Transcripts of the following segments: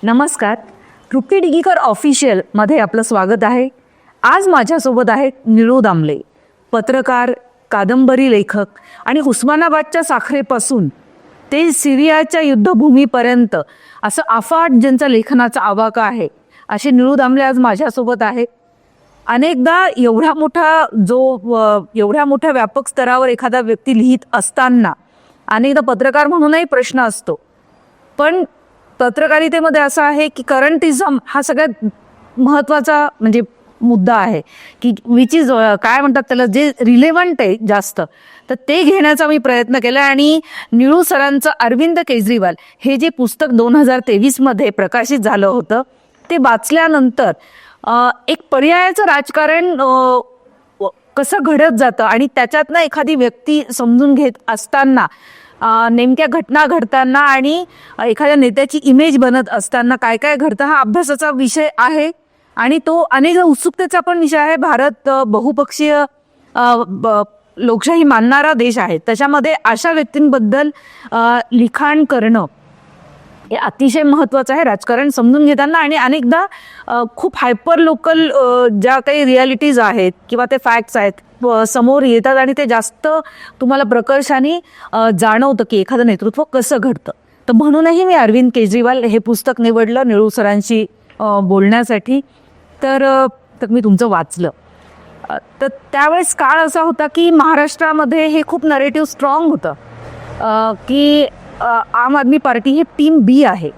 नमस्कार. तृप्ती डिगीकर ऑफिशियल मध्ये आपलं स्वागत आहे. आज माझ्यासोबत आहेत निळू दामले, पत्रकार, कादंबरी लेखक आणि उस्मानाबादच्या साखरेपासून ते सिरियाच्या युद्धभूमीपर्यंत असं अफाट ज्यांचा लेखनाचा आवाका आहे असे निळू दामले आज माझ्यासोबत आहेत. अनेकदा एवढ्या मोठ्या व्यापक स्तरावर एखादा व्यक्ती लिहित असताना अनेकदा पत्रकार म्हणूनही प्रश्न असतो, पण पत्रकारितेमध्ये असं आहे की करंटिझम हा सगळ्यात महत्त्वाचा म्हणजे मुद्दा आहे की विच इज काय म्हणतात त्याला, जे रिलेव्हंट आहे जास्त, तर ते घेण्याचा मी प्रयत्न केला. आणि निळू सरांचं अरविंद केजरीवाल हे जे पुस्तक 2023 प्रकाशित झालं होतं ते वाचल्यानंतर एक पर्यायाचं राजकारण कसं घडत जातं आणि त्याच्यातनं एखादी व्यक्ती समजून घेत असताना, नेमक्या घटना घडताना आणि एखाद्या नेत्याची इमेज बनत असताना काय काय घडतं हा अभ्यासाचा विषय आहे. आणि तो अनेक उत्सुकतेचा पण विषय आहे. भारत बहुपक्षीय लोकशाही मानणारा देश आहे, त्याच्यामध्ये अशा व्यक्तींबद्दल लिखाण करणं हे अतिशय महत्त्वाचं आहे राजकारण समजून घेताना. आणि अनेकदा खूप हायपर लोकल ज्या काही रियालिटीज आहेत किंवा ते फॅक्ट्स आहेत समोर येतात आणि ते जास्त तुम्हाला प्रकर्षाने जाणवतं की एखादं नेतृत्व कसं घडतं. तर म्हणूनही मी अरविंद केजरीवाल हे पुस्तक निवडलं निळू सरांशी बोलण्यासाठी. तर मी तुमचं वाचलं. तर त्यावेळेस काळ असा होता की महाराष्ट्रामध्ये हे खूप नरेटिव्ह स्ट्रॉंग होतं की आम आदमी पार्टी हे टीम बी आहे.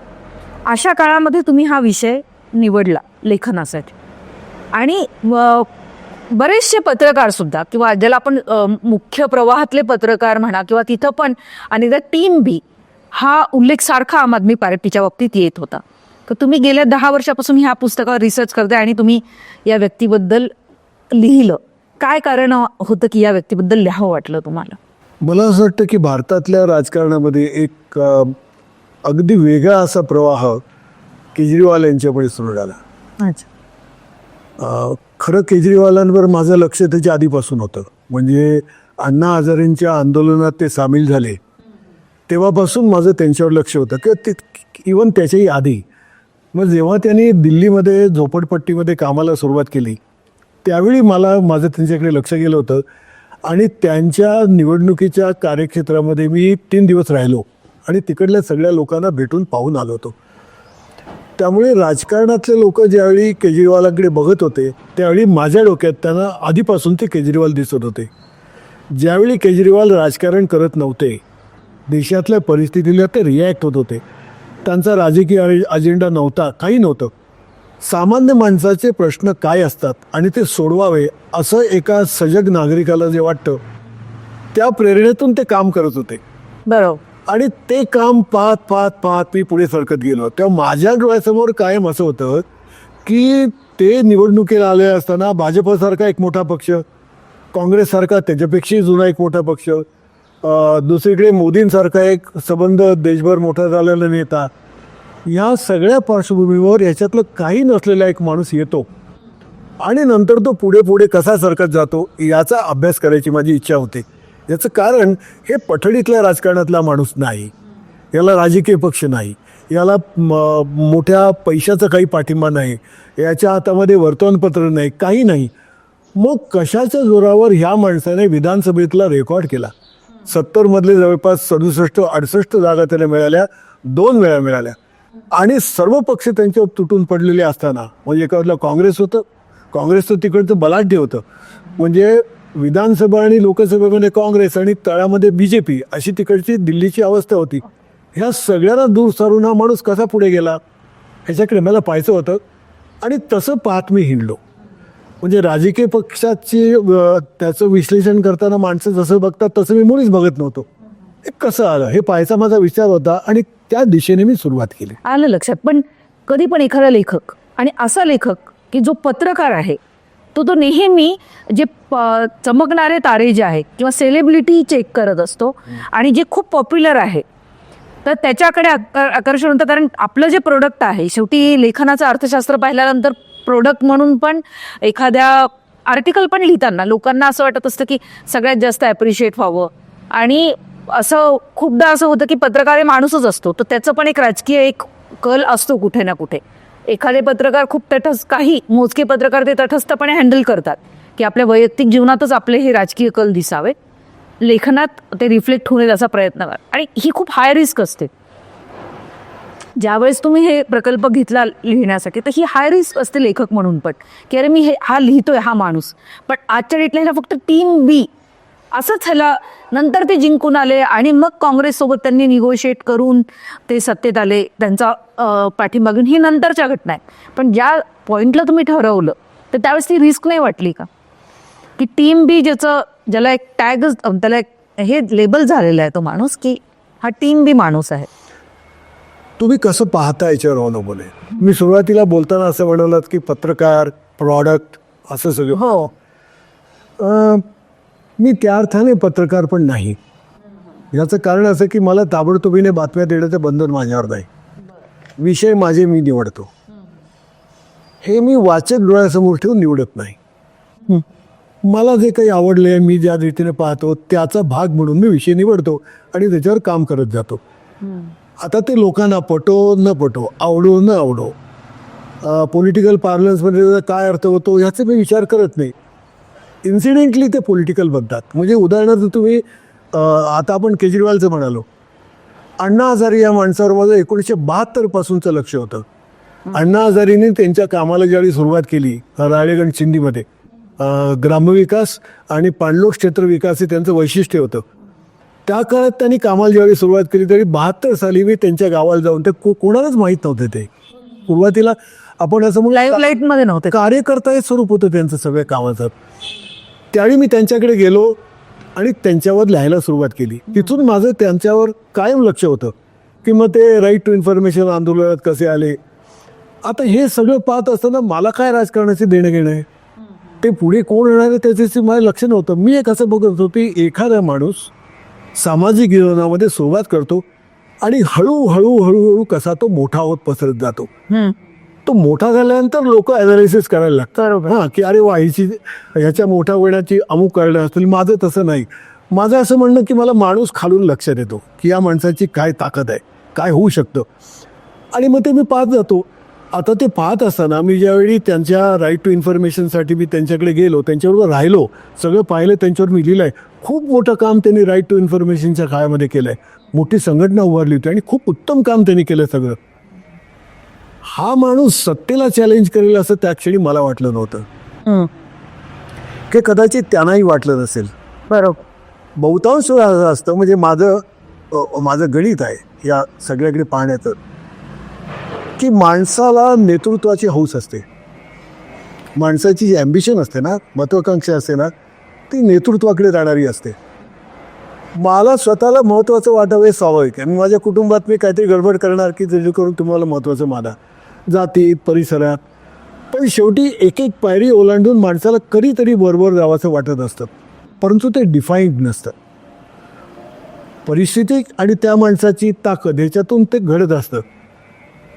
अशा काळामध्ये तुम्ही हा विषय निवडला लेखनासाठी. आणि बरेचसे पत्रकार सुद्धा किंवा ज्याला आपण मुख्य प्रवाहातले पत्रकार म्हणा किंवा तिथं पण अनेकदा टीम बी हा उल्लेख सारखा आम आदमी पार्टीच्या बाबतीत येत होता. तर तुम्ही गेल्या 10 वर्षापासून ह्या पुस्तकावर रिसर्च करताय आणि तुम्ही या व्यक्तीबद्दल लिहिलं. काय कारण होतं की या व्यक्तीबद्दल लिहावं वाटलं तुम्हाला? मला असं वाटतं की भारतातल्या राजकारणामध्ये एक अगदी वेगळा असा प्रवाह केजरीवाल यांच्यापुढे सुरू झाला. अच्छा. खरं केजरीवालांवर माझं लक्ष त्याच्या आधीपासून होतं. म्हणजे अण्णा हजारेंच्या आंदोलनात ते सामील झाले तेव्हापासून माझं त्यांच्यावर लक्ष होतं किंवा ते इवन त्याच्याही आधी. मग जेव्हा त्यांनी दिल्लीमध्ये झोपडपट्टीमध्ये कामाला सुरुवात केली त्यावेळी माझं त्यांच्याकडे लक्ष गेलं होतं. आणि त्यांच्या निवडणुकीच्या कार्यक्षेत्रामध्ये मी 3 दिवस राहिलो आणि तिकडल्या सगळ्या लोकांना भेटून पाहून आलो होतो. त्यामुळे राजकारणातले लोक ज्यावेळी केजरीवालांकडे बघत होते त्यावेळी माझ्या डोक्यात त्यांना आधीपासून ते केजरीवाल दिसत होते. ज्यावेळी केजरीवाल राजकारण करत नव्हते, देशातल्या परिस्थितीला ते रिॲक्ट होत होते, त्यांचा राजकीय अजेंडा नव्हता, काही नव्हतं, सामान्य माणसाचे प्रश्न काय असतात आणि ते सोडवावे असं एका सजग नागरिकाला जे वाटतं त्या प्रेरणेतून ते काम करत होते. बरोबर. आणि ते काम पाहत मी पुढे सरकत गेलो. तेव्हा माझ्या डोळ्यासमोर कायम असं होतं की ते निवडणुकीला आले असताना भाजपसारखा एक मोठा पक्ष, काँग्रेससारखा त्याच्यापेक्षाही जुना एक मोठा पक्ष, दुसरीकडे मोदींसारखा एक संबंध देशभर मोठा झालेला नेता, या सगळ्या पार्श्वभूमीवर याच्यातलं काही नसलेला एक माणूस येतो आणि नंतर तो पुढे कसा सरकत जातो याचा अभ्यास करायची माझी इच्छा होती. याचं कारण हे पठडीतल्या राजकारणातला माणूस नाही, याला राजकीय पक्ष नाही, याला मोठ्या पैशाचा काही पाठिंबा नाही, याच्या हातामध्ये वर्तमानपत्र नाही, काही नाही. मग कशाच्या जोरावर ह्या माणसाने विधानसभेतला रेकॉर्ड केला. 70 जवळपास 67-68 जागा त्याला मिळाल्या, 2 वेळा मिळाल्या. आणि सर्व पक्ष त्यांच्यावर तुटून पडलेले असताना, म्हणजे एका वेळेला काँग्रेस होतं, काँग्रेसचं तिकडचं बलाढ्य होतं, म्हणजे विधानसभा आणि लोकसभेमध्ये काँग्रेस आणि तळामध्ये BJP अशी तिकडची दिल्लीची अवस्था होती. ह्या सगळ्यांना दूर सारून हा माणूस कसा पुढे गेला ह्याच्याकडे मला पाहायचं होतं. आणि तसं पाहत मी हिंडलो. म्हणजे राजकीय पक्षाची त्याचं विश्लेषण करताना माणसं जसं बघतात तसं मी मुळीच बघत नव्हतो. हे कसं आलं हे पाहायचा माझा विचार होता आणि त्या दिशेने मी सुरुवात केली. आलं लक्षात. पण कधी पण एखादा लेखक आणि असा लेखक की जो पत्रकार आहे तो नेहमी जे चमकणारे तारे जे आहेत किंवा सेलिब्रिटी चेक करत असतो आणि जे खूप पॉप्युलर आहे तर त्याच्याकडे आकर्षण होतं. कारण आपलं जे प्रोडक्ट आहे, शेवटी लेखनाचं अर्थशास्त्र पाहिल्यानंतर प्रोडक्ट म्हणून पण एखाद्या आर्टिकल पण लिहिताना लोकांना असं वाटत असतं की सगळ्यात जास्त ॲप्रिशिएट व्हावं. आणि असं खूपदा असं होतं की पत्रकार हे माणूसच असतो, तर त्याचं पण एक राजकीय एक कल असतो कुठे ना कुठे. एखादे पत्रकार खूप तटस्थ, काही मोजके पत्रकार ते तटस्थपणे हँडल करतात की आपल्या वैयक्तिक जीवनातच आपले हे राजकीय कल दिसावे, लेखनात ते रिफ्लेक्ट होईल असा प्रयत्न करा. आणि ही खूप हाय रिस्क असते. ज्यावेळेस तुम्ही हे प्रकल्प घेतला लिहिण्यासाठी, तर ही हाय रिस्क असते लेखक म्हणून पण, की अरे मी हा लिहितोय हा माणूस, पण आजच्या डेटला ह्याला फक्त टीम बी असंच ह्याला. नंतर ते जिंकून आले आणि मग काँग्रेससोबत त्यांनी निगोशिएट करून ते सत्तेत आले, त्यांचा पाठिंबा घेऊन. ही नंतरच्या घटना आहे. पण ज्या पॉईंटला तुम्ही ठरवलं तर त्यावेळेस ती रिस्क नाही वाटली का, की टीम बी ज्याला एक टॅगच, त्याला एक हे लेबल झालेलं आहे तो माणूस, की हा टीम बी माणूस आहे. तुम्ही कसं पाहता याच्यावर अवलंबून आहे. मी सुरुवातीला बोलताना असं म्हणालात की पत्रकार, प्रॉडक्ट असं सगळं. हो, मी त्या अर्थाने पत्रकार पण नाही. याचं कारण असं की मला ताबडतोबीने बातम्या देण्याचं बंधन माझ्यावर नाही. विषय माझे मी निवडतो. हे मी वाचक डोळ्यासमोर ठेवून निवडत नाही. मला जे काही आवडले, मी ज्या रीतीने पाहतो त्याचा भाग म्हणून मी विषय निवडतो आणि त्याच्यावर काम करत जातो. आता ते लोकांना पटो न पटो, आवडो न आवडो, पॉलिटिकल पार्लन्समध्ये त्याचा काय अर्थ होतो ह्याचे मी विचार करत नाही. इन्सिडेंटली ते पॉलिटिकल बनतात. म्हणजे उदाहरणार्थ तुम्ही आता आपण केजरीवालचं म्हणालो, अण्णा हजारे या माणसावर माझं 1972 पासूनचं लक्ष होतं. अण्णा हजारेंनी त्यांच्या कामाला ज्यावेळी सुरुवात केली राळेगण चिंदीमध्ये, ग्रामविकास आणि पाणलोट क्षेत्र विकास हे त्यांचं वैशिष्ट्य होतं. त्या काळात त्यांनी कामाला ज्यावेळी सुरुवात केली त्यावेळी 72 साली मी त्यांच्या गावाला जाऊन, ते कोणालाच माहीत नव्हते. ते सुरुवातीला आपण असं लाईव्ह लाईटमध्ये नव्हते, कार्यकर्ता हे स्वरूप होतं त्यांचं सगळ्या कामाचं. त्यावेळी मी त्यांच्याकडे गेलो आणि त्यांच्यावर लिहायला सुरुवात केली. तिथून माझं त्यांच्यावर कायम लक्ष होतं की मग ते राईट टू इन्फॉर्मेशन आंदोलनात कसे आले. आता हे सगळं पाहत असताना मला काय राजकारणाचे देणं घेणं आहे, ते पुढे कोण येणार आहे त्याच्याशी माझं लक्ष नव्हतं. मी एक असं बघत होतो की एखादा माणूस सामाजिक जीवनामध्ये सुरुवात करतो आणि हळूहळू हळूहळू कसा तो मोठा होत पसरत जातो. तो मोठा झाल्यानंतर लोक ॲनालिसिस करायला लागतात. हां, की अरे वा, ह्याच्या मोठ्या होण्याची अमुक कारणं असतील. माझं तसं नाही. माझं असं म्हणणं की मला माणूस खालून लक्ष देतो की या माणसाची काय ताकद आहे, काय होऊ शकतं, आणि मग ते मी पाहत जातो. आता ते पाहत असताना मी ज्यावेळी त्यांच्या राईट टू इन्फॉर्मेशनसाठी मी त्यांच्याकडे गेलो, त्यांच्याबरोबर राहिलो, सगळं पाहिलं, त्यांच्यावर मी लिहिलं आहे. खूप मोठं काम त्यांनी राईट टू इन्फॉर्मेशनच्या काळामध्ये केलं आहे. मोठी संघटना उभारली होती आणि खूप उत्तम काम त्यांनी केलं सगळं. हा माणूस सत्तेला चॅलेंज करेल असं त्या क्षणी मला वाटलं नव्हतं, की कदाचित त्यांनाही वाटलं नसेल. बरोबर. बहुतांश असं असतं. म्हणजे माझं गणित आहे या सगळ्याकडे पाहण्याचं, की माणसाला नेतृत्वाची हौस असते. माणसाची जी ॲम्बिशन असते ना, महत्त्वाकांक्षा असते ना, ती नेतृत्वाकडे जाणारी असते. मला स्वतःला महत्त्वाचं वाटावं हे स्वाभाविक आहे. माझ्या कुटुंबात मी काहीतरी गडबड करणार की जेणेकरून तुम्हाला महत्त्वाचं माना, जातीत, परिसरात. पण शेवटी एक एक पायरी ओलांडून माणसाला कधीतरी बरोबर जावंसं वाटत असतं, परंतु ते डिफाईन्ड नसतं. परिस्थिती आणि त्या माणसाची ताकद ह्याच्यातून ते घडत असतं.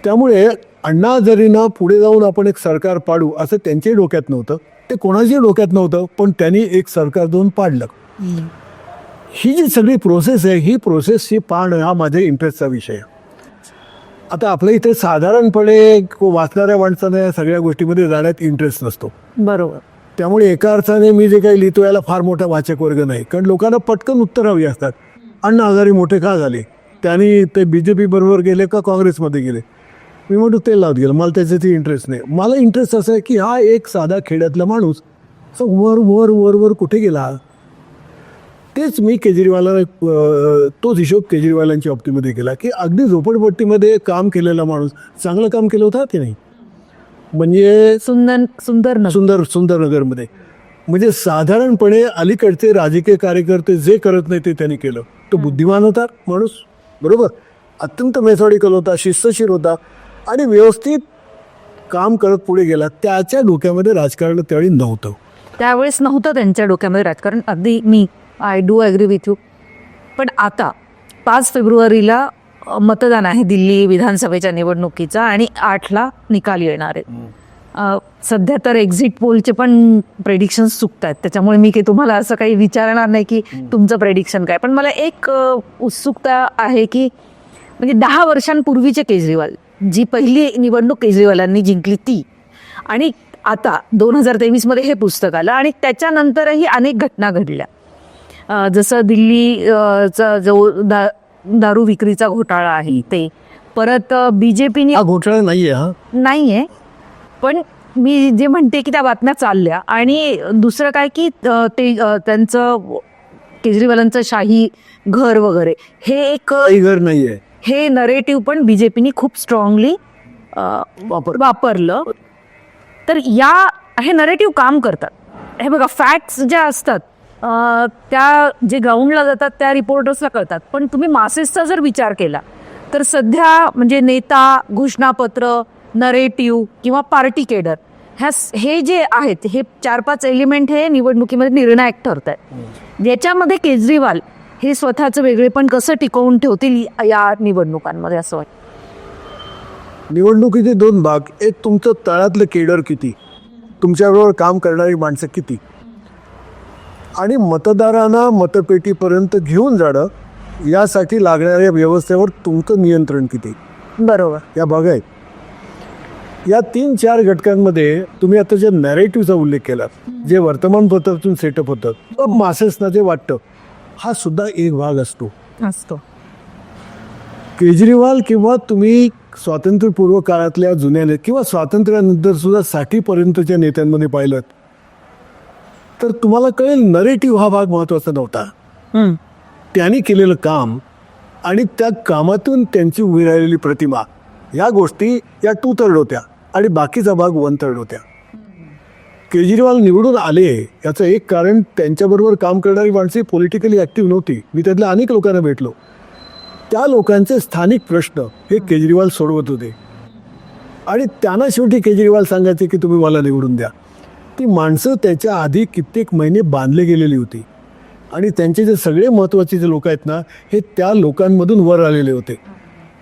त्यामुळे अण्णा हजारेंना पुढे जाऊन आपण एक सरकार पाडू असं त्यांच्याही डोक्यात नव्हतं, ते कोणाच्याही डोक्यात नव्हतं, पण त्यांनी एक सरकार देऊन पाडलं. ही जी सगळी प्रोसेस आहे, ही प्रोसेसची पाहणं हा माझ्या इंटरेस्टचा विषय आहे. आता आपल्या इथे साधारणपणे वाचणाऱ्या माणसाने या सगळ्या गोष्टीमध्ये जाण्यात इंटरेस्ट नसतो. बरोबर. त्यामुळे एका अर्थाने मी जे काही लिहितो याला फार मोठा वाचक वर्ग नाही, कारण लोकांना पटकन उत्तर हवी असतात. अण्णा हजारे मोठे का झाले, त्यांनी ते BJP बरोबर गेले का काँग्रेसमध्ये गेले. मी म्हणतो ते लावत गेलं, मला त्याच्यात इंटरेस्ट नाही. मला इंटरेस्ट असं आहे की हा एक साधा खेड्यातला माणूस वर वर वर वर कुठे गेला. तेच मी केजरीवालाला तोच हिशोब केजरीवालांच्या बाबतीमध्ये केला की अगदी झोपडपट्टीमध्ये काम केलेला माणूस चांगलं काम केलं होतं की नाही. म्हणजे सुंदरनगरमध्ये म्हणजे साधारणपणे अलीकडचे राजकीय कार्यकर्ते जे करत नाही ते त्यांनी केलं. तो बुद्धिमान होता माणूस, बरोबर, अत्यंत मेथॉडिकल होता, शिस्तशीर होता आणि व्यवस्थित काम करत पुढे गेला. त्याच्या डोक्यामध्ये राजकारण त्यावेळी नव्हतं. त्यावेळेस नव्हतं त्यांच्या डोक्यामध्ये राजकारण. अगदी मी I do agree with you. पण आता 5 फेब्रुवारीला मतदान आहे दिल्ली विधानसभेच्या निवडणुकीचा आणि 8ला निकाल येणार आहेत. सध्या तर एक्झिट पोलचे पण प्रेडिक्शन्स चुकत आहेत, त्याच्यामुळे मी काही तुम्हाला असं काही विचारणार नाही की तुमचं प्रेडिक्शन काय. पण मला एक उत्सुकता आहे की म्हणजे 10 वर्षांपूर्वीचे केजरीवाल जी पहिली निवडणूक केजरीवालांनी जिंकली ती, आणि आता 2023 हे पुस्तक आलं आणि त्याच्यानंतरही अनेक घटना घडल्या. जसं दिल्लीचा जो दारू विक्रीचा घोटाळा आहे ते, परत BJPने हा घोटाळा नाहीये. हा नाही आहे, पण मी जे म्हणते की त्या बातम्या चालल्या. आणि दुसरं काय की ते त्यांचं केजरीवालांचं शाही घर वगैरे हे एक काही घर नाहीये. हे नरेटिव्ह पण BJPने खूप स्ट्रॉंगली वापरलं. तर हे नरेटिव्ह काम करतात. हे बघा, फॅक्ट्स ज्या असतात त्या जे ग्राउंडला जातात त्या रिपोर्टर्सला कळतात, पण तुम्ही मासेसचा जर विचार केला तर सध्या म्हणजे नेता, घोषणापत्र, नरेटिव्ह किंवा पार्टी केडर हे जे आहेत हे 4-5 एलिमेंट हे निवडणुकीमध्ये निर्णायक ठरत आहेत. याच्यामध्ये केजरीवाल हे स्वतःचं वेगळेपण कसं टिकवून ठेवतील या निवडणुकांमध्ये असं वाटतं. निवडणुकीचे 2 भाग. एक, तुमचं तळातलं केडर किती, तुमच्याबरोबर काम करणारी माणसं किती, आणि मतदारांना मतपेटीपर्यंत घेऊन जाणं यासाठी लागणाऱ्या व्यवस्थेवर तुमचं नियंत्रण किती. बरोबर. या भाग आहेत. या 3-4 घटकांमध्ये तुम्ही आता जे नॅरेटिव्हचा उल्लेख केला, जे वर्तमानपत्रातून सेटअप होतं, मासेसना जे वाटतं, हा सुद्धा एक भाग असतो. केजरीवाल किंवा तुम्ही स्वातंत्र्यपूर्व काळातल्या जुन्या किंवा स्वातंत्र्यानंतर सुद्धा 60पर्यंतच्या नेत्यांमध्ये पाहिलं तर तुम्हाला कळेल नरेटिव्ह हा भाग महत्त्वाचा नव्हता. त्यांनी केलेलं काम आणि त्या कामातून त्यांची उभी राहिलेली प्रतिमा, या गोष्टी या 2/3 होत्या आणि बाकीचा भाग 1/3 होत्या. केजरीवाल निवडून आले याचं एक कारण त्यांच्याबरोबर काम करणारी माणसे पॉलिटिकली ॲक्टिव्ह नव्हती. मी त्यातल्या अनेक लोकांना भेटलो. त्या लोकांचे स्थानिक प्रश्न हे केजरीवाल सोडवत होते आणि त्यांना शेवटी केजरीवाल सांगायचे की तुम्ही मला निवडून द्या. ती माणसं त्याच्या आधी कित्येक महिने बांधले गेलेली होती आणि त्यांचे जे सगळे महत्त्वाचे जे लोक आहेत ना, हे त्या लोकांमधून वर आलेले होते.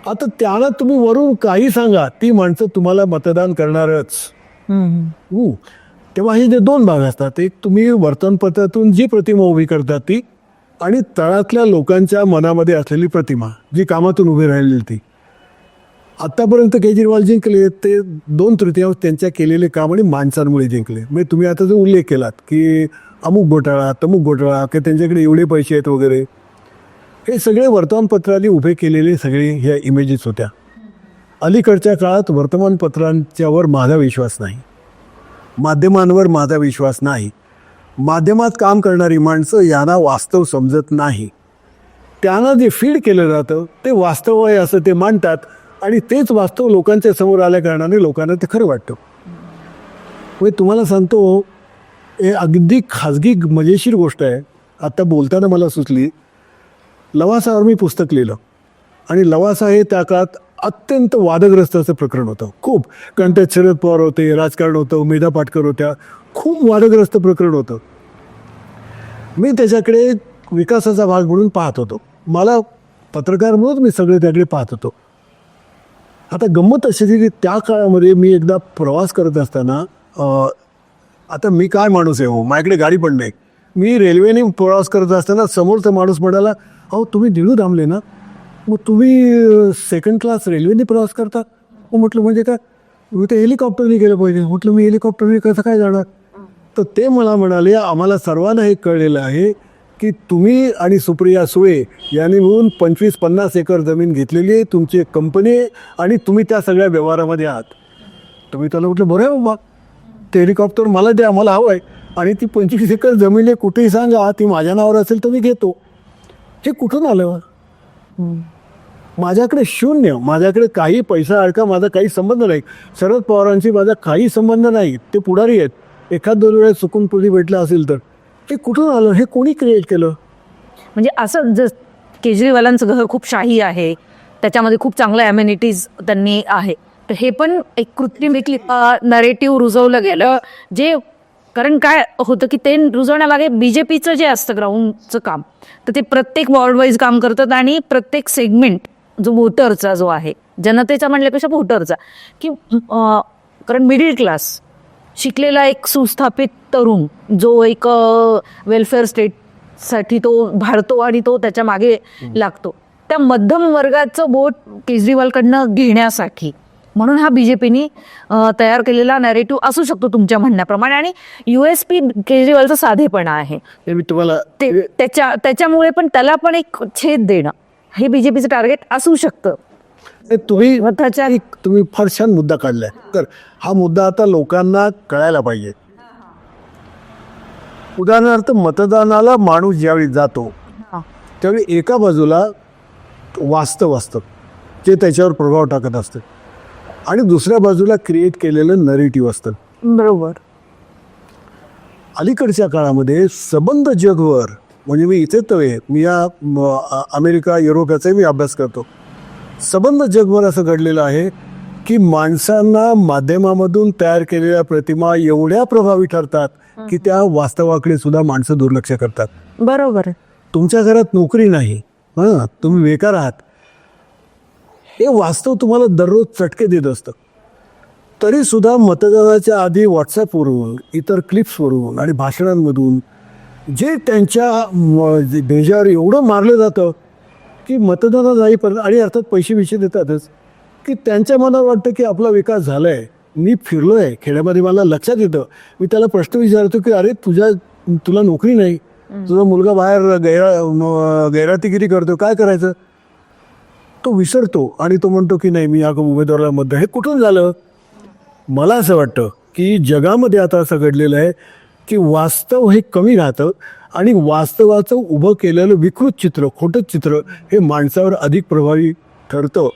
आता त्यांना तुम्ही वरून काही सांगा, ती माणसं तुम्हाला मतदान करणारच. तेव्हा हे जे 2 भाग असतात, एक तुम्ही वर्तमानपत्रातून जी प्रतिमा उभी करतात ती, आणि तळातल्या लोकांच्या मनामध्ये असलेली प्रतिमा जी कामातून उभी राहिलेली ती. आत्तापर्यंत केजरीवाल जिंकले ते 2/3 त्यांच्या केलेले काम आणि माणसांमुळे जिंकले. म्हणजे तुम्ही आता जो उल्लेख केलात की अमुक घोटाळा, तमुक घोटाळा, की त्यांच्याकडे एवढे पैसे आहेत वगैरे, हे सगळे वर्तमानपत्रांनी उभे केलेले सगळे ह्या इमेजेस होत्या. अलीकडच्या काळात वर्तमानपत्रांच्यावर माझा विश्वास नाही, माध्यमांवर माझा विश्वास नाही. माध्यमात काम करणारी माणसं यांना वास्तव समजत नाही. त्यांना जे फीड केलं जातं ते वास्तव आहे असं ते मांडतात आणि तेच वास्तव लोकांच्या समोर आल्या कारणाने लोकांना ते खरं वाटतं. म्हणजे तुम्हाला सांगतो, हे अगदी खाजगी मजेशीर गोष्ट आहे. आत्ता बोलताना मला सुचली, लवासावर मी पुस्तक लिहिलं आणि लवासा हे त्या काळात अत्यंत वादग्रस्त असं प्रकरण होतं खूप. कारण त्यात शरद पवार होते, राजकारण होतं, मेधा पाटकर होत्या, खूप वादग्रस्त प्रकरण होतं. मी त्याच्याकडे विकासाचा भाग म्हणून पाहत होतो. मला पत्रकार म्हणून मी सगळे त्याकडे पाहत होतो. आता गंमत अशी की त्या काळामध्ये मी एकदा प्रवास करत असताना, आता मी काय माणूस आहे हो, माझ्याकडे गाडी पण नाही, मी रेल्वेने प्रवास करत असताना समोरचा माणूस म्हणाला, अहो तुम्ही दिळू थांबले ना, मग तुम्ही 2nd क्लास रेल्वेने प्रवास करता? म्हटलं म्हणजे काय, मी तर हेलिकॉप्टरने गेलं पाहिजे. म्हटलं मी हेलिकॉप्टरने कसं काय जाणार? तर ते मला म्हणाले, आम्हाला सर्वांना हे कळलेलं आहे की तुम्ही आणि सुप्रिया सुळे यांनी मिळून 25-50 एकर जमीन घेतलेली आहे, तुमची एक कंपनी आहे आणि तुम्ही त्या सगळ्या व्यवहारामध्ये आहात. तुम्ही त्याला म्हटलं बरं आहे बाबा, ते हेलिकॉप्टर मला द्या, मला हवं आहे, आणि ती 25 एकर जमीन आहे कुठेही सांगा, ती माझ्या नावावर असेल तर मी घेतो. हे कुठून आलं? माझ्याकडे शून्य, माझ्याकडे काही पैसा अडका, माझा काही संबंध नाही. शरद पवारांशी माझा काही संबंध नाही, ते पुढारी आहेत. 1-2 वेळेस चुकून पुढे भेटला असेल तर हे कुठून आलं? हे कोणी क्रिएट केलं? म्हणजे असं केजरीवालांचं घर खूप शाही आहे, त्याच्यामध्ये खूप चांगल्या ॲम्युनिटीज त्यांनी आहे, तर हे पण एक कृत्रिम एक नरेटिव्ह रुजवलं गेलं. जे कारण काय होतं की ते रुजवण्यामागे BJPचं जे असतं ग्राउंडचं काम, तर ते प्रत्येक वॉर्ड वाईज काम करतात आणि प्रत्येक सेगमेंट जो वोटरचा जो आहे, जनतेचा म्हणल्यापेक्षा वोटरचा, की कारण मिडल क्लास शिकलेला एक सुस्थापित तरुण जो एक वेलफेअर स्टेटसाठी तो भाळतो आणि तो त्याच्या मागे लागतो, त्या मध्यम वर्गाचं वोट केजरीवालकडनं घेण्यासाठी म्हणून हा बीजेपीने तयार केलेला नॅरेटिव्ह असू शकतो तुमच्या म्हणण्याप्रमाणे. आणि USP केजरीवालचा साधेपणा आहे हे मी तुम्हाला त्याच्यामुळे पण त्याला पण एक छेद देणं हे बीजेपीचं टार्गेट असू शकतं. तुम्ही फार छान मुद्दा काढलाय. तर हा मुद्दा आता लोकांना कळायला पाहिजे. उदाहरणार्थ मतदानाला माणूस ज्यावेळी जातो त्यावेळी एका बाजूला वास्तव असतं जे त्याच्यावर प्रभाव टाकत असतं आणि दुसऱ्या बाजूला क्रिएट केलेलं नरेटिव्ह असतं. बरोबर. अलीकडच्या काळामध्ये संबंध जगभर, म्हणजे मी इथेच नव्हे, मी या अमेरिका युरोपाचाही मी अभ्यास करतो, संबंध जगभर असं घडलेलं आहे की माणसांना माध्यमामधून तयार केलेल्या प्रतिमा एवढ्या प्रभावी ठरतात की त्या वास्तवाकडे सुद्धा माणसं दुर्लक्ष करतात. बरोबर. तुमच्या घरात नोकरी नाही, हां, तुम्ही बेकार आहात, हे वास्तव तुम्हाला दररोज चटके देत असतं. तरीसुद्धा मतदानाच्या आधी व्हॉट्सॲपवरून, इतर क्लिप्सवरून आणि भाषणांमधून जे त्यांच्या भेजावर एवढं मारलं जातं की मतदानात जाईपर्यंत, आणि अर्थात पैसे देतातच, की त्यांच्या मनात वाटतं की आपला विकास झाला आहे, मी फिरलो आहे खेड्यामध्ये, मला लक्षात येतं. मी त्याला प्रश्न विचारतो की अरे तुला नोकरी नाही, तुझा मुलगा बाहेर गैरातीगिरी करतो, काय करायचं? तो विसरतो आणि तो म्हणतो की नाही, मी या उमेदवाराला मत. हे कुठून झालं? मला असं वाटतं की जगामध्ये आता असं घडलेलं आहे की वास्तव हे कमी राहतं आणि वास्तवाचं उभं केलेलं विकृत चित्र, खोटं चित्र हे माणसावर अधिक प्रभावी ठरतं.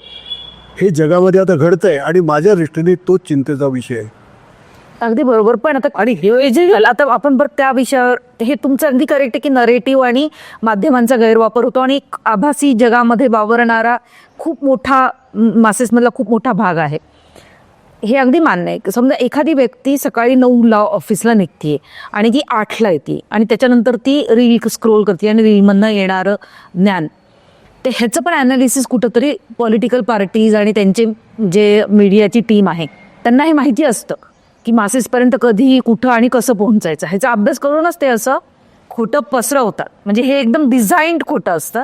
हे जगामध्ये आता घडतंय आणि माझ्या दृष्टीने तोच चिंतेचा विषय आहे. अगदी बरोबर. पण आता आणि हे जे झालं, आता आपण परत त्या विषयावर, हे तुमचं अगदी करेक्ट आहे की नरेटिव्ह आणि माध्यमांचा गैरवापर होतो आणि एक आभासी जगामध्ये वावरणारा खूप मोठा मासेसमधला खूप मोठा भाग आहे. हे अगदी मान्य आहे. समजा एखादी व्यक्ती सकाळी 9ला ऑफिसला निघते आणि ती 8ला येते आणि त्याच्यानंतर ती रील स्क्रोल करते आणि रीलमधनं येणारं ज्ञान, ते ह्याचं पण ॲनालिसिस कुठंतरी पॉलिटिकल पार्टीज आणि त्यांचे जे मीडियाची टीम आहे त्यांना हे माहिती असतं की मासेसपर्यंत कधी, कुठं आणि कसं पोहोचायचं. ह्याचा अभ्यास करूनच ते असं खोटं पसरवतात. म्हणजे हे एकदम डिझाईन्ड खोटं असतं.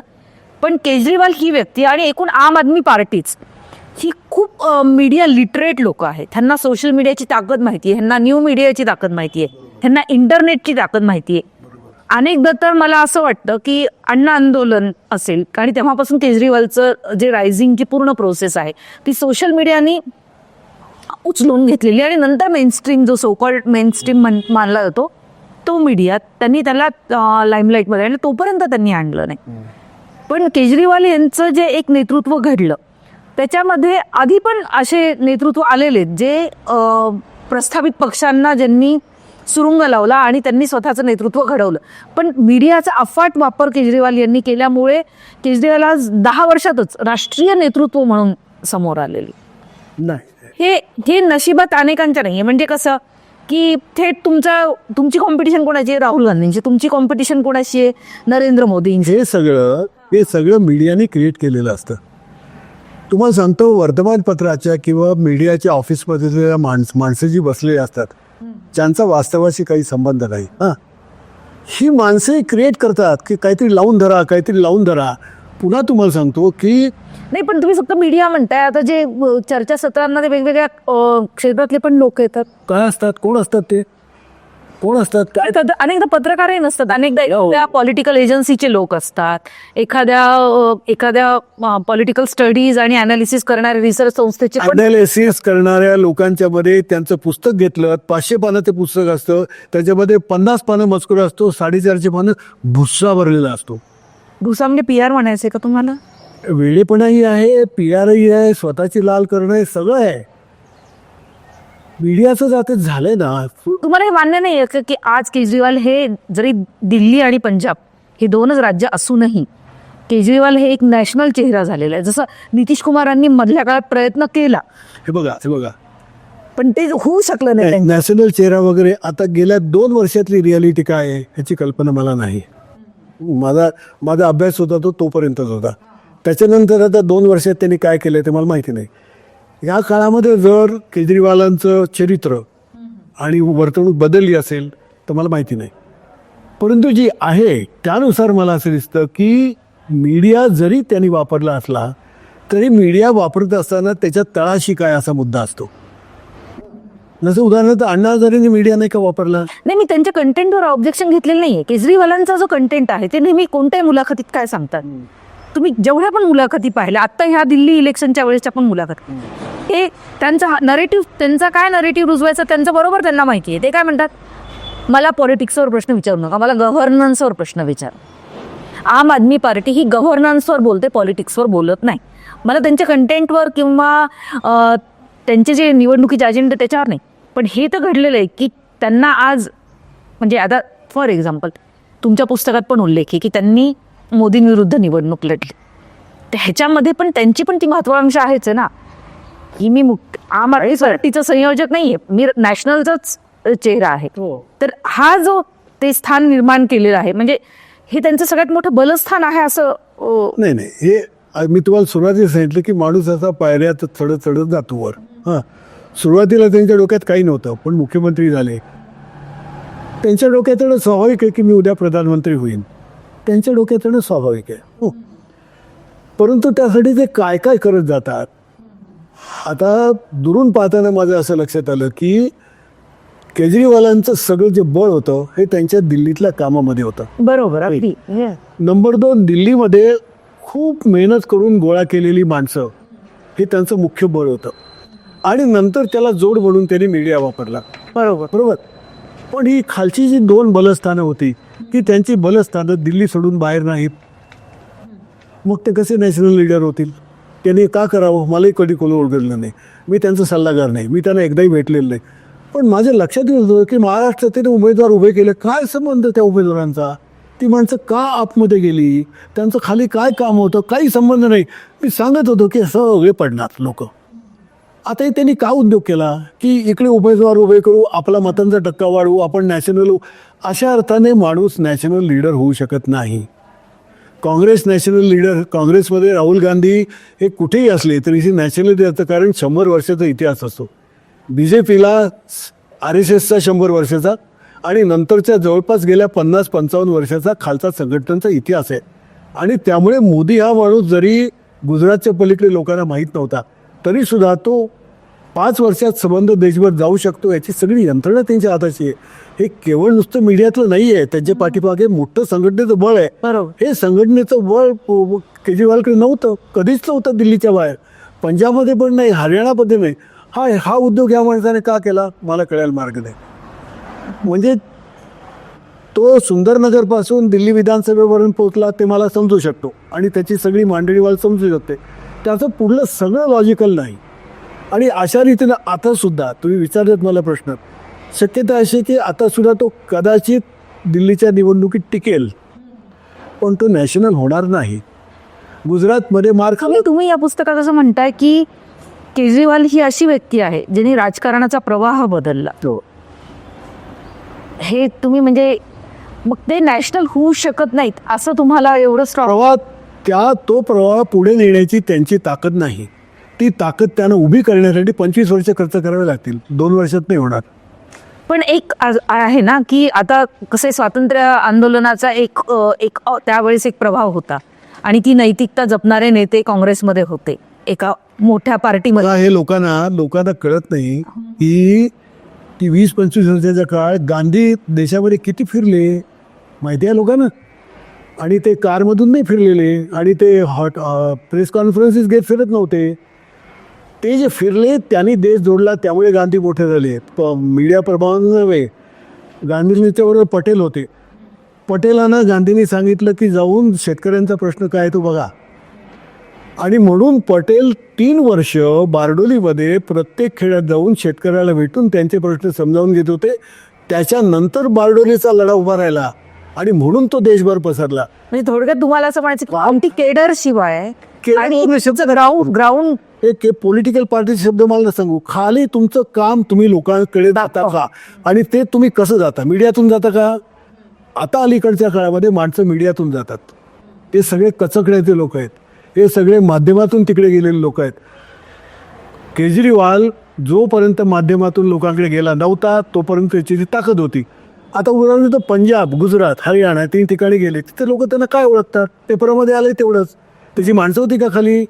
पण केजरीवाल ही व्यक्ती आणि एकूण आम आदमी पार्टीच ही खूप मीडिया लिटरेट लोक आहेत. ह्यांना सोशल मीडियाची ताकद माहिती आहे, ह्यांना न्यू मीडियाची ताकद माहिती आहे, ह्यांना इंटरनेटची ताकद माहिती आहे. अनेकदा तर मला असं वाटतं की अण्णा आंदोलन असेल आणि तेव्हापासून केजरीवालचं जे रायझिंगची पूर्ण प्रोसेस आहे ती सोशल मीडियाने उचलून घेतलेली आणि नंतर मेनस्ट्रीम, जो सोकॉल्ड मेनस्ट्रीम मानला जातो, तो मीडिया त्यांनी त्याला लाईमलाईटमध्ये आणि तोपर्यंत त्यांनी आणलं नाही. पण केजरीवाल यांचं जे एक नेतृत्व घडलं त्याच्यामध्ये आधी पण असे नेतृत्व आलेले जे प्रस्थापित पक्षांना ज्यांनी सुरुंग लावला आणि त्यांनी स्वतःचं नेतृत्व घडवलं. पण मीडियाचा अफाट वापर केजरीवाल यांनी केल्यामुळे केजरीवाल आज 10 वर्षातच राष्ट्रीय नेतृत्व म्हणून समोर आलेली नाही. हे नशिबात अनेकांच्या नाही आहे. म्हणजे कसं की थेट तुमची कॉम्पिटिशन कोणाची आहे? राहुल गांधींची. तुमची कॉम्पिटिशन कोणाशी आहे? नरेंद्र मोदींची. हे सगळं मीडियाने क्रिएट केलेलं असतं. तुम्हाला सांगतो, वर्तमानपत्राच्या किंवा मीडियाच्या ऑफिसमध्ये माणसं जी बसलेली असतात ज्यांचा वास्तवाशी काही संबंध नाही, हां, ही माणसे क्रिएट करतात की काहीतरी लावून धरा. पुन्हा तुम्हाला सांगतो की नाही, पण तुम्ही फक्त मीडिया म्हणताय. आता जे चर्चासत्रांमध्ये वेगवेगळ्या क्षेत्रातले पण लोक येतात. काय असतात? कोण असतात? काय अनेकदा पत्रकारही नसतात, अनेकदा पॉलिटिकल एजन्सीचे लोक असतात, एखाद्या पॉलिटिकल स्टडीज आणि अनालिसिस करणाऱ्या रिसर्च संस्थेचे अनालिसिस करणाऱ्या लोकांच्या मध्ये त्यांचं पुस्तक घेतलं, 500 पानाचं पुस्तक असतं, त्याच्यामध्ये 50 पानं मजकूर असतो, 450 पानं भुस्सा भरलेला असतो. भुसा म्हणजे PR म्हणायचे का तुम्हाला? वेळेपणाही आहे, PR आहे, स्वतःची लाल करणं आहे, सगळं आहे. मीडियाचं जाते झालंय ना. तुम्हाला हे मान्य नाही आहे की आज केजरीवाल हे, जरी दिल्ली आणि पंजाब हे 2च राज्य असूनही केजरीवाल हे एक नॅशनल चेहरा झालेला आहे. जसं नितीश कुमारांनी मधल्या काळात प्रयत्न केला, हे बघा, पण ते होऊ शकलं नाही. नॅशनल चेहरा वगैरे. आता गेल्या 2 वर्षातली रियालिटी काय आहे ह्याची कल्पना मला नाही. माझा अभ्यास होता तोपर्यंतच होता. त्याच्यानंतर आता 2 वर्षात त्यांनी काय केलं ते मला माहिती नाही. या काळामध्ये जर केजरीवालांचं चरित्र आणि वर्तणूक बदलली असेल तर मला माहिती नाही. परंतु जी आहे त्यानुसार मला असं दिसतं की मीडिया जरी त्यांनी वापरला असला तरी मीडिया वापरत असताना त्याच्या तळाशी काय असा मुद्दा असतो. जसं उदाहरणार्थ अण्णा हजारेंनी मीडिया नाही का वापरला. नाही, मी त्यांच्या कंटेंटवर ऑब्जेक्शन घेतलेलं नाहीये. केजरीवालांचा जो कंटेंट आहे ते नेहमी कोणत्याही मुलाखतीत काय सांगतात, तुम्ही जेवढ्या पण मुलाखती पाहिल्या, आत्ता ह्या दिल्ली इलेक्शनच्या वेळेसच्या पण मुलाखती, हे त्यांचा नरेटिव्ह, त्यांचा काय नरेटिव्ह रुजवायचा त्यांचं बरोबर त्यांना माहिती आहे. ते काय म्हणतात, मला पॉलिटिक्सवर प्रश्न विचारू नका, मला गव्हर्नन्सवर प्रश्न विचार. आम आदमी पार्टी ही गव्हर्नन्सवर बोलते, पॉलिटिक्सवर बोलत नाही. मला त्यांच्या कंटेंटवर किंवा त्यांचे जे निवडणुकीचे अजेंडे त्याच्यावर नाही. पण हे तर घडलेलं आहे की त्यांना आज, म्हणजे आता फॉर एक्झाम्पल तुमच्या पुस्तकात पण उल्लेख आहे की त्यांनी मोदींविरुद्ध निवडणूक लढली. तर ह्याच्यामध्ये पण त्यांची पण ती महत्वाकांक्षा आहेच आहे ना, की मी आम आदमी पार्टीचं संयोजक नाही आहे, मी नॅशनलचाच चेहरा आहे. तर हा जो ते स्थान निर्माण केलेलं आहे, म्हणजे हे त्यांचं सगळ्यात मोठं बलस्थान आहे असं. नाही नाही, हे मी तुम्हाला सुरुवातीला सांगितलं की माणूस असा पायऱ्यात चढत चढत जातो वर. हां, सुरुवातीला त्यांच्या डोक्यात काही नव्हतं, पण मुख्यमंत्री झाले. त्यांच्या डोक्यात येणं स्वाभाविक आहे की मी उद्या प्रधानमंत्री होईन, त्यांच्या डोक्यात येणं स्वाभाविक आहे. हो, परंतु त्यासाठी ते काय काय करत जातात. आता दुरून पाहताना माझं असं लक्षात आलं की केजरीवालांचं सगळं जे बळ होतं हे त्यांच्या दिल्लीतल्या कामामध्ये होतं. बरोबर, अगदी. नंबर 2, दिल्लीमध्ये खूप मेहनत करून गोळा केलेली माणसं हे त्यांचं मुख्य बळ होतं. आणि नंतर त्याला जोड म्हणून त्यांनी मीडिया वापरला. बरोबर बरोबर. पण ही खालची जी 2 बलस्थानं होती की त्यांची बलस्थानं दिल्ली सोडून बाहेर नाहीत. मग ते कसे नॅशनल लीडर होतील. त्यांनी का करावं, मलाही कधी कोणी ओळखलं नाही, मी त्यांचा सल्लागार नाही, मी त्यांना एकदाही भेटलेलं नाही. पण माझ्या लक्षात येत होतं की महाराष्ट्रात उमेदवार उभे केले, काय संबंध त्या उमेदवारांचा, ती माणसं का आतमध्ये गेली, त्यांचं खाली काय काम होतं, काही संबंध नाही. मी सांगत होतो की सगळे पडणार लोक. आता हे त्यांनी का उद्योग केला की इकडे उमेदवार उभे करू, आपला मतांचा टक्का वाढवू, आपण नॅशनल होऊ. अशा अर्थाने माणूस नॅशनल लीडर होऊ शकत नाही. काँग्रेस नॅशनल लीडर, काँग्रेसमध्ये राहुल गांधी हे कुठेही असले तरी नॅशनल लीडरचं कारण 100 वर्षाचा इतिहास असतो. BJPला RSSचा 100 वर्षाचा आणि नंतरच्या जवळपास गेल्या 50-55 वर्षाचा खालचा संघटनांचा इतिहास आहे. आणि त्यामुळे मोदी हा माणूस जरी गुजरातच्या पलीकडे लोकांना माहीत नव्हता तरीसुद्धा तो 5 वर्षात संबंध देशभर जाऊ शकतो, याची सगळी यंत्रणा त्यांच्या हाताची आहे. हे केवळ नुसतं मीडियातलं नाही आहे, त्यांच्या पाठीमागे मोठं संघटनेचं बळ आहे. बरोबर. हे संघटनेचं बळ केजरीवालकडे नव्हतं, कधीच नव्हतं. दिल्लीच्या बाहेर, पंजाबमध्ये पण नाही, हरियाणामध्ये नाही. हा उद्योग या माणसाने का केला मला कळायला मार्ग नाही. म्हणजे तो सुंदरनगरपासून दिल्ली विधानसभेवरून पोहोचला ते मला समजू शकतो आणि त्याची सगळी मांडणी मला समजू शकते. त्याचं पुढलं सगळं लॉजिकल नाही. आणि अशा रीतीनं आतासुद्धा तुम्ही विचारत मला प्रश्न, शक्यता अशी की आतासुद्धा तो कदाचित दिल्लीच्या निवडणुकीत टिकेल, पण तो नॅशनल होणार नाही. गुजरातमध्ये मार खाल्ला. तुम्ही या पुस्तकात असं म्हणताय की केजरीवाल ही अशी व्यक्ती आहे ज्यांनी राजकारणाचा प्रवाह बदलला. हे तुम्ही म्हणजे मग ते नॅशनल होऊ शकत नाहीत असं तुम्हाला एवढं स्ट्रॉंग. तो प्रवाह पुढे नेण्याची त्यांची ताकद नाही. ती ताकद त्यांना उभी करण्यासाठी 25 वर्ष खर्च करावे लागतील, 2 वर्षात नाही होणार. पण एक आहे ना की आता कसे स्वातंत्र्य आंदोलनाचा एक त्यावेळेस एक प्रभाव होता आणि ती नैतिकता जपणारे नेते काँग्रेसमध्ये होते एका मोठ्या पार्टीमध्ये. हे लोकांना कळत नाही की 20-25 वर्षाच्या काळ गांधी देशामध्ये किती फिरले माहिती आहे लोकांना. आणि ते कारमधून नाही फिरलेले आणि ते प्रेस कॉन्फरन्सेस घेत फिरत नव्हते. ते जे फिरले त्यांनी देश जोडला, त्यामुळे गांधी मोठे झाले. मीडिया प्रभावानं नव्हे. गांधींच्याबरोबर पटेल होते. पटेलांना गांधींनी सांगितलं की जाऊन शेतकऱ्यांचा प्रश्न काय तो बघा. आणि म्हणून पटेल 3 वर्ष बारडोलीमध्ये प्रत्येक खेड्यात जाऊन शेतकऱ्याला भेटून त्यांचे प्रश्न समजावून घेत होते. त्याच्यानंतर बारडोलीचा लढा उभा राहिला आणि म्हणून तो देशभर पसरला. म्हणजे थोडक्यात तुम्हाला असं म्हणायचं आमटी केडर शिवाय ग्राउंड एक पॉलिटिकल पार्टीचे शब्द मला सांगू, खाली तुमचं काम तुम्ही लोकांकडे जाता का आणि ते तुम्ही कसं जाता, मीडियातून जाता का. आता अलीकडच्या काळामध्ये माणसं मीडियातून जातात. ते सगळे कचकड्याचे लोक आहेत, हे सगळे माध्यमातून तिकडे गेलेले लोक आहेत. केजरीवाल जोपर्यंत माध्यमातून लोकांकडे गेला नव्हता तोपर्यंत त्याची ती ताकद होती. आता उदाहरणार्थ पंजाब, गुजरात, हरियाणा 3 ठिकाणी गेले, तिथे लोक त्यांना काय ओळखतात, पेपरमध्ये आले तेवढंच. त्याची माणसं होती का खाली.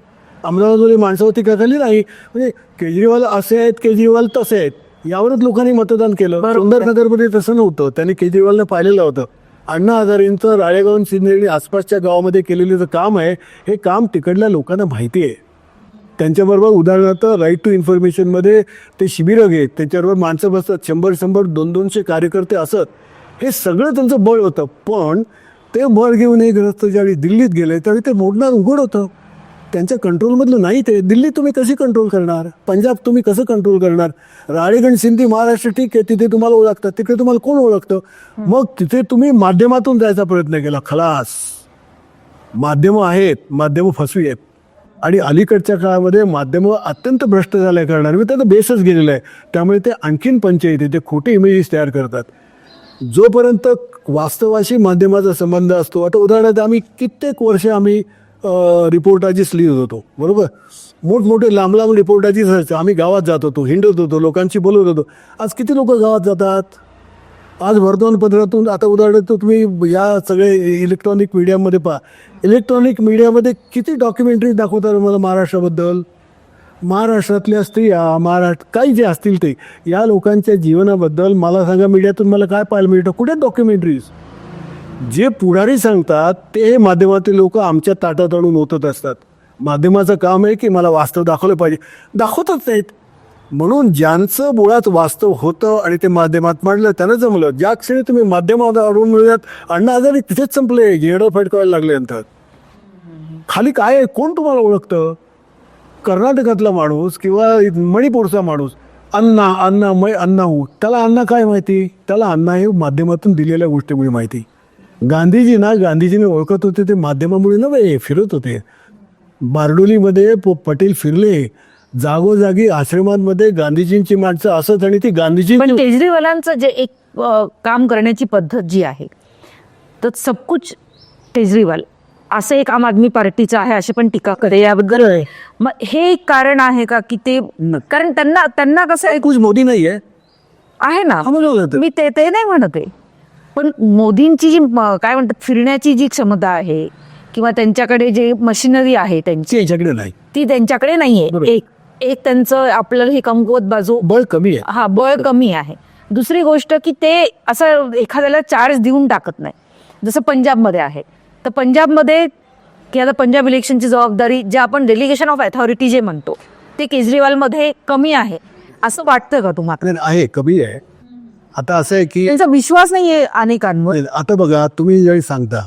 अमरावती माणसावरती का झाली नाही. म्हणजे केजरीवाल असे आहेत, केजरीवाल तसे आहेत, यावरच लोकांनी मतदान केलं. सुंदरनगरमध्ये तसं नव्हतं. त्यांनी केजरीवालनं पाहिलेलं होतं. अण्णा हजारेंचं राळेगाव सिंधेली आसपासच्या गावामध्ये केलेलं जे काम आहे, हे काम तिकडल्या लोकांना माहिती आहे. त्यांच्याबरोबर उदाहरणार्थ राईट टू इन्फॉर्मेशनमध्ये ते शिबिरं घेत, त्याच्याबरोबर माणसं बसतात, 100-100, 200 कार्यकर्ते असत. हे सगळं त्यांचं बळ होतं. पण ते बळ घेऊन हे ग्रस्त ज्यावेळी दिल्लीत गेले त्यावेळी ते मोडणं उघड होतं. त्यांच्या कंट्रोलमधलं नाही ते. दिल्ली तुम्ही कशी कंट्रोल करणार? पंजाब तुम्ही कसं कंट्रोल करणार? राळेगण सिंधी महाराष्ट्र ठीक आहे, तिथे तुम्हाला ओळखतात, तिकडे तुम्हाला कोण ओळखतं? मग तिथे तुम्ही माध्यमातून जायचा प्रयत्न केला. खलास, माध्यमं आहेत, माध्यमं फसवी आहेत. आणि अलीकडच्या काळामध्ये माध्यमं अत्यंत भ्रष्ट झाल्या कारणाने त्याचा बेसच गेलेला आहे. त्यामुळे ते आणखीन पंचायती ते खोटे इमेजेस तयार करतात. जोपर्यंत वास्तवाशी माध्यमाचा संबंध असतो, आता उदाहरणार्थ आम्ही कित्येक वर्ष आम्ही रिपोर्टाजीस लिहित होतो, बरोबर. मोठमोठे लांब लांब रिपोर्टाजीस असायचे. आम्ही गावात जात होतो, हिंडत होतो, लोकांशी बोलत होतो. आज किती लोक गावात जातात? आज वर्तमानपत्रातून आता उदाहरणार्थ तुम्ही या सगळे इलेक्ट्रॉनिक मीडियामध्ये पहा. इलेक्ट्रॉनिक मीडियामध्ये किती डॉक्युमेंटरी दाखवतात मला महाराष्ट्राबद्दल. महाराष्ट्रातल्या स्त्रिया, काही जे असतील ते, या लोकांच्या जीवनाबद्दल मला सांगा, मीडियातून मला काय पाहायला मिळतं? कुठे डॉक्युमेंटरीज? जे पुढारी सांगतात ते माध्यमातील लोक आमच्या ताटात आणून ओतत असतात. माध्यमाचं काम आहे की मला वास्तव दाखवलं पाहिजे, दाखवतच नाहीत. म्हणून ज्यांचं मुळात वास्तव होतं आणि ते माध्यमात मांडलं त्यांना जमलं. ज्या क्षणी तुम्ही माध्यमात आणून मिळत, अण्णा हजारे तिथेच संपले, येडं फटकायला लागले. नंतर खाली काय आहे, कोण तुम्हाला ओळखतं? कर्नाटकातला माणूस किंवा मणिपूरचा माणूस, अण्णा हो, त्याला अण्णा काय माहिती? त्याला अण्णा हे माध्यमातून दिलेल्या गोष्टीमुळे माहिती. गांधीजीने ओळखत होते ते माध्यमामुळे नव्हे, फिरत होते. बारडोलीमध्ये पटेल फिरले, जागोजागी आश्रमांमध्ये गांधीजींची माणसं असत आणि ती गांधीजी. पण केजरीवालांचं जे एक काम करण्याची पद्धत जी आहे, तर सबकुच केजरीवाल असं एक आम आदमी पार्टीचं आहे अशी पण टीका करे याबद्दल. मग हे एक कारण आहे का की ते, कारण त्यांना कसं कुछ मोदी नाही आहे ना, मी ते नाही म्हणत आहे, पण मोदींची जी काय म्हणतात फिरण्याची जी क्षमता आहे किंवा त्यांच्याकडे जे मशिनरी आहे त्यांच्याकडे नाही, ती त्यांच्याकडे नाहीये. एक त्यांचं आपलं हे कमकुवत बाजू, बळ कमी आहे. हा, बळ कमी आहे. दुसरी गोष्ट की ते असं एखाद्याला चार्ज देऊन टाकत नाही, जसं पंजाबमध्ये आहे. तर पंजाबमध्ये की आता पंजाब इलेक्शनची जबाबदारी जे आपण डेलिगेशन ऑफ अथॉरिटी जे म्हणतो ते केजरीवालमध्ये कमी आहे असं वाटतं का तुम्हाला? आहे, कमी आहे. आता असं आहे की त्यांचा विश्वास नाहीये अनेकांवर. आता बघा, तुम्ही ज्यावेळी सांगता,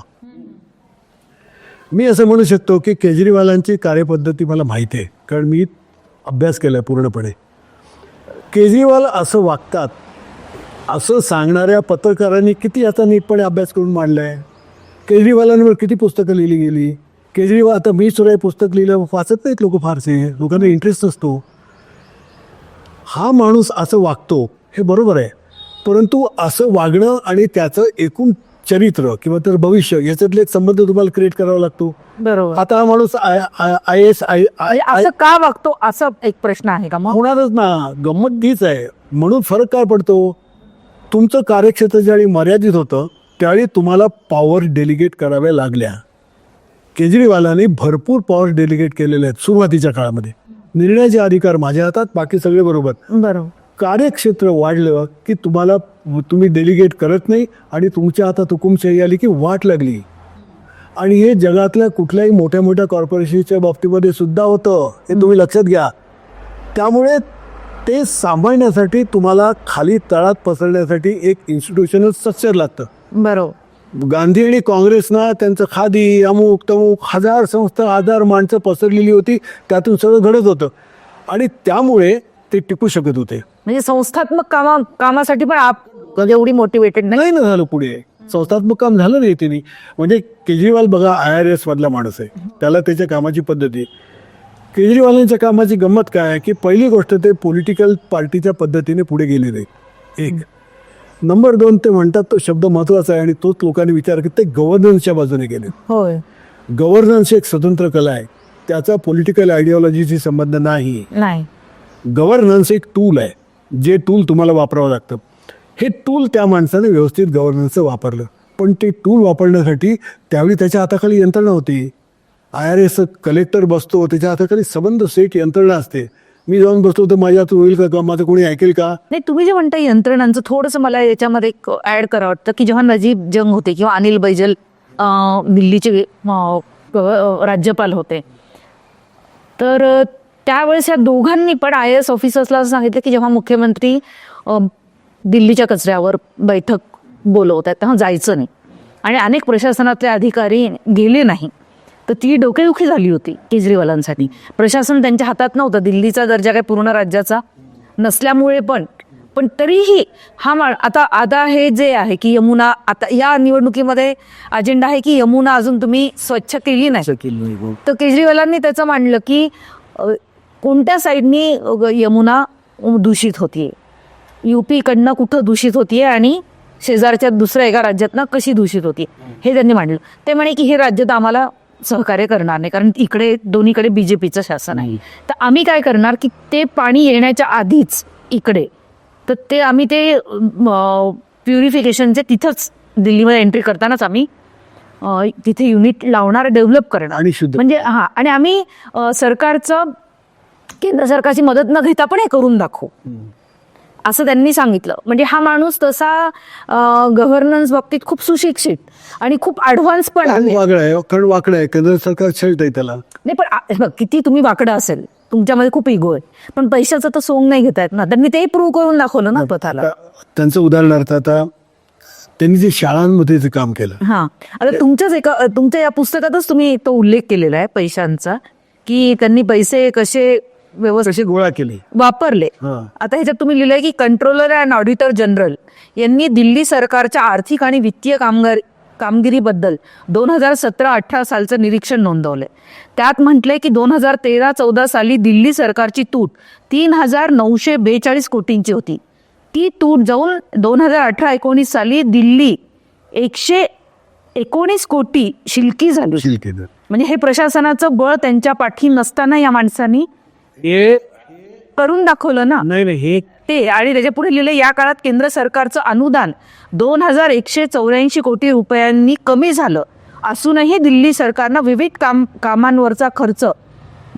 मी असं म्हणू शकतो की केजरीवालांची कार्यपद्धती मला माहिती आहे, कारण मी अभ्यास केला पूर्णपणे. केजरीवाल असं वागतात असं सांगणाऱ्या पत्रकारांनी किती आता नीटपणे अभ्यास करून मांडला आहे. केजरीवालांवर किती पुस्तकं लिहिली गेली. केजरीवाल, आता मी सुद्धा पुस्तक लिहिलं, वाचत नाहीत लोक फारसे, लोकांना इंटरेस्ट असतो. हा माणूस असं वागतो हे बरोबर आहे, परंतु असं वागणं आणि त्याचं एकूण चरित्र किंवा तर भविष्य याच्यातले एक संबंध तुम्हाला क्रिएट करावा लागतो. बरोबर. आता हा माणूस IAS असं का वागतो असा एक प्रश्न आहे का? मग होणारच ना. गंमत तीच आहे. म्हणून फरक काय पडतो, तुमचं कार्यक्षेत्र ज्यावेळी मर्यादित होतं त्यावेळी तुम्हाला पॉवर डेलिगेट कराव्या लागल्या. केजरीवालांनी भरपूर पॉवर डेलिगेट केलेले आहेत सुरुवातीच्या काळामध्ये. निर्णयाचे अधिकार माझ्या हातात, बाकी सगळे बरोबर. कार्यक्षेत्र वाढलं की तुम्ही डेलिगेट करत नाही आणि तुमच्या हातात हुकुमशाही आली की वाट लागली. आणि हे जगातल्या कुठल्याही मोठ्या मोठ्या कॉर्पोरेशनच्या बाबतीमध्ये सुद्धा होतं, हे तुम्ही लक्षात घ्या. त्यामुळे ते सांभाळण्यासाठी तुम्हाला खाली तळात पसरण्यासाठी एक इन्स्टिट्यूशनल स्ट्रक्चर लागतं. बरोबर. गांधी आणि काँग्रेसना त्यांचं खादी, अमुक तमुक, हजार संस्था, हजार माणसं पसरलेली होती, त्यातून सगळं घडत होतं आणि त्यामुळे ते टिकू शकत होते. म्हणजे संस्थात्मक कामासाठी पण एवढी मोटिवेटेड नाही ना झालं पुढे. संस्थात्मक काम झालं नाही त्यांनी. म्हणजे केजरीवाल बघा, IRS मधला माणूस आहे, त्याला त्याच्या कामाची पद्धती. केजरीवालांच्या कामाची गंमत काय आहे की पहिली गोष्ट ते पॉलिटिकल पार्टीच्या पद्धतीने पुढे गेले नाही. एक नंबर 2, ते म्हणतात तो शब्द महत्वाचा आहे आणि तोच लोकांनी विचार की ते गव्हर्नन्सच्या बाजूने गेले. होय, गव्हर्नन्स एक स्वतंत्र कला आहे, त्याचा पॉलिटिकल आयडिओलॉजीशी संबंध नाही. गव्हर्नन्स एक टूल आहे, जे टूल तुम्हाला वापरावं लागतं. हे टूल त्या माणसाने व्यवस्थित गव्हर्नन्सचं वापरलं, पण ते टूल वापरण्यासाठी त्यावेळी त्याच्या हाताखाली यंत्रणा होती. IRS कलेक्टर बसतो, त्याच्या हाताखाली संबंध सेट यंत्रणा असते. मी जाऊन बसलो तर माझ्या हात होईल का, माझं कोणी ऐकेल का? नाही, तुम्ही जे म्हणता यंत्रणांचं थोडंसं मला याच्यामध्ये ऍड करावं वाटतं की जेव्हा नजीब जंग होते किंवा अनिल बैजल दिल्लीचे राज्यपाल होते, तर त्यावेळेस या दोघांनी पण IAS ऑफिसर्सला असं सांगितलं की जेव्हा मुख्यमंत्री दिल्लीच्या कचऱ्यावर बैठक बोलवतात तेव्हा जायचं नाही, आणि अनेक प्रशासनातले अधिकारी गेले नाही. तर ती डोकेदुखी झाली होती केजरीवालांसाठी. प्रशासन त्यांच्या हातात नव्हतं, दिल्लीचा दर्जा काही पूर्ण राज्याचा नसल्यामुळे पण तरीही हा आता हे जे आहे की यमुना, आता या निवडणुकीमध्ये अजेंडा आहे की यमुना अजून तुम्ही स्वच्छ केली नाही. तर केजरीवालांनी त्याचं मांडलं की कोणत्या साईडनी यमुना दूषित होतीये, UP-कडनं कुठं दूषित होतीये आणि शेजारच्या दुसऱ्या एका राज्यातनं कशी दूषित होती, हे त्यांनी मांडलं. ते म्हणे की हे राज्य तर आम्हाला सहकार्य करणार नाही, कारण इकडे दोन्हीकडे BJPचं शासन आहे. तर आम्ही काय करणार की ते पाणी येण्याच्या आधीच इकडे, तर ते आम्ही ते प्युरिफिकेशनचे तिथंच दिल्लीमध्ये एंट्री करतानाच आम्ही तिथे युनिट लावणार, डेव्हलप करणार, आणि शुद्ध म्हणजे आणि आम्ही सरकारचं, केंद्र सरकारची मदत न घेता पण हे करून दाखवू, असं त्यांनी सांगितलं. म्हणजे हा माणूस तसा गव्हर्नन्स बाबतीत खूप सुशिक्षित आणि खूप ऍडव्हान्स पण आहे. वाकडं आहे, केंद्र सरकार छळत आहे त्याला. नाही, पण बघ, किती तुम्ही वाकडं असेल, तुमच्यामध्ये खूप इगो आहे, पण पैशाचं तर सोंग नाही घेतायत ना. त्यांनी ते प्रूव्ह करून दाखवलं ना स्वतःला. त्यांचं उदाहरणार्थ आता त्यांनी जे शाळांमध्ये जे काम केलं. हा, आता तुमच्या या पुस्तकातच तुम्ही तो उल्लेख केलेला आहे पैशांचा, की त्यांनी पैसे कसे कसे गोळा केले, वापरले. आता ह्याच्यात तुम्ही लिहिलंय की कंट्रोलर अँड ऑडिटर जनरल यांनी दिल्ली सरकारच्या आर्थिक आणि वित्तीय कामगिरीबद्दल 2017-18 सालचं निरीक्षण नोंदवलंय. त्यात म्हटलंय की 2013-14 साली दिल्ली सरकारची तूट 3,942 कोटींची होती. ती तूट जाऊन 2018-19 साली दिल्ली 119 कोटी शिल्की झाली. म्हणजे हे प्रशासनाचं बळ त्यांच्या पाठी नसताना या माणसांनी हे करून दाखवलं ना. नाही हे ते, आणि त्याच्या पुढे लिहिले या काळात केंद्र सरकारचं अनुदान 2,184 कोटी रुपयांनी कमी झालं असूनही दिल्ली सरकारनं विविध कामांवरचा खर्च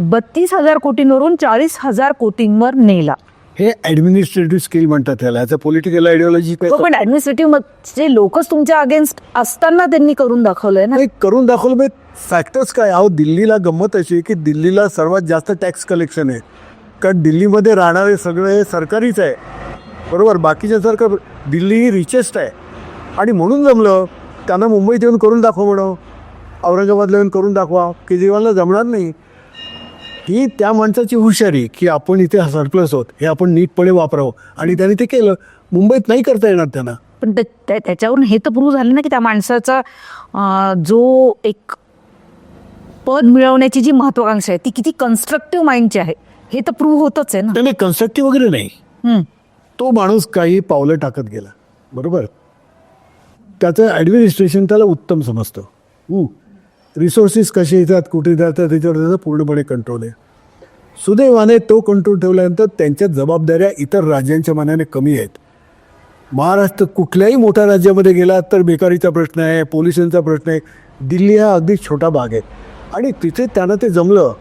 32,000 कोटींवरून 40,000 कोटींवर नेला. हे ऍडमिनिस्ट्रेटिव्ह स्किल म्हणतात त्याला. याचं पॉलिटिकल आयडिओलॉजी पण ऍडमिनिस्ट्रेटिव्ह चे लोकच तुमच्या अगेन्स्ट असताना त्यांनी करून दाखवलंय ना. करून दाखवलं. म्हणजे फॅक्टर्स काय आहो, दिल्लीला गंमत अशी की दिल्लीला सर्वात जास्त टॅक्स कलेक्शन आहे, कारण दिल्लीमध्ये राहणारे सगळे सरकारीच आहे, बरोबर. बाकीचे सरकार, दिल्ली ही रिचेस्ट आहे, आणि म्हणून जमलं त्यांना मुंबईत येऊन करून दाखवा म्हणून, औरंगाबादला येऊन करून दाखवा. केजरीवालला जमणार नाही. ही त्या माणसाची हुशारी की आपण इथे सरप्लस आहोत, हे आपण नीटपणे वापरावं, आणि त्याने ते केलं. मुंबईत नाही करता येणार त्यांना. पण त्याच्यावरून हे तर प्रूव्ह झालं ना की त्या माणसाचा जो एक पद मिळवण्याची जी महत्वाकांक्षा आहे ती किती कन्स्ट्रक्टिव्ह माइंडची आहे, हे तर प्रूव्ह होतच आहे ना. त्याने कन्स्ट्रक्टिव्ह वगैरे नाही. तो माणूस काही पावलं टाकत गेला, बरोबर. त्याचं ॲडमिनिस्ट्रेशन त्याला उत्तम समजतं. रिसोर्सेस कसे येतात, कुठे जातात, त्याच्यावर त्याचा पूर्णपणे कंट्रोल आहे. सुदैवाने तो कंट्रोल ठेवल्यानंतर त्यांच्या जबाबदाऱ्या इतर राज्यांच्या मानाने कमी आहेत. महाराष्ट्र कुठल्याही मोठ्या राज्यामध्ये गेला तर बेकारीचा प्रश्न आहे, पोलिसांचा प्रश्न आहे. दिल्ली हा अगदी छोटा भाग आहे, आणि तिथे त्यांना ते जमलं.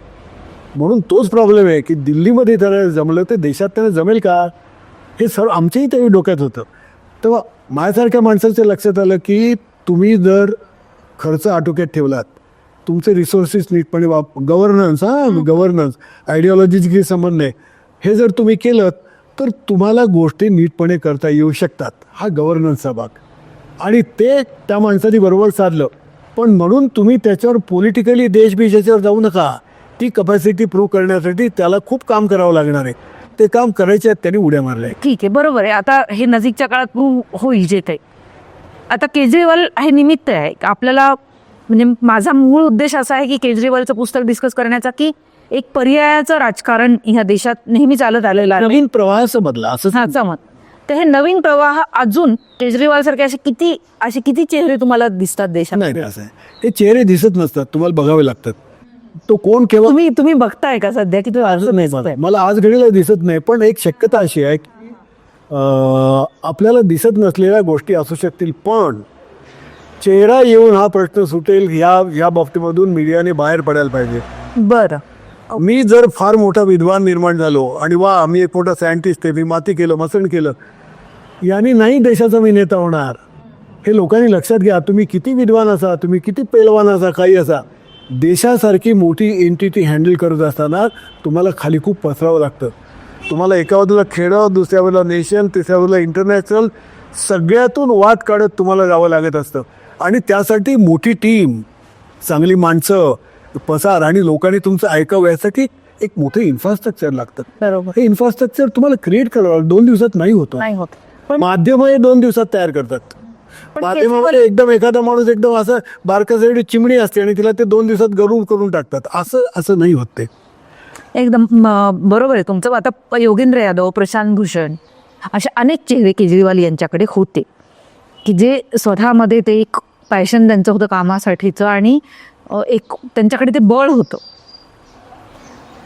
म्हणून तोच प्रॉब्लेम आहे की दिल्लीमध्ये त्यांना जमलं ते देशात त्यांना जमेल का, हे सर्व आमच्याही तरी डोक्यात होतं. तेव्हा माझ्यासारख्या माणसाच्या लक्षात आलं की तुम्ही जर खर्च आटोक्यात ठेवलात, तुमचे रिसोर्सेस नीटपणे गव्हर्नन्स आयडिओलॉजीची काही संबंध नाही, हे जर तुम्ही केलं तर तुम्हाला गोष्टी नीटपणे करता येऊ शकतात. हा गव्हर्नन्सचा भाग, आणि ते त्या माणसाने बरोबर साधलं. पण म्हणून तुम्ही त्याच्यावर पॉलिटिकली देशबीज याच्यावर जाऊ नका. ती कपॅसिटी प्रूव्ह करण्यासाठी त्याला खूप काम करावं लागणार आहे. ते काम करायचे आहेत, त्यांनी उड्या मारल्या. ठीक आहे, बरोबर आहे. आता हे नजीकच्या काळात प्रूव्ह होईल जे काही. आता केजरीवाल हे निमित्त आहे आपल्याला, म्हणजे माझा मूळ उद्देश असा आहे की केजरीवालचं पुस्तक डिस्कस करण्याचा, की एक पर्यायाचं राजकारण ह्या देशात नेहमी चालत आलेलं आहे, नवीन प्रवाहाचं बदला असं मत. तर हे नवीन प्रवाह अजून केजरीवाल सारखे असे किती चेहरे तुम्हाला दिसतात देशात? नाही, असं आहे, ते चेहरे दिसत नसतात, तुम्हाला बघावे लागतात. तो कोण केव्हा तुम्ही बघताय का सध्या की तो असं नाही? मला आज घडीला दिसत नाही, पण एक शक्यता अशी आहे की आपल्याला दिसत नसलेल्या गोष्टी असू शकतील, पण चेहरा येऊन हा प्रश्न सुटेल या बाबतीमधून मीडियाने बाहेर पडायला पाहिजे. बरं. मी जर फार मोठा विद्वान निर्माण झालो आणि वा मी एक मोठा सायंटिस्ट आहे, मी माती केलं मसण केलं, यांनी नाही देशाचा मी नेता होणार. हे लोकांनी लक्षात घ्या. तुम्ही किती विद्वान असा, तुम्ही किती पेलवान असा, काही असा, देशासारखी मोठी एंटिटी हँडल करत असताना तुम्हाला खाली खूप पसरावं लागतं. तुम्हाला एका बाजूला खेडं, दुसऱ्या बाजूला नेशन, तिसऱ्या बाजूला इंटरनॅशनल, सगळ्यातून वाद काढत तुम्हाला जावं लागत असतं. आणि त्यासाठी मोठी टीम, चांगली माणसं, पसार आणि लोकांनी तुमचं ऐकावं यासाठी एक मोठं इन्फ्रास्ट्रक्चर लागतं. बरोबर. हे इन्फ्रास्ट्रक्चर तुम्हाला क्रिएट करावं 2 दिवसात नाही होतं. नाही होत. माध्यम हे 2 दिवसात तयार करतात. माध्यमामध्ये एकदम एखादा माणूस एकदम असं बारकासाईड चिमणी असते आणि तिला ते 2 दिवसात गरून करून टाकतात. असं नाही होत ते. एकदम बरोबर आहे तुमचं. आता योगेंद्र यादव, प्रशांत भूषण असे अनेक चेहरे केजरीवाल यांच्याकडे होते की जे स्वतःमध्ये ते एक पॅशन त्यांचं होतं कामासाठीचं आणि एक त्यांच्याकडे ते बळ होतं.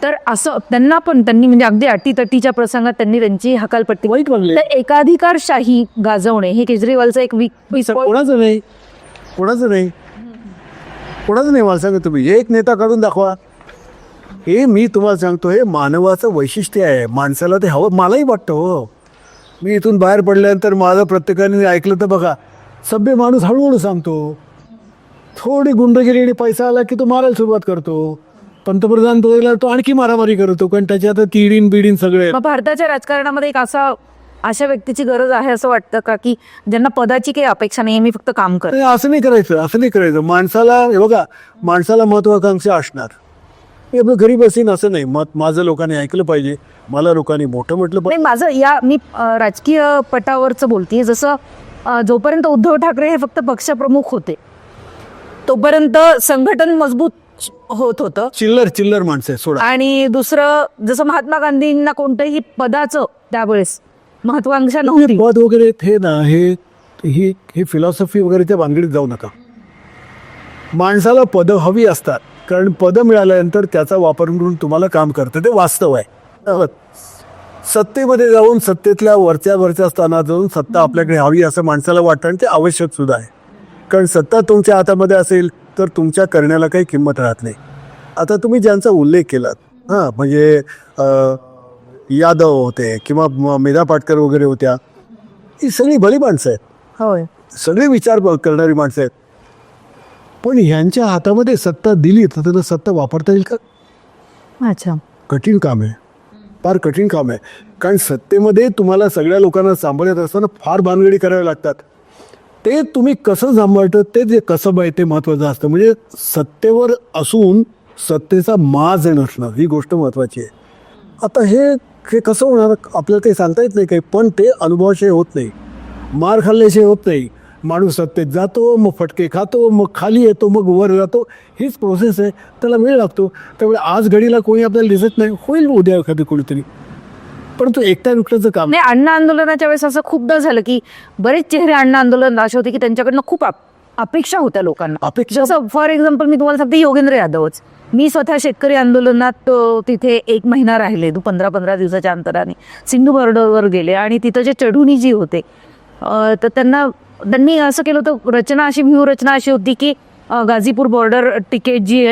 तर असं त्यांनी म्हणजे अगदी अटीतटीच्या प्रसंगात त्यांनी त्यांची हकालपट्टी. वाईट वागले. तर एकाधिकारशाही गाजवणे हे केजरीवालचं एक कोणाचं नाही मला सांगा तुम्ही. एक नेता काढून दाखवा. हे मी तुम्हाला सांगतो, हे मानवाचं वैशिष्ट्य आहे. माणसाला ते हवं. मलाही वाटतं हो. मी इथून बाहेर पडल्यानंतर माझं प्रत्येकाने ऐकलं तर बघा, सभ्य माणूस हळूहळू सांगतो. थोडी गुंडगिरी आणि पैसा आला की तो मारायला सुरुवात करतो. पंतप्रधान पदाला तो आणखी मारामारी करतो, कारण त्याच्या आता तिडीन बिडीन सगळे. मग भारताच्या राजकारणामध्ये एक अशा व्यक्तीची गरज आहे असं वाटतं का की ज्यांना पदाची काही अपेक्षा नाही, मी फक्त काम कर. असं नाही करायचं. माणसाला हे बघा, माणसाला महत्वाकांक्षा असणार. मी आपलं घरी बसीन असं नाही. माझं लोकांनी ऐकलं पाहिजे, मला लोकांनी मोठं म्हटलं पाहिजे. मी राजकीय पटावरचं बोलतीये. जसं जोपर्यंत उद्धव ठाकरे हे फक्त पक्षप्रमुख होते तोपर्यंत संघटन मजबूत होत होतं. चिल्लर माणसं सोडा. आणि दुसरं, जसं महात्मा गांधींना कोणत्याही पदाचं त्यावेळेस महत्वाकांक्षा नव्हती. पद वगैरे हे ना, हे फिलॉसॉफी वगैरेच्या भानगडीत जाऊ नका. माणसाला पदं हवी असतात, कारण पदं मिळाल्यानंतर त्याचा वापर करून तुम्हाला काम करतं. ते वास्तव आहे. सत्तेमध्ये जाऊन सत्तेतल्या वरच्या स्थानात जाऊन सत्ता आपल्याकडे हवी असं माणसाला वाटतं आणि ते आवश्यक सुद्धा आहे. कारण सत्ता तुमच्या हातामध्ये असेल तर तुमच्या करण्याला काही किंमत राहत नाही. आता तुम्ही ज्यांचा उल्लेख केलात, म्हणजे यादव होते किंवा मेधा पाटकर वगैरे होत्या, ही सगळी भली माणसं आहेत. होय. सगळे विचार करणारी माणसं आहेत. पण ह्यांच्या हातामध्ये सत्ता दिली तर त्यांना सत्ता वापरता येईल का? अच्छा. कठीण काम आहे, फार कठीण काम आहे. कारण सत्तेमध्ये तुम्हाला सगळ्या लोकांना सांभाळत असताना फार भानगडी कराव्या लागतात. ते तुम्ही कसं सांभाळतं, ते जे कसं आहे ते महत्त्वाचं असतं. म्हणजे सत्तेवर असून सत्तेचा माज नसणं ही गोष्ट महत्त्वाची आहे. आता हे कसं होणार आपल्याला ते सांगता येत नाही काही. पण ते अनुभवाशिवाय होत नाही, मार खाल्ल्याशिवाय होत नाही. माणूस सत्तेत जातो, मग फटके खातो, मग खाली येतो, मग वर जातो. हीच प्रोसेस आहे. त्याला वेळ लागतो. त्यामुळे आज घडीला कोणी आपल्याला दिसत नाही, होईल उद्या एखादी कोणीतरी. परंतु एकट्या दुकट्याचं काम नाही. अण्णा आंदोलनाच्या वेळेस असं खूपदा झालं की बरेच चेहरे अण्णा आंदोलन असे होते की त्यांच्याकडनं खूप अपेक्षा होत्या लोकांना. अपेक्षा. जसं फॉर एक्झाम्पल मी तुम्हाला सांगते, योगेंद्र यादवच. मी स्वतः शेतकरी आंदोलनात तिथे 1 महिना राहिले. 15 दिवसाच्या अंतराने सिंधू बॉर्डरवर गेले आणि तिथं जे चढुणी जी होते तर त्यांनी असं केलं होतं. व्यूहरचना अशी होती की गाझीपूर बॉर्डर टिकेट जी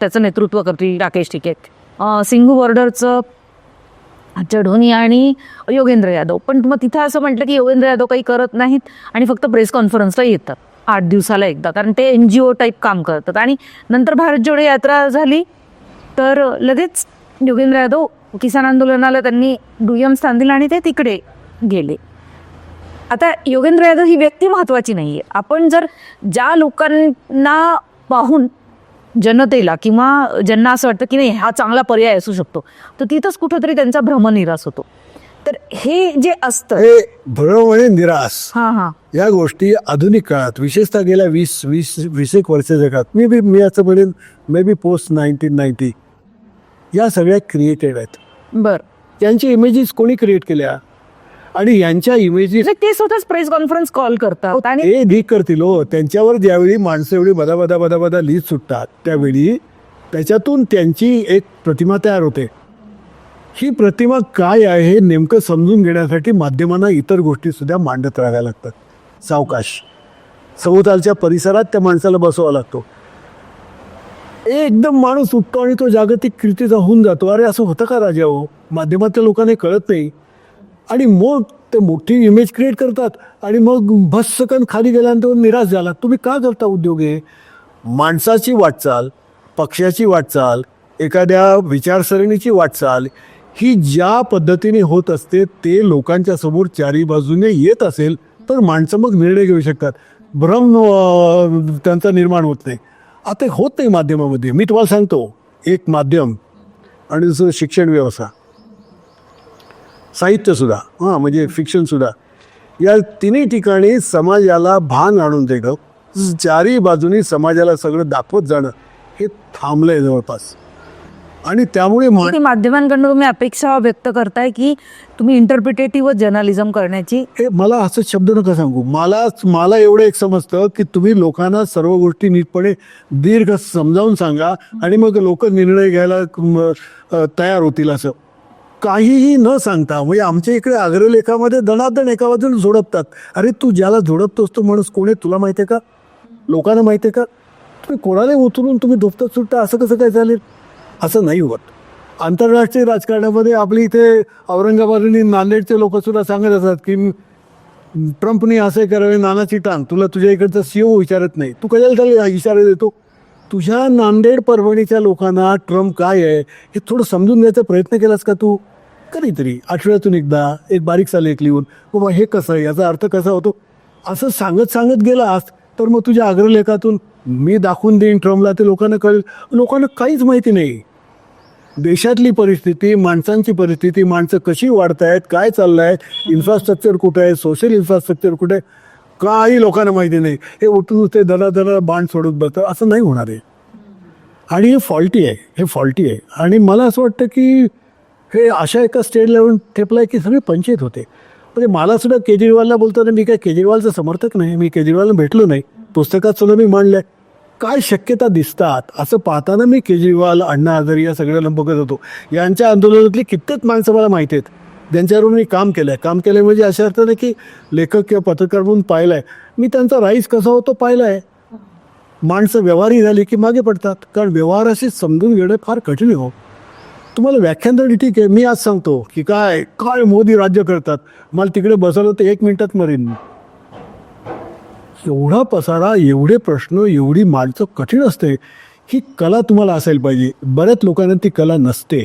त्याचं नेतृत्व करते राकेश टिकेत, सिंघू बॉर्डरचं चढोनी आणि योगेंद्र यादव. पण मग तिथं असं म्हटलं की योगेंद्र यादव काही करत नाहीत आणि फक्त प्रेस कॉन्फरन्सला येतात 8 दिवसाला एकदा, कारण ते NGO टाईप काम करतात. आणि नंतर भारत जोडो यात्रा झाली तर लगेच योगेंद्र यादव किसान आंदोलनाला त्यांनी दुय्यम स्थान दिलं आणि ते तिकडे गेले. आता योगेंद्र यादव ही व्यक्ती महत्त्वाची नाही आहे. आपण जर ज्या लोकांना पाहून जनतेला किंवा ज्यांना असं वाटतं की नाही हा चांगला पर्याय असू शकतो, तर तिथंच कुठंतरी त्यांचा भ्रमनिरास होतो. तर हे जे असतं, हे भ्रम आणि निराश या गोष्टी आधुनिक काळात, विशेषतः गेल्या 20-21 वर्षाच्या काळात, मी असं म्हणेन मे बी पोस्ट 1990, या सगळ्या क्रिएटेड आहेत. बरं. त्यांची इमेजेस कोणी क्रिएट केल्या आणि यांच्या इमेजेस ते स्वतःच प्रेस कॉन्फरन्स कॉल करतात आणि ते लीक करतील. हो, त्यांच्यावर ज्यावेळी माणसं एवढी बदा लिहित सुटतात त्यावेळी त्याच्यातून त्यांची एक प्रतिमा तयार होते. ही प्रतिमा काय आहे हे नेमकं समजून घेण्यासाठी माध्यमांना इतर गोष्टी सुद्धा मांडत राहाव्या लागतात सावकाश. सभोवतालच्या परिसरात त्या माणसाला बसवावा लागतो. एकदम माणूस उठतो आणि तो जागतिक कीर्तीचा होऊन जातो. अरे असं होतं का राजा हो? माध्यमातल्या लोकांना कळत नाही आणि मग ते मोठी इमेज क्रिएट करतात आणि मग भस्सकन खाली गेल्यानंतर निराश झाला. तुम्ही का करता उद्योग हे? माणसाची वाटचाल, पक्षाची वाटचाल, एखाद्या विचारसरणीची वाटचाल ही ज्या पद्धतीने होत असते ते लोकांच्या समोर चारी बाजूने येत असेल तर माणसं मग निर्णय घेऊ शकतात. भ्रम त्यांचा निर्माण होत नाही. आता होत नाही माध्यमामध्ये. मी तुम्हाला सांगतो, एक माध्यम आणि दुसरं शिक्षण व्यवस्था, साहित्यसुद्धा, म्हणजे फिक्शनसुद्धा, या तिन्ही ठिकाणी समाजाला भान आणून देणं, चारी बाजूनी समाजाला सगळं दाखवत जाणं हे थांबलं आहे जवळपास. आणि त्यामुळे किती माध्यमांकडून तुम्ही अपेक्षा व्यक्त करताय की तुम्ही इंटरप्रिटेटिव्ह जर्नलिझम करण्याची? हे मला असं शब्द नका सांगू. मला एवढं एक समजतं की तुम्ही लोकांना सर्व गोष्टी नीटपणे दीर्घ समजावून सांगा आणि मग लोक निर्णय घ्यायला तयार होतील. असं काहीही न सांगता, म्हणजे आमच्या इकडे अग्रलेखामध्ये दणादण एका बाजूला झोडपतात. अरे तू ज्याला झोडपतोस तो माणूस कोण आहे तुला माहिती आहे का? लोकांना माहिती आहे का? तुम्ही कोणाला उतरून तुम्ही धोपतात सुटता, असं कसं काय चालेल? असं नाही होत. आंतरराष्ट्रीय राजकारणामध्ये आपली इथे औरंगाबाद आणि नांदेडचे लोकसुद्धा सांगत असतात की ट्रम्पने असे करावे, नानाची टांग. तुला तुझ्या इकडचा CEO विचारत नाही, तू कशाला त्याला इशारे देतो? तुझ्या नांदेड परभणीच्या लोकांना ट्रम्प काय आहे हे थोडं समजून घ्यायचा प्रयत्न केलास का तू? कधीतरी आठवड्यातून एकदा एक बारीकसा लेख लिहून बाबा हे कसं आहे, याचा अर्थ कसा होतो, असं सांगत गेलास तर मग तुझ्या अग्रलेखातून मी दाखवून देईन ट्रम्पला, ते लोकांना कळेल. लोकांना काहीच माहिती नाही. देशातली परिस्थिती, माणसांची परिस्थिती, माणसं कशी वाढत आहेत, काय चाललं आहे, इन्फ्रास्ट्रक्चर कुठं आहे, सोशल इन्फ्रास्ट्रक्चर कुठे आहे, काही लोकांना माहिती नाही. हे उठून ते दना बाण सोडत बसतं. असं नाही होणार आहे. आणि हे फॉल्टी आहे. आणि मला असं वाटतं की हे अशा एका स्टेट लेवल ठेपलं आहे की सगळे पंचायत होते. म्हणजे मला सुद्धा केजरीवालला बोलताना, मी काय केजरीवालचं समर्थक नाही, मी केजरीवालला भेटलो नाही, पुस्तकात सुद्धा मी मांडलं आहे. काय शक्यता दिसतात असं पाहताना मी केजरीवाल, अण्णा हजारे या सगळ्यांना बघत होतो. यांच्या आंदोलनातली कित्येक माणसं मला माहिती आहेत, ज्यांच्यावरून मी काम केलं आहे म्हणजे अशा अर्थाने की लेखक किंवा पत्रकार म्हणून पाहिलं आहे. मी त्यांचा राईज कसा होतो पाहिला आहे. माणसं व्यवहारी झाली की मागे पडतात, कारण व्यवहाराशी समजून घेणं फार कठीण आहे. हो, तुम्हाला व्याख्यान तरी ठीक आहे, मी आज सांगतो की काय काय मोदी राज्य करतात, मला तिकडे बसवलं तर 1 मिनिटात मरेन. एवढा पसारा, एवढे प्रश्न, एवढी माणसं कठीण असते. ही कला तुम्हाला असायला पाहिजे. बऱ्याच लोकांना ती कला नसते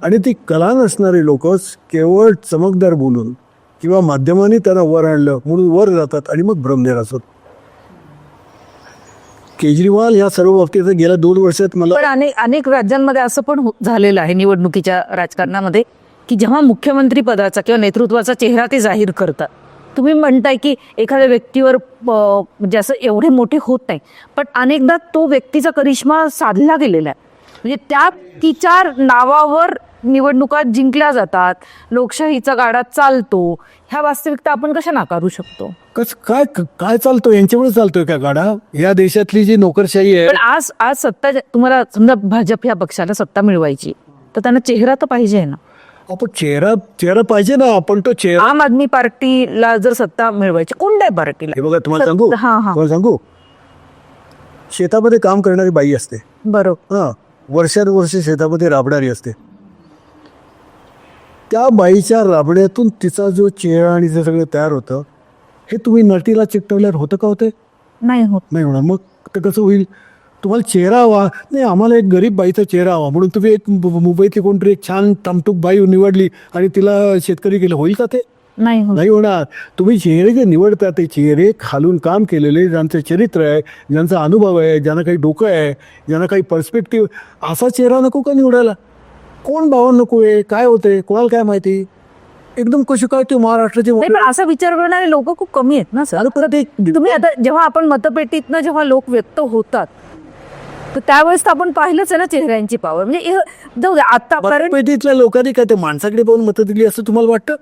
आणि ती कला नसणारी लोक केवळ चमकदार बोलून किंवा माध्यमांनी त्यांना वर आणलं म्हणून वर जातात आणि मग भ्रमनिरास होतात. केजरीवाल या सर्व बाबतीत गेल्या 2 वर्षात मला पण अनेक राज्यांमध्ये असं पण झालेलं आहे निवडणुकीच्या राजकारणामध्ये की जेव्हा मुख्यमंत्री पदाचा किंवा नेतृत्वाचा चेहरा ते जाहीर करतात, तुम्ही म्हणताय की एखाद्या व्यक्तीवर म्हणजे असं एवढे मोठे होत नाही, पण अनेकदा तो व्यक्तीचा करिश्मा साधला गेलेला आहे. म्हणजे त्या तिच्या नावावर निवडणुका जिंकल्या जातात, लोकशाहीचा गाडा चालतो. ह्या वास्तविकता आपण कशा नाकारू शकतो? काय काय चालतो, यांच्यामुळे चालतोय का गाडा? या देशातली जी नोकरशाही आहे. पण आज सत्ता तुम्हाला समजा भाजप या पक्षाला सत्ता मिळवायची तर त्यांना चेहरा तर पाहिजे ना. आपण चेहरा पाहिजे ना. आपण तो चेहरा, आम आदमी पार्टीला जर सत्ता मिळवायची, कोणत्या पार्टीला? हे बघा तुम्हाला सांगू, हा सांगू, शेतामध्ये काम करणारी बाई असते, बरोबर, वर्षानुवर्ष शेतामध्ये राबणारी असते. त्या बाईच्या राबण्यातून तिचा जो चेहरा आणि ते सगळं तयार होतं, हे तुम्ही नटीला चिकटवल्यावर होतं का? होते नाही होत. नाही होणार. मग ते कसं होईल? तुम्हाला चेहरा हवा नाही, आम्हाला एक गरीब बाईचा चेहरा हवा म्हणून तुम्ही एक मुंबईतली कोणतरी एक छान टमटूक बाई निवडली आणि तिला शेतकरी केलं, होईल का? ते नाही होणार. तुम्ही चेहरे जे निवडता ते चेहरे खालून काम केलेले, ज्यांचं चरित्र आहे, ज्यांचा अनुभव आहे, ज्यांना काही डोकं आहे, ज्यांना काही पर्स्पेक्टिव्ह, असा चेहरा नको का निवडायला? कोण भावना नको आहे? काय होते कोणाला काय माहिती? एकदम कशी काय ते महाराष्ट्राचे पण असा विचार करणारे लोक खूप कमी आहेत ना सर. तुम्ही आता जेव्हा आपण मतपेटीतनं जेव्हा लोक व्यक्त होतात तर त्यावेळेस तर आपण पाहिलंच आहे ना चेहऱ्यांची पावर. म्हणजे जाऊ द्या आता मतपेटीतल्या लोकांनी काय ते माणसाकडे पाहून मतं दिली असं तुम्हाला वाटतं?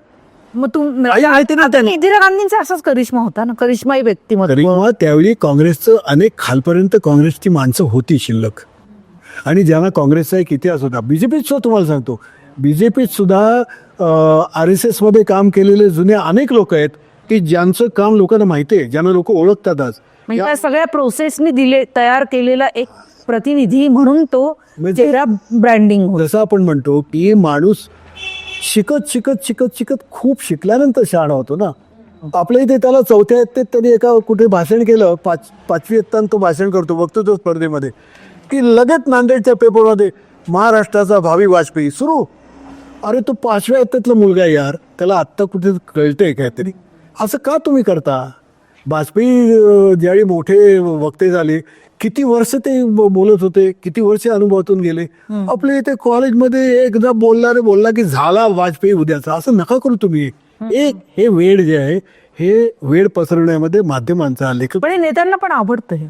मग इंदिरा गांधींचा असाच करिश्मा होता ना, करिश्माई व्यक्तिमत्व. त्यावेळी काँग्रेसचं अनेक खालपर्यंत काँग्रेसची माणसं होती शिल्लक, आणि ज्यांना काँग्रेसचा एक इतिहास होता. बीजेपीत सुद्धा तुम्हाला सांगतो, बीजेपीत सुद्धा RSS मध्ये काम केलेले जुने अनेक लोक आहेत की ज्यांचं काम लोकांना माहिती आहे, ज्यांना लोक ओळखतात आज. म्हणजे या सगळ्या प्रोसेसनी तयार केलेला एक प्रतिनिधी म्हणून तो म्हणजे चेहरा ब्रँडिंग होतो. जसं आपण म्हणतो की माणूस शिकत शिकत शिकत शिकत खूप शिकल्यानंतर शहाणा होतो ना. आपल्या इथे त्याला चौथ्या इयत्तेत त्यांनी एका कुठे भाषण केलं, पाचवी इयत्तान तो भाषण करतो वक्तृत्व स्पर्धेमध्ये, की लगेच नांदेडच्या पेपरमध्ये महाराष्ट्राचा भावी वाजपेयी सुरू. अरे तो 5व्या इयत्तेतला मुलगा आहे यार, त्याला आत्ता कुठे कळतंय काहीतरी. असं का तुम्ही करता? वाजपेयी ज्यावेळी मोठे वक्ते झाले, किती वर्ष ते बोलत होते, किती वर्ष अनुभवातून गेले. आपल्या इथे कॉलेजमध्ये एकदा बोलला की झाला वाजपेयी उद्याचा. असं नका करू तुम्ही. हे वेळ जे आहे हे वेळ पसरवण्यामध्ये माध्यमांचा लेखक पण हे नेत्यांना पण आवडतं हे.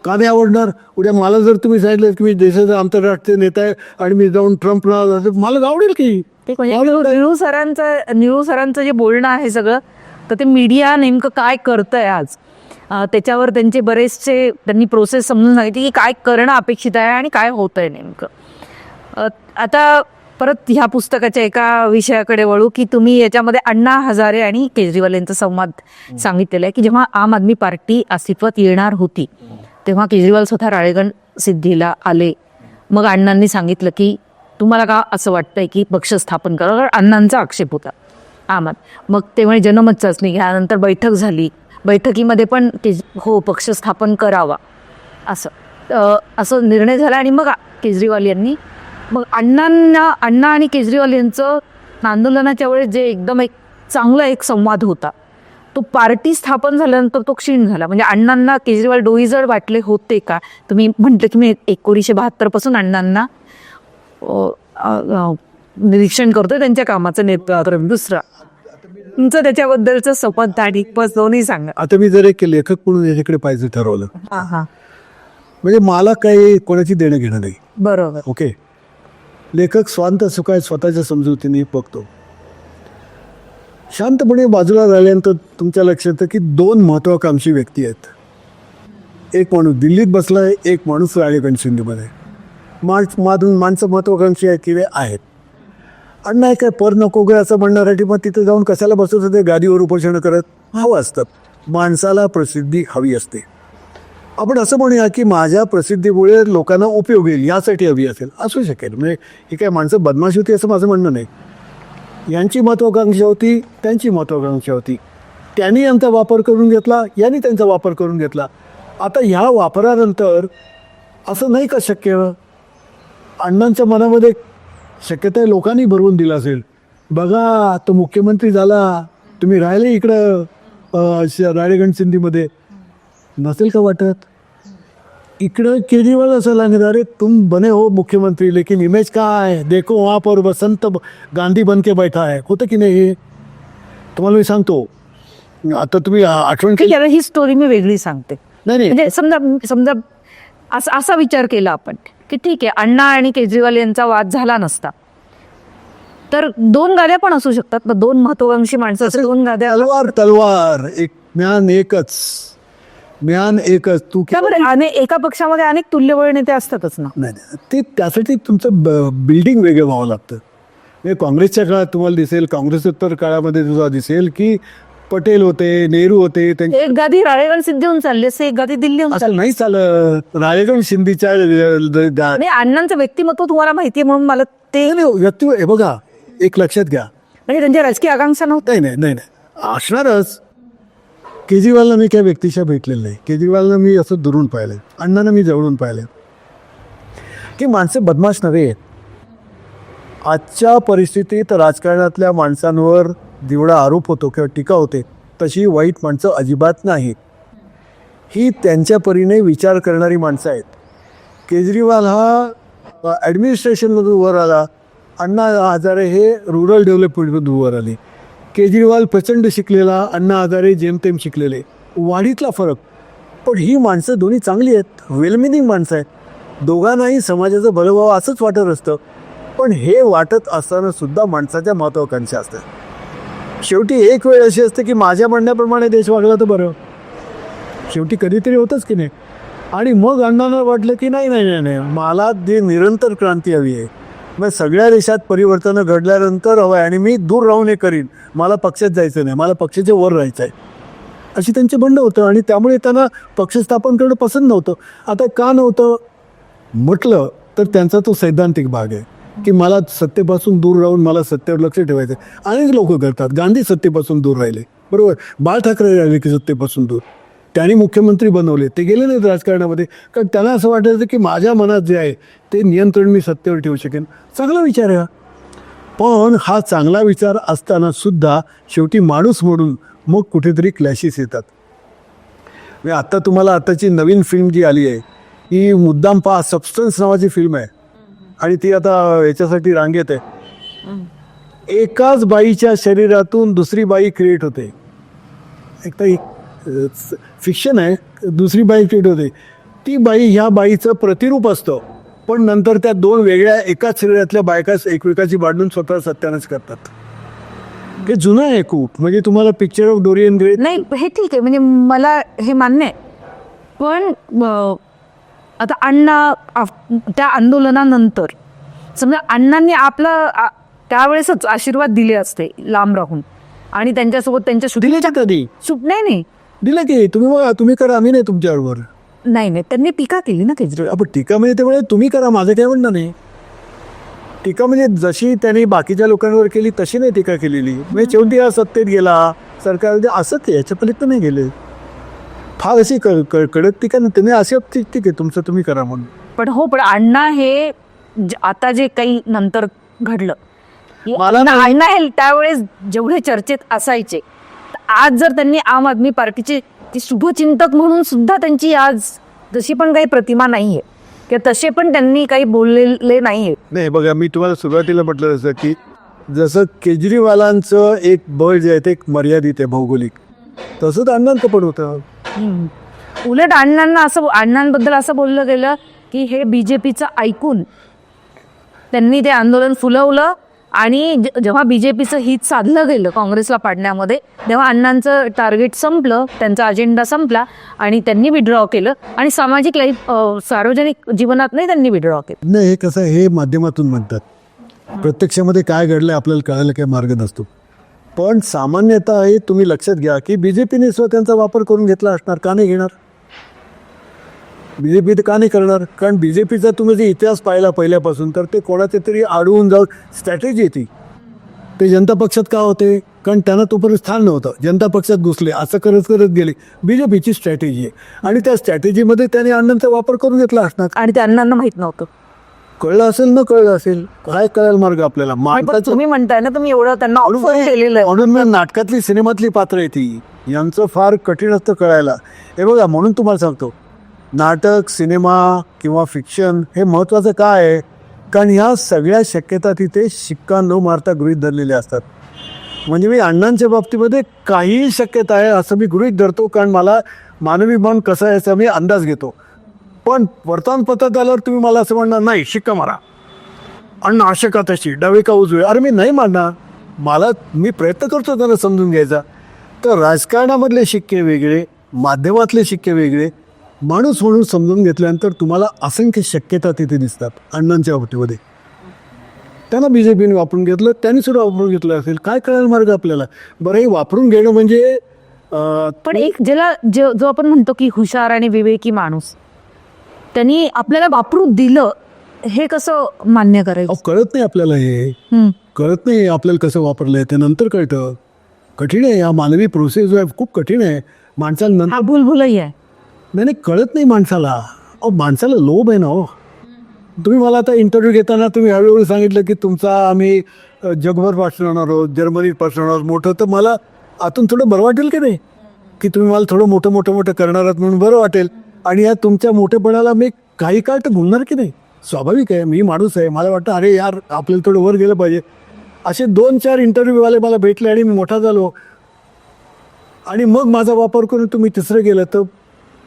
का नाही आवडणार? उद्या मला जर तुम्ही सांगितलं की मी देशाचा आंतरराष्ट्रीय नेता आहे आणि मी जाऊन ट्रम्पला, मला आवडेल की. निळू सरांचं जे बोलणं आहे सगळं, तर ते मीडिया नेमकं काय करतंय आज, त्याच्यावर त्यांचे बरेचसे त्यांनी प्रोसेस समजून सांगितली की काय करणं अपेक्षित आहे आणि काय होतंय नेमकं. आता परत ह्या पुस्तकाच्या एका विषयाकडे वळू की तुम्ही याच्यामध्ये अण्णा हजारे आणि केजरीवाल यांचा संवाद सांगितलेला आहे की जेव्हा आम आदमी पार्टी अस्तित्वात येणार होती तेव्हा केजरीवाल स्वतः राळेगण सिद्धीला आले. मग अण्णांनी सांगितलं की तुम्हाला का असं वाटतंय की पक्ष स्थापन करा, कारण अण्णांचा आक्षेप होता आमात. मग तेव्हा जनमत चाचणी घ्यानंतर बैठक झाली, बैठकीमध्ये पण हो पक्ष स्थापन करावा असं निर्णय झाला. आणि मग केजरीवाल यांनी मग अण्णा आणि केजरीवाल यांचं आंदोलनाच्या वेळेस जे एकदम एक चांगला एक संवाद होता, तो पार्टी स्थापन झाल्यानंतर तो क्षीण झाला. म्हणजे अण्णांना केजरीवाल डोईजड वाटले होते का? तुम्ही म्हटलं की मी 1972 पासून अण्णांना निरीक्षण करतोय त्यांच्या कामाचं नेतृत्व. दुसरा तुमचं त्याच्याबद्दलचं संपत आणि दोन्ही सांगा. आता मी जर एक लेखक म्हणून याच्याकडे पाहिजे ठरवलं, हा म्हणजे मला काही कोणाची देणं घेणं नाही. बरोबर. ओके. लेखक स्वांत सुखाय स्वतःच्या समजुतीने बघतो. शांतपणे बाजूला राहिल्यानंतर तुमच्या लक्षात येतं की 2 महत्वाकांक्षी व्यक्ती आहेत. एक माणूस दिल्लीत बसलाय, एक माणूस राळेगण सिंधीमध्ये. माणसं महत्वाकांक्षी आहेत की आहेत. अण्णा काय पर नको गे असं म्हणण्यासाठी मग तिथे जाऊन कशाला बसत होते गादीवर उपोषण करत? हवं असतं. माणसाला प्रसिद्धी हवी असते. आपण असं म्हणूया की माझ्या प्रसिद्धीमुळे लोकांना उपयोग येईल यासाठी हवी असेल, असू शकेल. म्हणजे ही काय माणसं बदमाशी होती असं माझं म्हणणं नाही. यांची महत्वाकांक्षा होती, त्यांची महत्वाकांक्षा होती. त्यांनी यांचा वापर करून घेतला, यांनी त्यांचा वापर करून घेतला. आता ह्या वापरानंतर असं नाही का शक्य? अण्णांच्या मनामध्ये शक्यता आहे लोकांनी भरवून दिलं असेल, बघा तो मुख्यमंत्री झाला, तुम्ही राहिले इकडं राळेगण सिंधीमध्ये. नसेल का वाटत? इकडं केजरीवाल असं लागणार, अरे तुम बने हो मुख्यमंत्री लेकिन इमेज काय, देखो वहाँ पर बसंत गांधी बन के बैठा है. होतं की नाही? तुम्हाला मी सांगतो. आता तुम्ही आठवण केली. ही स्टोरी मी वेगळी सांगते. नाही म्हणजे समजा असा विचार केला आपण की ठीक आहे, अण्णा आणि केजरीवाल यांचा वाद झाला नसता तर 2 गाद्या पण असू शकतात. 2 महत्वाकांक्षी माणसं असे 2 गाद्या. तलवार एक म्यान एकच. तू एका पक्षामध्ये अनेक तुल्यबळ नेते असतातच ना. नाही, ते त्यासाठी तुमचं बिल्डिंग वेगळं व्हावं लागतं. म्हणजे काँग्रेसच्या काळात तुम्हाला दिसेल, काँग्रेसोत्तर काळामध्ये तुझा दिसेल की पटेल होते, नेहरू होते. एक गादी राळेगण सिद्धीहून चालली असते, एक गादी दिल्लीहून. असं नाही चालत. राळेगण सिंधीच्या अण्णांचं व्यक्तिमत्व तुम्हाला माहितीये म्हणून मला ते व्यक्ती हे बघा, एक लक्षात घ्या, म्हणजे त्यांच्या राजकीय आकांक्षा नव्हत्या. नाही असणारच. केजरीवालला मी काही व्यक्तिशा भेटलेलं नाही. केजरीवालला मी असं दुरून पाहिलं, अण्णांना मी जवळून पाहिलं की माणसं बदमाश नव्हे. आजच्या परिस्थितीत राजकारणातल्या माणसांवर जेवढा आरोप होतो किंवा टीका होते तशी वाईट माणसं अजिबात नाहीत. ही त्यांच्या परीने विचार करणारी माणसं आहेत. केजरीवाल हा ॲडमिनिस्ट्रेशनमधून वर आला, अण्णा हजारे हे रुरल डेव्हलपमेंटमधून वर आले. केजरीवाल प्रचंड शिकलेला, अण्णा हजारे जेमतेम शिकलेले. वाढीतला फरक. पण ही माणसं दोन्ही चांगली आहेत, वेलमिनिंग माणसं आहेत. दोघांनाही समाजाचं भलं व्हावं असंच वाटत असतं. पण हे वाटत असताना सुद्धा माणसाच्या महत्वाकांक्षा असतात. शेवटी एक वेळ अशी असते की माझ्या म्हणण्याप्रमाणे देश वागला तर बरं. शेवटी कधीतरी होतंच की नाही. आणि मग अण्णांना वाटलं की नाही मला जे निरंतर क्रांती हवी आहे. मग सगळ्या देशात परिवर्तनं घडल्यानंतर हवं आहे आणि मी दूर राहून हे करीन. मला पक्षात जायचं नाही, मला पक्षाच्या वर राहायचं आहे. अशी त्यांचे बंड होतं आणि त्यामुळे त्यांना पक्ष स्थापन करणं पसंत नव्हतं. आता का नव्हतं म्हटलं तर त्यांचा तो सैद्धांतिक भाग आहे की मला सत्तेपासून दूर राहून मला सत्तेवर लक्ष ठेवायचं. अनेक लोक करतात. गांधी सत्तेपासून दूर राहिले, बरोबर. बाळ ठाकरे राहिले की सत्तेपासून दूर. त्यांनी मुख्यमंत्री बनवले, ते गेले नाहीत राजकारणामध्ये, कारण त्यांना असं वाटायचं की माझ्या मनात जे आहे ते नियंत्रण मी सत्तेवर ठेवू शकेन. चांगला विचार आहे हा. पण हा चांगला विचार असताना सुद्धा शेवटी माणूस म्हणून मग कुठेतरी क्लॅशेस येतात. मी आत्ता तुम्हाला आत्ताची नवीन फिल्म जी आली आहे ही मुद्दाम पहा, सबस्टन्स नावाची फिल्म आहे आणि ती आता याच्यासाठी रांगेत आहे. एकाच बाईच्या शरीरातून दुसरी बाई क्रिएट होते. एक तर फिक्शन आहे, दुसरी बाई क्रिएट होते. ती बाई ह्या बाईचं प्रतिरूप असतं, पण नंतर त्या दोन वेगळ्या एकाच शरीरातल्या बायकाच एकमेकाची भांडून स्वतः सत्यानाश करतात. हे जुनं आहे खूप. म्हणजे तुम्हाला पिक्चर ऑफ डोरियन ग्रे नाही हे ठीक आहे, म्हणजे मला हे मान्य आहे. पण आता अण्णा त्या आंदोलनानंतर समजा अण्णांनी आपला त्यावेळेसच आशीर्वाद दिले असते लांब राहून आणि त्यांच्यासोबत त्यांच्या दिले का कधी? नाही दिलं की तुम्ही बघा, तुम्ही करा, आम्ही नाही तुमच्याबरोबर. नाही त्यांनी टीका केली ना केजरीवाल. आपण टीका म्हणजे त्यामुळे तुम्ही करा, माझं काय म्हणणं नाही. टीका म्हणजे जशी त्यांनी बाकीच्या लोकांवर केली तशी नाही टीका केलेली. म्हणजे शेवटी हा सत्तेत गेला, सरकार असंच याच्या पलीकडे नाही गेले. फार अशी कडक टीका नाही त्यांनी, असे ठीक आहे तुमचं तुम्ही करा म्हणून. पण अण्णा हे आता जे काही नंतर घडलं, मला अण्णा हे त्यावेळेस जेवढे चर्चेत असायचे, आज जर त्यांनी आम आदमी पार्टीचे शुभचिंतक म्हणून सुद्धा त्यांची आज जशी पण काही प्रतिमा नाहीये किंवा तसे पण त्यांनी काही बोललेले नाहीये. नाही बघा, मी तुम्हाला सुरुवातीला म्हटलं जसं की जसं केजरीवालांचं एक बळ जे आहे ते एक मर्यादित आहे भौगोलिक, तसंच अण्णांचं पण होतं. उलट अण्णांबद्दल असं बोललं गेलं की हे बीजेपीचं ऐकून त्यांनी ते आंदोलन फुलवलं आणि जेव्हा बीजेपीचं हित साधलं गेलं काँग्रेसला पाडण्यामध्ये, तेव्हा अण्णांचं टार्गेट संपलं, त्यांचा अजेंडा संपला आणि त्यांनी विड्रॉ केलं आणि सामाजिक लाईफ सार्वजनिक जीवनात नाही त्यांनी विड्रॉ केलं. नाही, हे कसं हे माध्यमातून म्हणतात, प्रत्यक्षामध्ये काय घडलंय आपल्याला कळायला काही मार्ग नसतो. पण सामान्यतः हे तुम्ही लक्षात घ्या की बीजेपीने त्यांचा वापर करून घेतला असणार. का नाही घेणार? बीजेपी तर का नाही करणार? कारण बीजेपीचा तुम्ही जे इतिहास पाहिला पहिल्यापासून, तर ते कोणाचे तरी आडवून जाऊन स्ट्रॅटेजी येते. ते जनता पक्षात का होते? कारण त्यांना तोपर्यंत स्थान नव्हतं, जनता पक्षात घुसले, असं करत करत गेले. बीजेपीची स्ट्रॅटेजी आहे आणि त्या स्ट्रॅटेजीमध्ये त्याने अण्णांचा वापर करून घेतला असणार. आणि त्या अण्णांना माहित नव्हतं. कळलं असेल न कळलं असेल, काय कळेल मार्ग आपल्याला. तुम्ही म्हणताय ना, तुम्ही एवढं त्यांना ऑफर केलेलं आहे. म्हणून मी नाटकातली सिनेमातली पात्र आहे ती, यांचं फार कठीण असतं कळायला. हे बघा, म्हणून तुम्हाला सांगतो, नाटक, सिनेमा किंवा फिक्शन हे महत्त्वाचं काय आहे? कारण ह्या सगळ्या शक्यता तिथे शिक्का न मारता गृहीत धरलेल्या असतात. म्हणजे मी अण्णांच्या बाबतीमध्ये काहीही शक्यता आहे असं मी गृहीत धरतो, कारण मला मानवी मन कसं आहे याचा मी अंदाज घेतो. पण वर्तमानपत्रात आल्यावर तुम्ही मला असं म्हणणार नाही शिक्का मारा, अण्णा अशा का तशी, डावे का उजवे. अरे मी नाही मानणार, मी प्रयत्न करतो त्यांना समजून घ्यायचा. तर राजकारणामधले शिक्के वेगळे, माध्यमातले शिक्के वेगळे. माणूस म्हणून समजून घेतल्यानंतर तुम्हाला असंख्य शक्यता तिथे दिसतात. अण्णांच्या बाबतीमध्ये त्यांना बीजेपीने वापरून घेतलं, त्यांनी सुद्धा वापरून घेतलं असेल. काय कळेल मार्ग आपल्याला? बरं, हे वापरून घेणं म्हणजे पण एक जो आपण म्हणतो की हुशार आणि विवेकी माणूस, त्यांनी आपल्याला वापरून दिलं, हे कसं मान्य करायचं? कळत नाही आपल्याला, हे कळत नाही आपल्याला कसं वापरलंय, ते नंतर कळतं. कठीण आहे हा मानवी प्रोसेस जो आहे, खूप कठीण आहे. माणसाला हा भूलभुलही आहे. नाही कळत नाही माणसाला. माणसाला लोभ आहे ना हो. तुम्ही मला आता इंटरव्ह्यू घेताना तुम्ही हळूहळू सांगितलं की आम्ही जगभर पाठवणार आहोत, जर्मनीत पाठवणार आहोत मोठं, तर मला आतून थोडं बरं वाटेल की नाही, की तुम्ही मला थोडं मोठं करणार आहात म्हणून बरं वाटेल. आणि या तुमच्या मोठेपणाला मी काही काळ तर भुलणार की नाही? स्वाभाविक आहे, मी माणूस आहे, मला वाटतं अरे यार आपल्याला थोडं वर गेलं पाहिजे. असे 2-4 इंटरव्ह्यूवाले मला भेटले आणि मी मोठा झालो. आणि मग माझा वापर करून तुम्ही तिसरं गेलं तर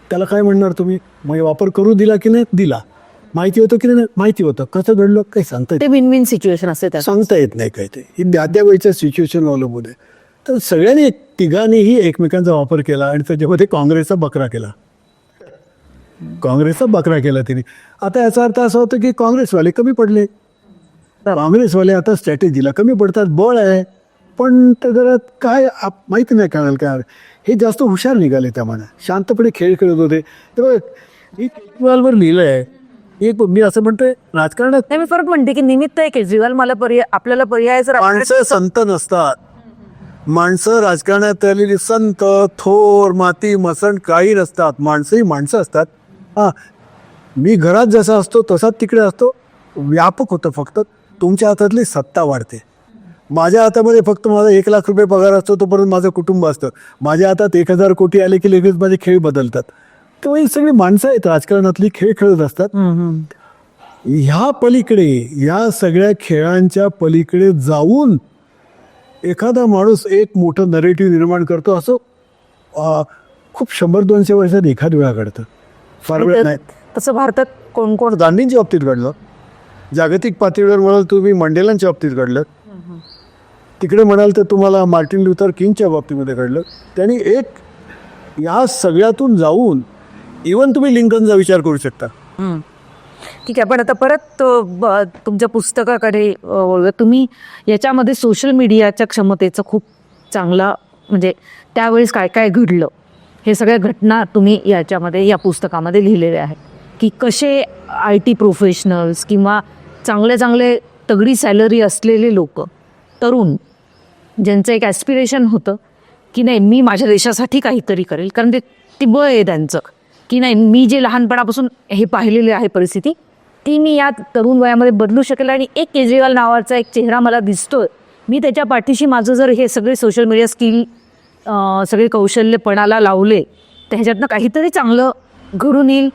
त्याला काय म्हणणार तुम्ही? मग वापर करू दिला की नाही दिला, माहिती होतं की नाही माहिती होतं, कसं घडलं काही सांगता येत, ते विन विन सिच्युएशन असते, सांगता येत नाही काय. ते ही त्या वेळच्या सिच्युएशन अवलंबून आहे. तर सगळ्यांनी तिघांनीही एकमेकांचा वापर केला आणि त्याच्यामध्ये काँग्रेसचा बकरा केला तिने. आता याचा अर्थ असा होता की काँग्रेसवाले कमी पडले, काँग्रेसवाले आता स्ट्रॅटेजीला कमी पडतात. बळ आहे पण ते जरा काय माहिती नाही कळाल काय हे जास्त हुशार निघाले त्यामाने शांतपणे खेळ खेळत होते. तर केजरीवालवर लिहिलं आहे एक मी असं म्हणतोय राजकारणात नाही, मी परत म्हणते की निमित्त आहे केजरीवाल. मला आपल्याला पर्याय जर माणसं संत नसतात. माणसं राजकारणात आलेली संत थोर माती मसण काही नसतात. माणसंही माणसं असतात. हा मी घरात जसा असतो तसाच तिकडे असतो. व्यापक होतं फक्त तुमच्या हातातली सत्ता वाढते. माझ्या हातामध्ये फक्त माझा 1 लाख रुपये पगार असतो तोपर्यंत माझं कुटुंब असतं. माझ्या हातात 1000 कोटी आले की लगेच माझे खेळ बदलतात. तेव्हा ही सगळी माणसं आहेत राजकारणातली खेळ खेळत असतात. ह्या पलीकडे या सगळ्या खेळांच्या पलीकडे जाऊन एखादा माणूस एक मोठं नरेटिव्ह निर्माण करतो असं खूप 100-200 वर्षात एखाद वेळा घडतं. फार वेळ नाही. तसं भारतात कोण कोण गांधींच्या बाबतीत घडलं. जागतिक पातळीवर म्हणाल तुम्ही मंडेलांच्या बाबतीत घडलं. तिकडे म्हणाल तर तुम्हाला मार्टिन लुथर किंगच्या बाबतीमध्ये घडलं. त्यांनी एक या सगळ्यातून जाऊन इवन तुम्ही लिंकनचा विचार करू शकता. ठीक आहे, पण आता परत तुमच्या पुस्तकाकडे वळूया. तुम्ही याच्यामध्ये सोशल मीडियाच्या क्षमतेचं खूप चांगला म्हणजे त्यावेळेस काय काय घडलं हे सगळ्या घटना तुम्ही याच्यामध्ये या पुस्तकामध्ये लिहिलेल्या आहेत की कसे IT प्रोफेशनल्स किंवा चांगले तगडी सॅलरी असलेले लोक तरुण ज्यांचं एक ॲस्पिरेशन होतं की नाही मी माझ्या देशासाठी काहीतरी करेल, कारण ते बळ आहे त्यांचं की नाही मी जे लहानपणापासून हे पाहिलेले आहे परिस्थिती ती मी या तरुण वयामध्ये बदलू शकेल. आणि एक केजरीवाल नावाचा एक चेहरा मला दिसतोय. मी त्याच्या पाठीशी माझं जर हे सगळे सोशल मीडिया स्किल सगळे कौशल्यपणाला लावले तर ह्याच्यातनं काहीतरी चांगलं घडून येईल.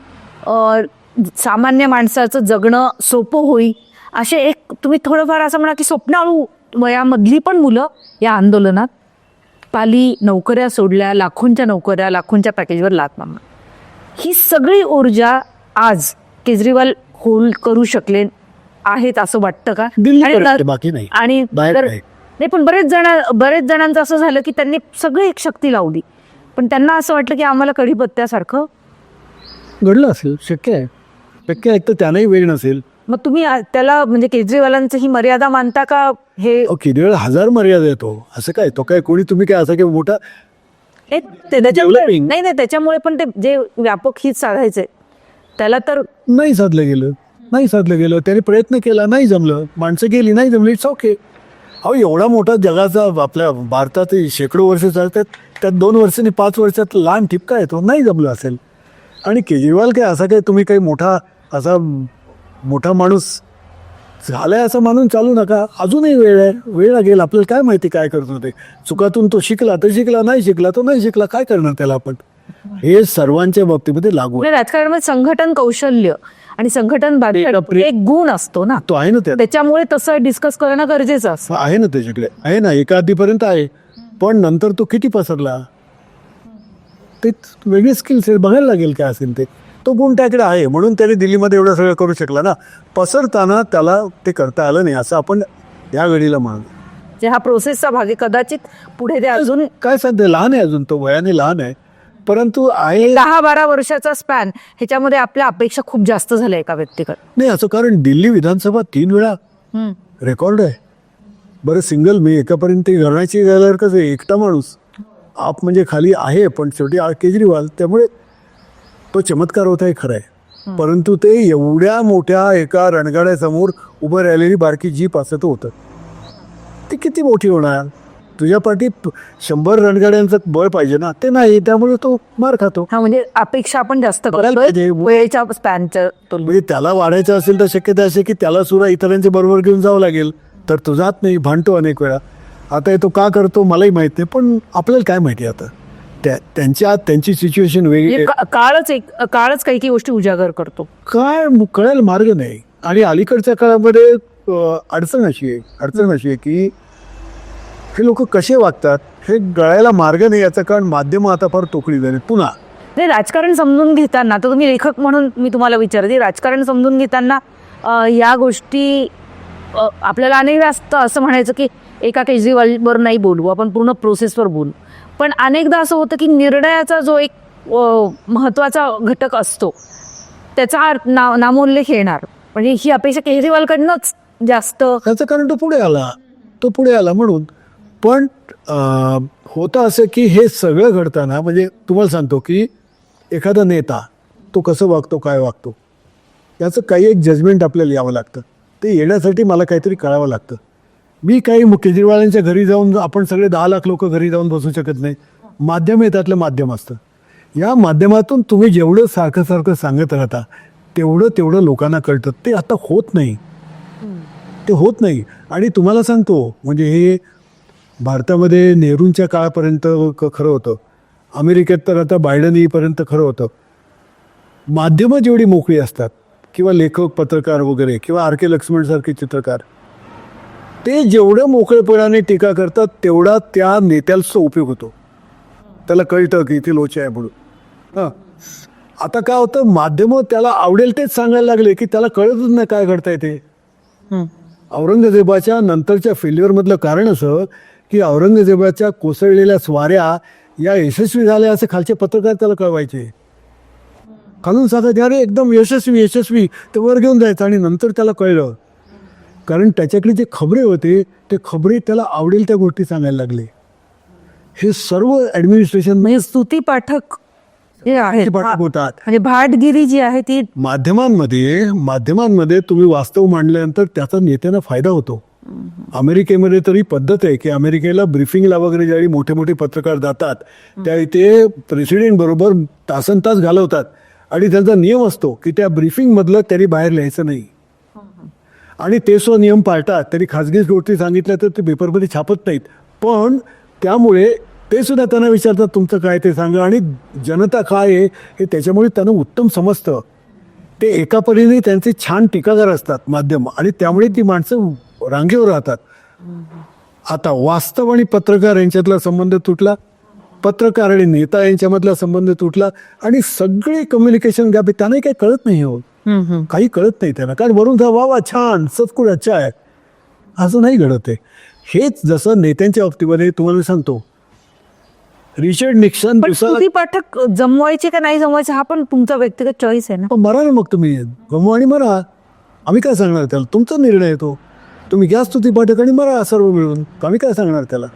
सामान्य माणसाचं जगणं सोपं होईल. असे एक तुम्ही थोडंफार असं म्हणा की स्वप्नाळू वयामधली पण मुलं या आंदोलनात पाली नोकऱ्या सोडल्या, लाखोंच्या नोकऱ्या, लाखोंच्या पॅकेजवर लाथ मारणार. ही सगळी ऊर्जा आज केजरीवाल होल्ड करू शकले आहेत असं वाटतं का? बाकी नाही. आणि बाहेर नाही, पण बरेच जणांचं असं झालं की त्यांनी सगळी एक शक्ती लावली पण त्यांना असं वाटलं की आम्हाला कढीपत्त्यासारखं घडलं असेल. शक्य आहे. एक तर त्यांनाही वेळ नसेल. मग तुम्ही त्याला म्हणजे केजरीवालांचं ही मर्यादा मानता का? हे केजरीवाल 1000 मर्यादा येतो असं काय तो काय कोणी तुम्ही काय असं काय मोठा नाही त्याच्यामुळे पण ते जे व्यापक हित साधायचंय त्याला तर नाही साधलं गेलं. त्याने प्रयत्न केला नाही जमलं. माणसं गेली नाही जमली. It's okay. अहो एवढा मोठा जगाचा आपल्या भारतात शेकडो वर्ष चालतात त्यात 2 वर्षांनी 5 वर्षात लहान ठिपका येतो. नाही जमलं असेल. आणि केजरीवाल काय असा काय तुम्ही काही मोठा माणूस झालाय असं मानून चालू नका. अजूनही वेळ लागेल. आपल्याला काय माहिती काय करतो ते. चुकातून तो शिकला तर शिकला, नाही शिकला तो नाही शिकला. काय करणार त्याला आपण. हे सर्वांच्या बाबतीमध्ये लागू आहे. राजकारणामध्ये संघटन कौशल्य आणि संघटन एक गुण असतो ना. तो आहे ना त्याच्यामुळे तसं डिस्कस करणं गरजेचं असतं. आहे ना त्याच्याकडे आहे ना एका आधीपर्यंत आहे. पण नंतर तो किती पसरला ते वेगळे स्किल्स बघायला लागेल काय असेल ते. तो गुण त्याकडे आहे म्हणून त्याने दिल्लीमध्ये एवढं सगळं करू शकला ना. पसरताना त्याला ते करता आलं नाही असं आपण या घडीला म्हणू. जे हा प्रोसेसचा भाग आहे कदाचित पुढे ते अजून काय सध्या लहान आहे. अजून तो वयाने लहान आहे परंतु आहे 10-12 वर्षाचा स्पॅन ह्याच्यामध्ये आपल्या अपेक्षा खूप जास्त झाल्या एका व्यक्तीकडे. नाही असं कारण दिल्ली विधानसभा 3 वेळा रेकॉर्ड आहे. बरं सिंगल मी एकापर्यंत घराण्याची गेल्यावर कसं एकटा माणूस आप म्हणजे खाली आहे पण शेवटी केजरीवाल त्यामुळे तो चमत्कार होता हे खरं आहे. परंतु ते एवढ्या मोठ्या एका रणगाड्यासमोर उभं राहिलेली बारकी जीप असं तो होतं. ती किती मोठी होणार. तुझ्या पाठीत 100 रणगाड्यांचं बळ पाहिजे ना. ते नाही त्यामुळे तो मार खातो. हा म्हणजे अपेक्षा आपण जास्त बघायला पाहिजे. वेळेच्या स्पॅनच्या म्हणजे त्याला वाढायचं असेल तर शक्यता असे की त्याला सुद्धा इतरांच्या बरोबर घेऊन जावं लागेल. तर तो जात नाही भांडतो अनेक वेळा. आता तो का करतो मलाही माहित नाही पण आपल्याला काय माहिती आता त्यांची सिच्युएशन वेगळी. काळच काही गोष्टी उजागर करतो. काय कळायला मार्ग नाही. आणि अलीकडच्या काळामध्ये अडचण अशी आहे की हे लोक कसे वागतात हे गळायला मार्ग नाही. याचं कारण माध्यम आता फार तोकडी झाली. पुन्हा नाही राजकारण समजून घेताना तर तुम्ही लेखक म्हणून मी तुम्हाला विचारते राजकारण समजून घेताना या गोष्टी आपल्याला अनेकदा असं म्हणायचं की एका केजरीवालवर नाही बोलू आपण पूर्ण प्रोसेसवर बोलू. पण अनेकदा असं होतं की निर्णयाचा जो एक महत्त्वाचा घटक असतो त्याचा नामोल्लेख येणार. म्हणजे ही अपेक्षा केजरीवालकडनंच जास्त त्याचं कारण तो पुढे आला म्हणून. पण होतं असं की हे सगळं घडताना म्हणजे तुम्हाला सांगतो की एखादा नेता तो कसं वागतो काय वागतो याचं काही एक जजमेंट आपल्याला यावं लागतं. ते येण्यासाठी मला काहीतरी कळावं लागतं. मी काही केजरीवालांच्या घरी जाऊन आपण सगळे 10 लाख लोक घरी जाऊन बसू शकत नाही. माध्यम हे त्यातलं माध्यम असतं. या माध्यमातून तुम्ही जेवढं सारखं सारखं सांगत राहता तेवढं लोकांना कळतं. ते आता होत नाही, ते होत नाही. आणि तुम्हाला सांगतो म्हणजे हे भारतामध्ये नेहरूंच्या काळापर्यंत खरं होतं, अमेरिकेत तर आता बायडन येईपर्यंत खरं होतं. माध्यमं जेवढी मोकळी असतात किंवा लेखक पत्रकार वगैरे किंवा आर के लक्ष्मणसारखे चित्रकार ते जेवढं मोकळेपणाने टीका करतात तेवढा त्या नेत्याचा उपयोग होतो. त्याला कळतं की इथे लोचे आहे म्हणून. हां, आता काय होतं, माध्यमं त्याला आवडेल तेच सांगायला लागले की त्याला कळतच नाही काय घडतंय ते. औरंगजेबाच्या नंतरच्या फेल्युअरमधलं कारण असं की औरंगजेबाच्या कोसळलेल्या स्वाऱ्या या यशस्वी झाल्या असे खालचे पत्रकार त्याला कळवायचे. खालून सांगायचे अरे एकदम यशस्वी ते वर घेऊन जायचं. आणि नंतर त्याला कळलं कारण त्याच्याकडे जे खबरे होते ते खबरे त्याला आवडेल त्या गोष्टी सांगायला लागले. हे सर्व ॲडमिनिस्ट्रेशन म्हणजे स्तुती पाठक जे आहेत पाठक होतात. म्हणजे भाटगिरी जी आहे ती माध्यमांमध्ये तुम्ही वास्तव मांडल्यानंतर त्याचा नेत्यांना फायदा होतो. अमेरिकेमध्ये तरी पद्धत आहे की अमेरिकेला ब्रीफिंगला वगैरे ज्यावेळी मोठे मोठे पत्रकार जातात त्यावेळी ते प्रेसिडेंट बरोबर तासनतास घालवतात आणि त्यांचा नियम असतो की त्या ब्रीफिंगमधलं त्यांनी बाहेर लिहायचं नाही. आणि ते नियम पाळतात. त्यांनी खाजगी गोष्टी सांगितल्या तर ते पेपरमध्ये छापत नाहीत. पण त्यामुळे ते सुद्धा त्यांना विचारतात तुमचं काय ते सांगा. आणि जनता काय आहे हे त्याच्यामुळे त्यांना उत्तम समजतं. ते एका परीने त्यांचे छान टीकाकार असतात माध्यम आणि त्यामुळे ती माणसं रांगेवर राहतात. आता वास्तव आणि पत्रकार यांच्यातला संबंध तुटला, पत्रकार आणि नेता यांच्यामधला संबंध तुटला आणि सगळे कम्युनिकेशन गॅप. त्यांनाही काही कळत नाही हो, काही कळत नाही त्यांना. कारण वरून जा वा छान सबकुड अच्छा आहे असं नाही घडत आहे. हेच जसं नेत्यांच्या बाबतीमध्ये तुम्हाला सांगतो रिचर्ड निक्सन स्तुती पाठक जमवायचे का नाही जमवायचे हा पण तुमचा व्यक्तिगत चॉईस आहे ना. मरा ना मग तुम्ही गमवा आणि मरा. आम्ही काय सांगणार त्याला, तुमचा निर्णय येतो. तुम्ही घ्या स्तुती पाठक आणि मरा सर्व मिळून. आम्ही काय सांगणार त्याला.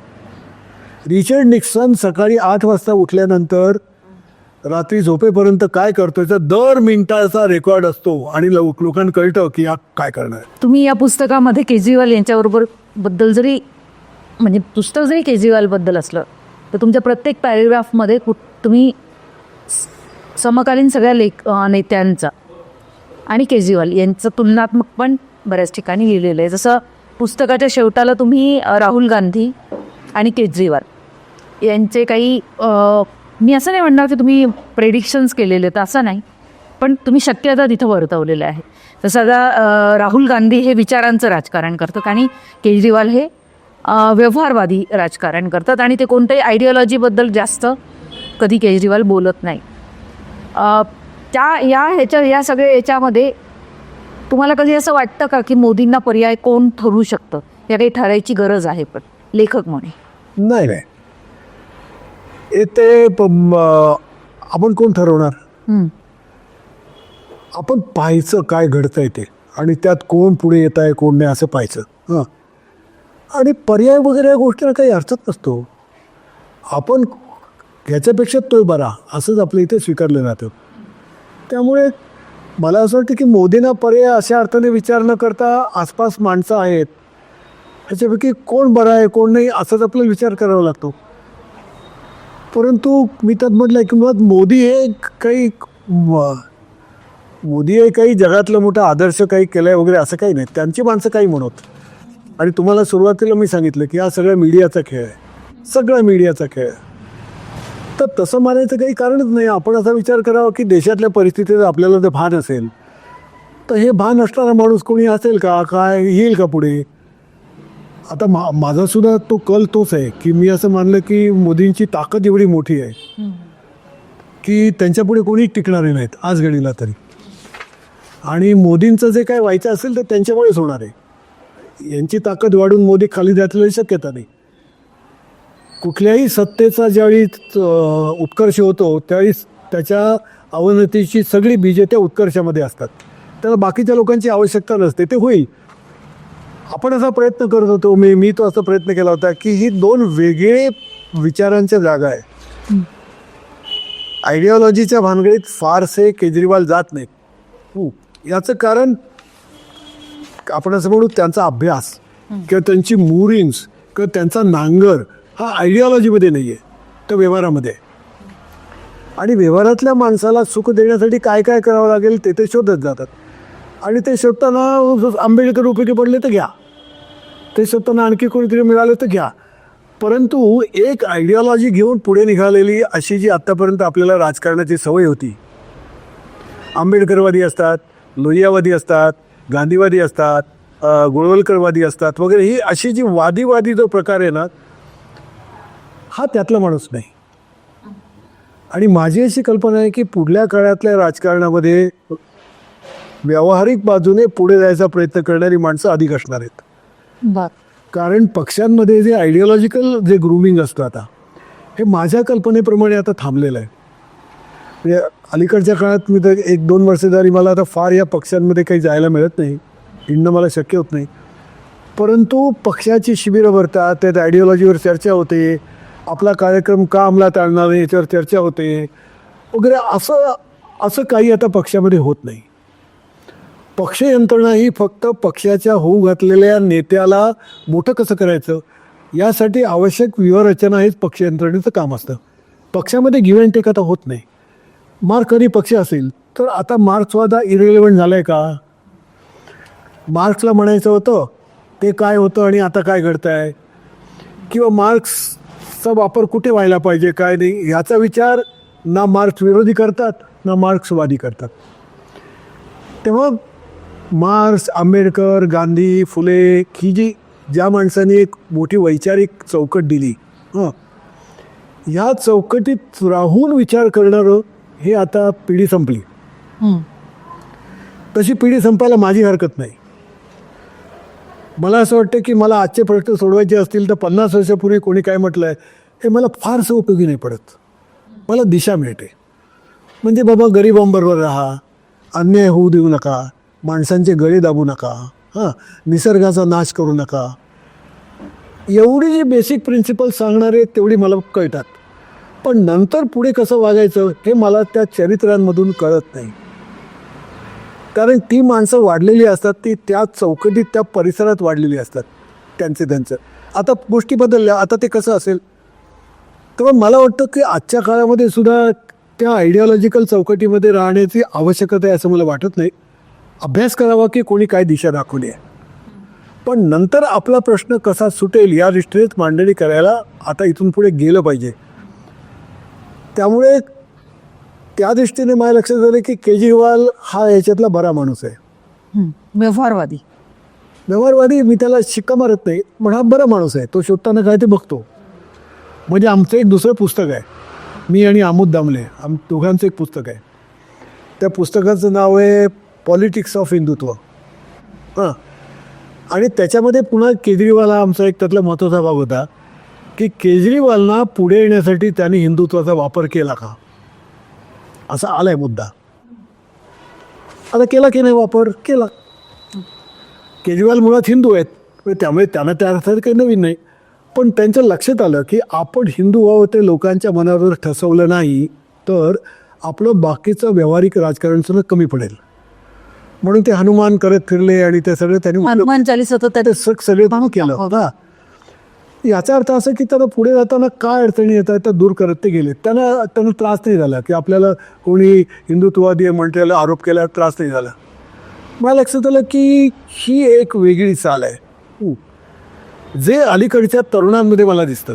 रिचर्ड निक्सन सकाळी 8 वाजता उठल्यानंतर रात्री झोपेपर्यंत काय करतो याचा दर मिनिटाचा रेकॉर्ड असतो आणि लोकांना कळतं की हा काय करणार. तुम्ही या पुस्तकामध्ये केजरीवाल यांच्याबरोबर बद्दल जरी म्हणजे पुस्तक जरी केजरीवालबद्दल असलं तर तुमच्या प्रत्येक पॅरेग्राफमध्ये तुम्ही समकालीन सगळ्या नेत्यांचा आणि केजरीवाल यांचं तुलनात्मक पण बऱ्याच ठिकाणी लिहिलेलं आहे. जसं पुस्तकाच्या शेवटाला तुम्ही राहुल गांधी आणि केजरीवाल यांचे काही मी असं नाही म्हणणार की तुम्ही प्रेडिक्शन्स केलेले आहेत असं नाही, पण तुम्ही शक्यता तिथं वर्तवलेल्या आहे. तसं आता राहुल गांधी हे विचारांचं राजकारण करतात आणि केजरीवाल हे व्यवहारवादी राजकारण करतात आणि ते कोणत्याही आयडिओलॉजीबद्दल जास्त कधी केजरीवाल बोलत नाही. या सगळ्या याच्यामध्ये तुम्हाला कधी असं वाटतं का की मोदींना पर्याय कोण ठरवू शकतं या काही ठरायची गरज आहे पण लेखक म्हणे. नाही ते आपण कोण ठरवणार. आपण पाहायचं काय घडतंय ते आणि त्यात कोण पुढे येत आहे कोण नाही असं पाहायचं. हां, आणि पर्याय वगैरे या गोष्टीला काही अर्थच नसतो. आपण ह्याच्यापेक्षा तो बरा असंच आपल्या इथे स्वीकारलं जातं. त्यामुळे मला असं वाटतं की मोदींना पर्याय अशा अर्थाने विचार न करता आसपास माणसं आहेत ह्याच्यापैकी कोण बरा आहे कोण नाही असाच आपल्याला विचार करावा लागतो. परंतु मी त्यात म्हटलं की मग मोदी हे काही जगातलं मोठं आदर्श काही केलं आहे वगैरे असं काही नाही. त्यांची माणसं काही म्हणत. आणि तुम्हाला सुरुवातीला मी सांगितलं की हा सगळा मीडियाचा खेळ आहे, सगळा मीडियाचा खेळ आहे. तर तसं मानायचं काही कारणच नाही. आपण असा विचार करावा की देशातल्या परिस्थितीत आपल्याला जर भान असेल तर हे भान असणारा माणूस कोणी असेल का, काय येईल का पुढे. आता माझा सुद्धा तो कल तोच आहे की मी असं मानलं की मोदींची ताकद एवढी मोठी आहे की त्यांच्यापुढे कोणी टिकणारे नाहीत आज घडीला तरी. आणि मोदींचं जे काय व्हायचं असेल तर त्यांच्यामुळेच होणार आहे. यांची ताकद वाढून मोदी खाली जायची शक्यता नाही. कुठल्याही सत्तेचा ज्यावेळी उत्कर्ष होतो त्यावेळी त्याच्या अवनतीची सगळी बीजे त्या उत्कर्षामध्ये असतात. त्याला बाकीच्या लोकांची आवश्यकता नसते, ते होईल. आपण असा प्रयत्न करत होतो, मी तो असा प्रयत्न केला होता की ही दोन वेगळे विचारांच्या जागा आहे. आयडिओलॉजीच्या भानगडीत फारसे केजरीवाल जात नाहीत. याचं कारण आपण असं म्हणू त्यांचा अभ्यास किंवा त्यांची मुरिंग्स किंवा त्यांचा नांगर हा आयडिओलॉजीमध्ये नाही आहे, तर व्यवहारामध्ये आहे. आणि व्यवहारातल्या माणसाला सुख देण्यासाठी काय काय करावं लागेल ते शोधत जातात. आणि ते शोधताना आंबेडकर उपयोगी पडले तर घ्या, ते शोधताना आणखी कोणीतरी मिळालं तर घ्या. परंतु एक आयडिओलॉजी घेऊन पुढे निघालेली अशी जी आत्तापर्यंत आपल्याला राजकारणाची सवय होती, आंबेडकरवादी असतात, लोहियावादी असतात, गांधीवादी असतात, गोळवलकरवादी असतात वगैरे, ही अशी जी वादी जो प्रकार आहे ना, हा त्यातला माणूस नाही. आणि माझी अशी कल्पना आहे की पुढल्या काळातल्या राजकारणामध्ये व्यावहारिक बाजूने पुढे जायचा प्रयत्न करणारी माणसं अधिक असणार आहेत. कारण पक्षांमध्ये जे आयडिओलॉजिकल जे ग्रूमिंग असतं आता, हे माझ्या कल्पनेप्रमाणे आता थांबलेलं आहे. म्हणजे अलीकडच्या काळात मी तर 1-2 वर्ष झाली मला आता फार या पक्षांमध्ये काही जायला मिळत नाही, हिंडणं मला शक्य होत नाही. परंतु पक्षाची शिबिरं भरतात, त्यात आयडिओलॉजीवर चर्चा होते, आपला कार्यक्रम का अंमलात आणणार आहे याच्यावर चर्चा होते वगैरे. असं काही आता पक्षामध्ये होत नाही. पक्ष यंत्रणा ही फक्त पक्षाच्या होऊ घातलेल्या नेत्याला मोठं कसं करायचं यासाठी आवश्यक व्यूहरचना हेच पक्ष यंत्रणेचं काम असतं. पक्षामध्ये गिव्ह अँड टेक आता होत नाही. मार्क्सवादी पक्ष असेल तर आता मार्क्सवाद हा इरिलेव्हंट झाला आहे का? मार्क्सला म्हणायचं होतं ते काय होतं आणि आता काय घडतं आहे, किंवा मार्क्सचा वापर कुठे व्हायला पाहिजे काय नाही, याचा विचार ना मार्क्स विरोधी करतात ना मार्क्सवादी करतात. तेव्हा मार्क्स, आंबेडकर, गांधी, फुले ही ज्या माणसांनी एक मोठी वैचारिक चौकट दिली, ह्या चौकटीत राहून विचार करणारं हे आता पिढी संपली. तशी पिढी संपायला माझी हरकत नाही. मला असं वाटतं की मला आजचे प्रश्न सोडवायचे असतील तर 50 वर्षापूर्वी कोणी काय म्हटलं आहे हे मला फारसं उपयोगी नाही पडत. मला दिशा मिळते. म्हणजे बाबा गरिबांबरोबर राहा, अन्याय होऊ देऊ नका, माणसांचे गळे दाबू नका, निसर्गाचा नाश करू नका, एवढी जी बेसिक प्रिन्सिपल सांगणारे तेवढी मला कळतात. पण नंतर पुढे कसं वागायचं हे मला त्या चरित्रांमधून कळत नाही. कारण ती माणसं वाढलेली असतात, ती त्या चौकटीत त्या परिसरात वाढलेली असतात त्यांचं. आता गोष्टी बदलल्या, आता ते कसं असेल. तेव्हा मला वाटतं की आजच्या काळामध्ये सुद्धा त्या आयडिओलॉजिकल चौकटीमध्ये राहण्याची आवश्यकता आहे असं मला वाटत नाही. अभ्यास करावा की कोणी काय दिशा दाखवली आहे, पण नंतर आपला प्रश्न कसा सुटेल या दृष्टीनेच मांडणी करायला आता इथून पुढे गेलं पाहिजे. त्यामुळे त्या दृष्टीने माझ्या लक्षात आलं की केजरीवाल हा याच्यातला बरा माणूस आहे. व्यवहारवादी मी त्याला शिक्का मारत नाही, पण हा बरा माणूस आहे. तो शोधताना काय ते बघतो. म्हणजे आमचं एक दुसरं पुस्तक आहे, मी आणि आमोद दामले दोघांचं एक पुस्तक आहे. त्या पुस्तकाचं नाव आहे पॉलिटिक्स ऑफ हिंदुत्व. आणि त्याच्यामध्ये पुन्हा केजरीवाल हा आमचा एक त्यातला महत्त्वाचा भाग होता की केजरीवालना पुढे येण्यासाठी त्यांनी हिंदुत्वाचा वापर केला का, असा आलाय मुद्दा. आता केला की नाही वापर? केला. केजरीवाल मुळात हिंदू आहेत, त्यामुळे त्यांना त्या अर्थात काही नवीन नाही. पण त्यांच्या लक्षात आलं की आपण हिंदू व्हावं ते लोकांच्या मनावर ठसवलं नाही तर आपलं बाकीचं व्यावहारिक राजकारण सुद्धा कमी पडेल. म्हणून ते हनुमान करत फिरले आणि ते सगळं त्यांनी हनुमान चालीसा ते सगळे केलं होता. याचा अर्थ असं की त्यांना पुढे जाताना काय अडचणी येतात त्या दूर करत ते गेले. त्यांना त्रास नाही झाला की आपल्याला कोणी हिंदुत्ववादी म्हटलेला आरोप केला, त्रास नाही झाला. मला लक्षात आलं की ही एक वेगळी चाल आहे जे अलीकडच्या तरुणांमध्ये मला दिसतं.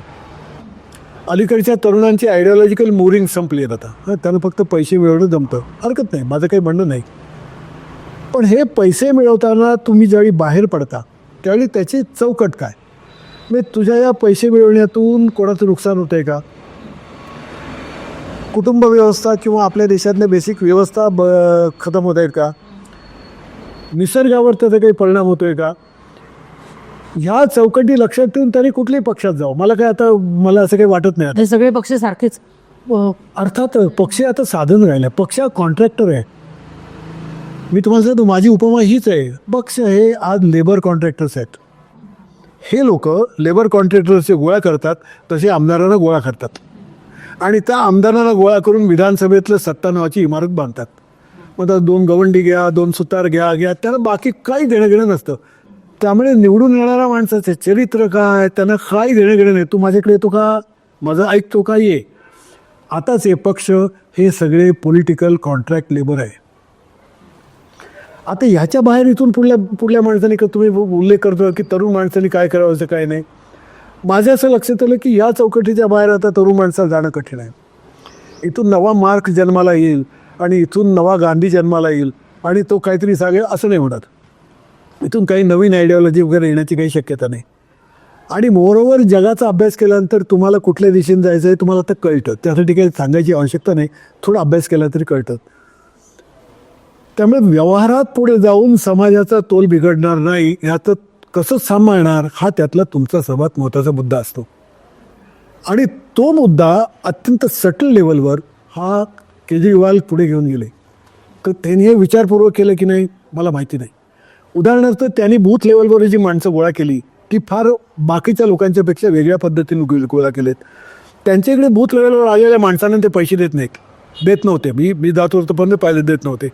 अलीकडच्या तरुणांची आयडिओलॉजिकल मोरिंग संपली आहेत आता. त्यांना फक्त पैसे मिळवणं जमतं, हरकत नाही, माझं काही म्हणणं नाही. पण हे पैसे मिळवताना तुम्ही ज्यावेळी बाहेर पडता त्यावेळी त्याची चौकट काय, म्हणजे तुझ्या या पैसे मिळवण्यातून कोणाचं नुकसान होतं आहे का, कुटुंब व्यवस्था किंवा आपल्या देशातल्या बेसिक व्यवस्था खतम होत आहेत का, निसर्गावर त्याचा काही परिणाम होतो आहे का, ह्या चौकटी लक्षात ठेवून तरी कुठल्याही पक्षात जाऊ. मला असं काही वाटत नाही. हे सगळे पक्ष सारखेच. अर्थात पक्ष आता साधन राहिलं, पक्ष कॉन्ट्रॅक्टर आहे. मी तुम्हाला सांगतो माझी उपमा हीच आहे, पक्ष हे आज लेबर कॉन्ट्रॅक्टर्स आहेत. हे लोक लेबर कॉन्ट्रॅक्टर्सचे गोळा करतात, तसे आमदारांना गोळा करतात आणि त्या आमदारांना गोळा करून विधानसभेतलं सत्ता नावाची इमारत बांधतात. मग आता 2 गवंडी घ्या, 2 सुतार घ्या, त्यांना बाकी काही देणं घेणं नसतं. त्यामुळे निवडून येणाऱ्या माणसाचे चरित्र काय, त्यांना काही देणं घेणं नाही. तू माझ्याकडे येतो का, माझं ऐकतो का, ये. आताच हे पक्ष हे सगळे पॉलिटिकल कॉन्ट्रॅक्ट लेबर आहे. आता ह्याच्या बाहेर इथून पुढल्या माणसांनी तुम्ही उल्लेख करतो की तरुण माणसांनी काय करावं असं काय नाही. माझं असं लक्षात आलं की या चौकटीच्या बाहेर आता तरुण माणसाला जाणं कठीण आहे. इथून नवा मार्क जन्माला येईल आणि इथून नवा गांधी जन्माला येईल आणि तो काहीतरी सांगेल असं नाही होणार. इथून काही नवीन आयडिओलॉजी वगैरे येण्याची काही शक्यता नाही. आणि मोरोवर जगाचा अभ्यास केल्यानंतर तुम्हाला कुठल्या दिशेने जायचं आहे तुम्हाला तर कळतं. त्यासाठी काही सांगायची आवश्यकता नाही, थोडा अभ्यास केला तरी कळतं. त्यामुळे व्यवहारात पुढे जाऊन समाजाचा तोल बिघडणार नाही, याचं कसं सांभाळणार हा त्यातला तुमचा सर्वात महत्त्वाचा मुद्दा असतो. आणि तो मुद्दा अत्यंत सटल लेवलवर हा केजरीवाल पुढे घेऊन गेले. तर त्यांनी हे विचारपूर्वक केलं की नाही मला माहिती नाही. उदाहरणार्थ त्यांनी बूथ लेवलवर जी माणसं गोळा केली ती फार बाकीच्या लोकांच्यापेक्षा वेगळ्या पद्धतीने गोळा केलेत. त्यांच्याकडे बूथ लेवलवर आलेल्या माणसांना ते पैसे देत नव्हते. मी जात होतो पण पाहिजे देत नव्हते.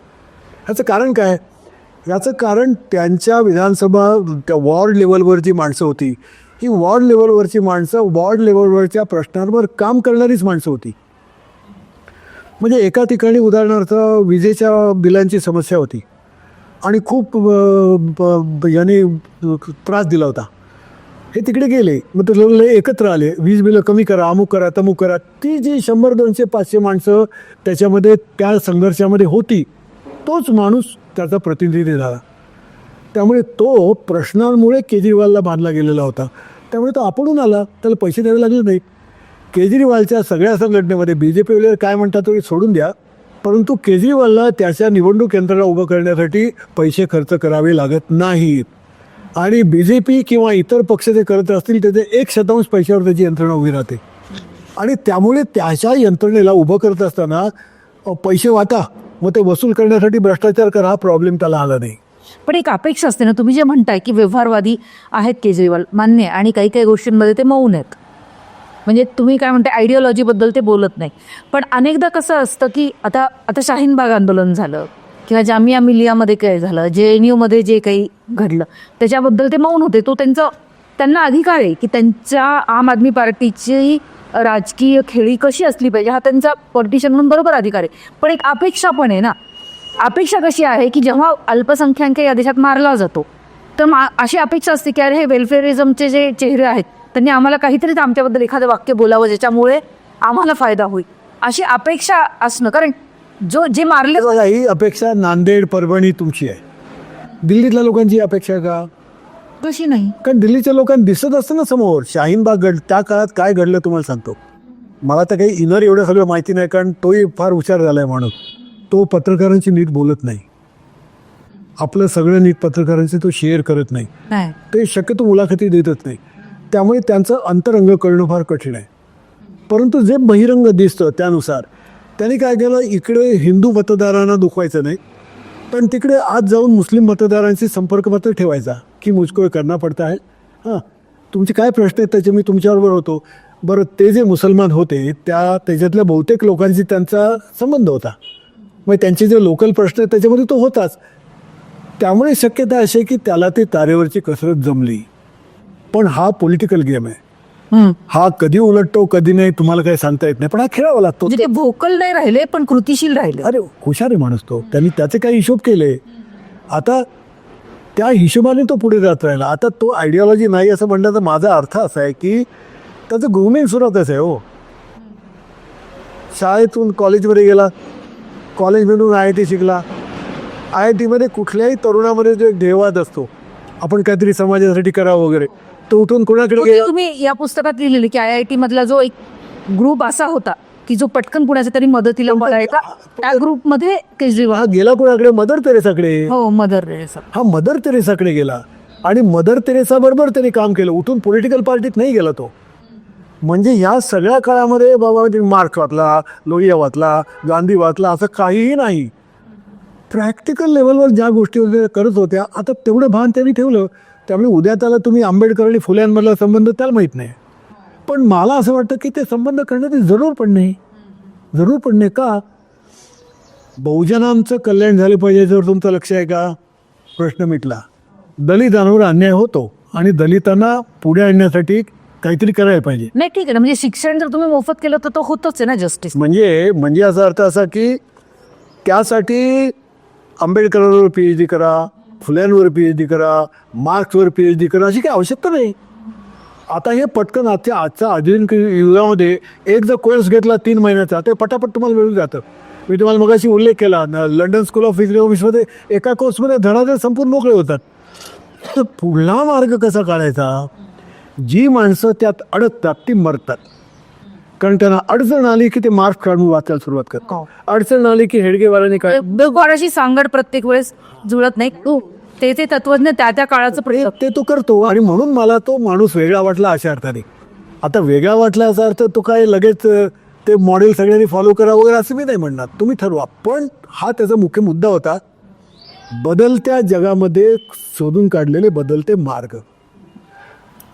ह्याचं कारण काय? याचं कारण त्यांच्या विधानसभा त्या वॉर्ड लेवलवर जी माणसं होती ही वॉर्ड लेवलवरची माणसं वॉर्ड लेवलवरच्या प्रश्नांवर काम करणारीच माणसं होती. म्हणजे एका ठिकाणी उदाहरणार्थ विजेच्या बिलांची समस्या होती आणि खूप याने त्रास दिला होता. हे तिकडे गेले, मग ते लोक एकत्र आले, वीज बिलं कमी करा, अमुक करा, तमुक करा. ती जी 100, 200, 500 माणसं त्याच्यामध्ये त्या संघर्षामध्ये होती तोच माणूस त्याचा प्रतिनिधी झाला. त्यामुळे तो प्रश्नांमुळे केजरीवालला बांधला गेलेला होता. त्यामुळे तो आपणून आला, त्याला पैसे द्यावे लागले नाही. केजरीवालच्या सगळ्या संघटनेमध्ये BJP वगैरे काय म्हणतात तो सोडून द्या, परंतु केजरीवालला त्याच्या निवडणूक यंत्रणा उभं करण्यासाठी पैसे खर्च करावे लागत नाहीत. आणि BJP किंवा इतर पक्ष जे करत असतील त्याचे 1% पैशावर त्याची यंत्रणा उभी राहते. आणि त्यामुळे त्याच्या यंत्रणेला उभं करत असताना पैसे वाटा मग ते वसूल करण्यासाठी भ्रष्टाचार करा हा प्रॉब्लेम त्याला आला नाही. पण एक अपेक्षा असते ना, तुम्ही जे म्हणताय की व्यवहारवादी आहेत केजरीवाल, मान्य आहे, आणि काही काही गोष्टींमध्ये ते मौन आहेत. म्हणजे तुम्ही काय म्हणताय आयडिओलॉजीबद्दल ते बोलत नाही. पण अनेकदा कसं असतं की आता शाहीन बाग आंदोलन झालं किंवा जामिया मिलियामध्ये काय झालं, JNUमध्ये जे काही घडलं त्याच्याबद्दल ते मौन होते. तो त्यांना अधिकार आहे की त्यांच्या आम आदमी पार्टीची राजकीय खेळी कशी असली पाहिजे हा त्यांचा पॉलिटिशियन म्हणून बरोबर अधिकार आहे. पण एक अपेक्षा पण आहे ना. अपेक्षा कशी आहे की जेव्हा अल्पसंख्याक या देशात मारला जातो तर अशी अपेक्षा असते की अरे हे वेलफेअरिझमचे जे चेहरे आहेत त्यांनी आम्हाला काहीतरी आमच्याबद्दल एखादं वाक्य बोलावं ज्याच्यामुळे आम्हाला फायदा होईल, अशी अपेक्षा असणं. कारण जे मारले ही अपेक्षा नांदेड परभणी तुमची आहे, दिल्लीतल्या लोकांची अपेक्षा का कशी नाही? कारण दिल्लीच्या लोकांना दिसत असतं ना समोर शाहीन बाग त्या काळात काय घडलं तुम्हाला सांगतो. मला तर काही इनर एवढं सगळं माहिती नाही, कारण तोही फार हुशार झाला आहे माणूस. तो पत्रकारांची नीट बोलत नाही, आपलं सगळं नीट पत्रकारांचे तो शेअर करत नाही, ते शक्यतो मुलाखती देतच नाही. त्यामुळे त्यांचं अंतरंग कळणं फार कठीण आहे. परंतु जे बहिरंग दिसतं त्यानुसार त्यांनी काय केलं, इकडे हिंदू मतदारांना दुखवायचं नाही पण तिकडे आज जाऊन मुस्लिम मतदारांशी संपर्कपत्र ठेवायचा की मुझको करना पडता है, हां तुमचे काय प्रश्न आहेत त्याचे मी तुमच्याबरोबर होतो. बरं ते जे मुसलमान होते त्याच्यातल्या बहुतेक लोकांशी त्यांचा संबंध होता, मग त्यांचे जे लोकल प्रश्न आहेत त्याच्यामध्ये तो होताच. त्यामुळे शक्यता अशी आहे की त्याला ती तारेवरची कसरत जमली. पण हा पॉलिटिकल गेम आहे, हा कधी उलटतो कधी नाही तुम्हाला काही सांगता येत नाही, पण हा खेळावा लागतो. ते भोकल नाही राहिले पण कृतिशील राहिले. अरे हुशार आहे माणूस तो, त्यांनी त्याचे काही हिशोब केले, आता त्या हिशोबाने तो पुढे जात राहिला. आता तो आयडिओलॉजी नाही असं म्हणण्याचा माझा अर्थ असा आहे की त्याचं ग्रूमिंग सुरुवातच आहे. हो, शाळेतून कॉलेजमध्ये गेला, कॉलेजमधून IIT शिकला, IITमध्ये कुठल्याही तरुणामध्ये जो एक ध्येयवाद असतो आपण काहीतरी समाजासाठी करावं वगैरे, तो उठून कोणाकडे गेला. तुम्ही या पुस्तकात लिहिलेलं की IIT मधला जो एक ग्रुप असा होता की जो पटकन कुणाच्या तरी मदतीला पळायचा, त्या ग्रुपमध्ये केजरीवाल हा गेला कोणाकडे, मदर तेरेसाकडे. हो, मदर तेरेसा. हा मदर तेरेसाकडे गेला आणि मदर तेरेसा बरोबर त्यांनी काम केलं, उठून पॉलिटिकल पार्टीत नाही गेला तो. म्हणजे या सगळ्या काळामध्ये बाबा मार्क्स वाचला, लोहिया वाचला, गांधी वाचला असं काहीही नाही. प्रॅक्टिकल लेवलवर ज्या गोष्टी वगैरे करत होत्या आता तेवढं भान त्यांनी ठेवलं. त्यामुळे उद्या त्याला तुम्ही आंबेडकर आणि फुल्यांमधला संबंध त्याला माहीत नाही. पण मला असं वाटतं की ते संबंध करण्याची जरूर पण नाही. का? बहुजनांचं कल्याण झालं पाहिजे जर तुमचं लक्ष आहे का, प्रश्न मिटला. दलितांवर अन्याय होतो आणि दलितांना पुढे आणण्यासाठी काहीतरी करायला पाहिजे. नाही ठीक आहे ना, म्हणजे शिक्षण जर तुम्ही मोफत केलं तर तो होतच आहे ना जस्टिस. म्हणजे याचा अर्थ असा की त्यासाठी आंबेडकरांवर PhD करा, फुल्यांवर PhD करा, मार्क्सवर PhD करा अशी काही आवश्यकता नाही. आता हे पटकन आजच्या आधुनिक युगामध्ये एक जर कोर्स घेतला 3 महिन्याचा ते पटापट तुम्हाला मिळून जातं. मी तुम्हाला मगाशी उल्लेख केला लंडन स्कूल ऑफ इकॉनॉमिक्समध्ये एका कोर्समध्ये धडाधड संपूर्ण मोकळे होतात. तर पुढला मार्ग कसा काढायचा? जी माणसं त्यात अडकतात ती मरतात, कारण त्यांना अडचण आली की ते मार्क्स काढून वाचायला सुरुवात करतात. अडचण आली की हेडगेवारांनी काय कोणाशी सांगड प्रत्येक वेळेस जुळत नाही. ते तत्वज्ञ त्या काळाचं ते तो करतो. आणि म्हणून मला तो माणूस वेगळा वाटला अशा अर्थाने. आता वेगळा वाटला असा अर्थ तो काय लगेच ते मॉडेल सगळ्यांनी फॉलो करा वगैरे असं मी नाही म्हणणार, तुम्ही ठरवा. पण हा त्याचा मुख्य मुद्दा होता, बदलत्या जगामध्ये शोधून काढलेले बदलते मार्ग.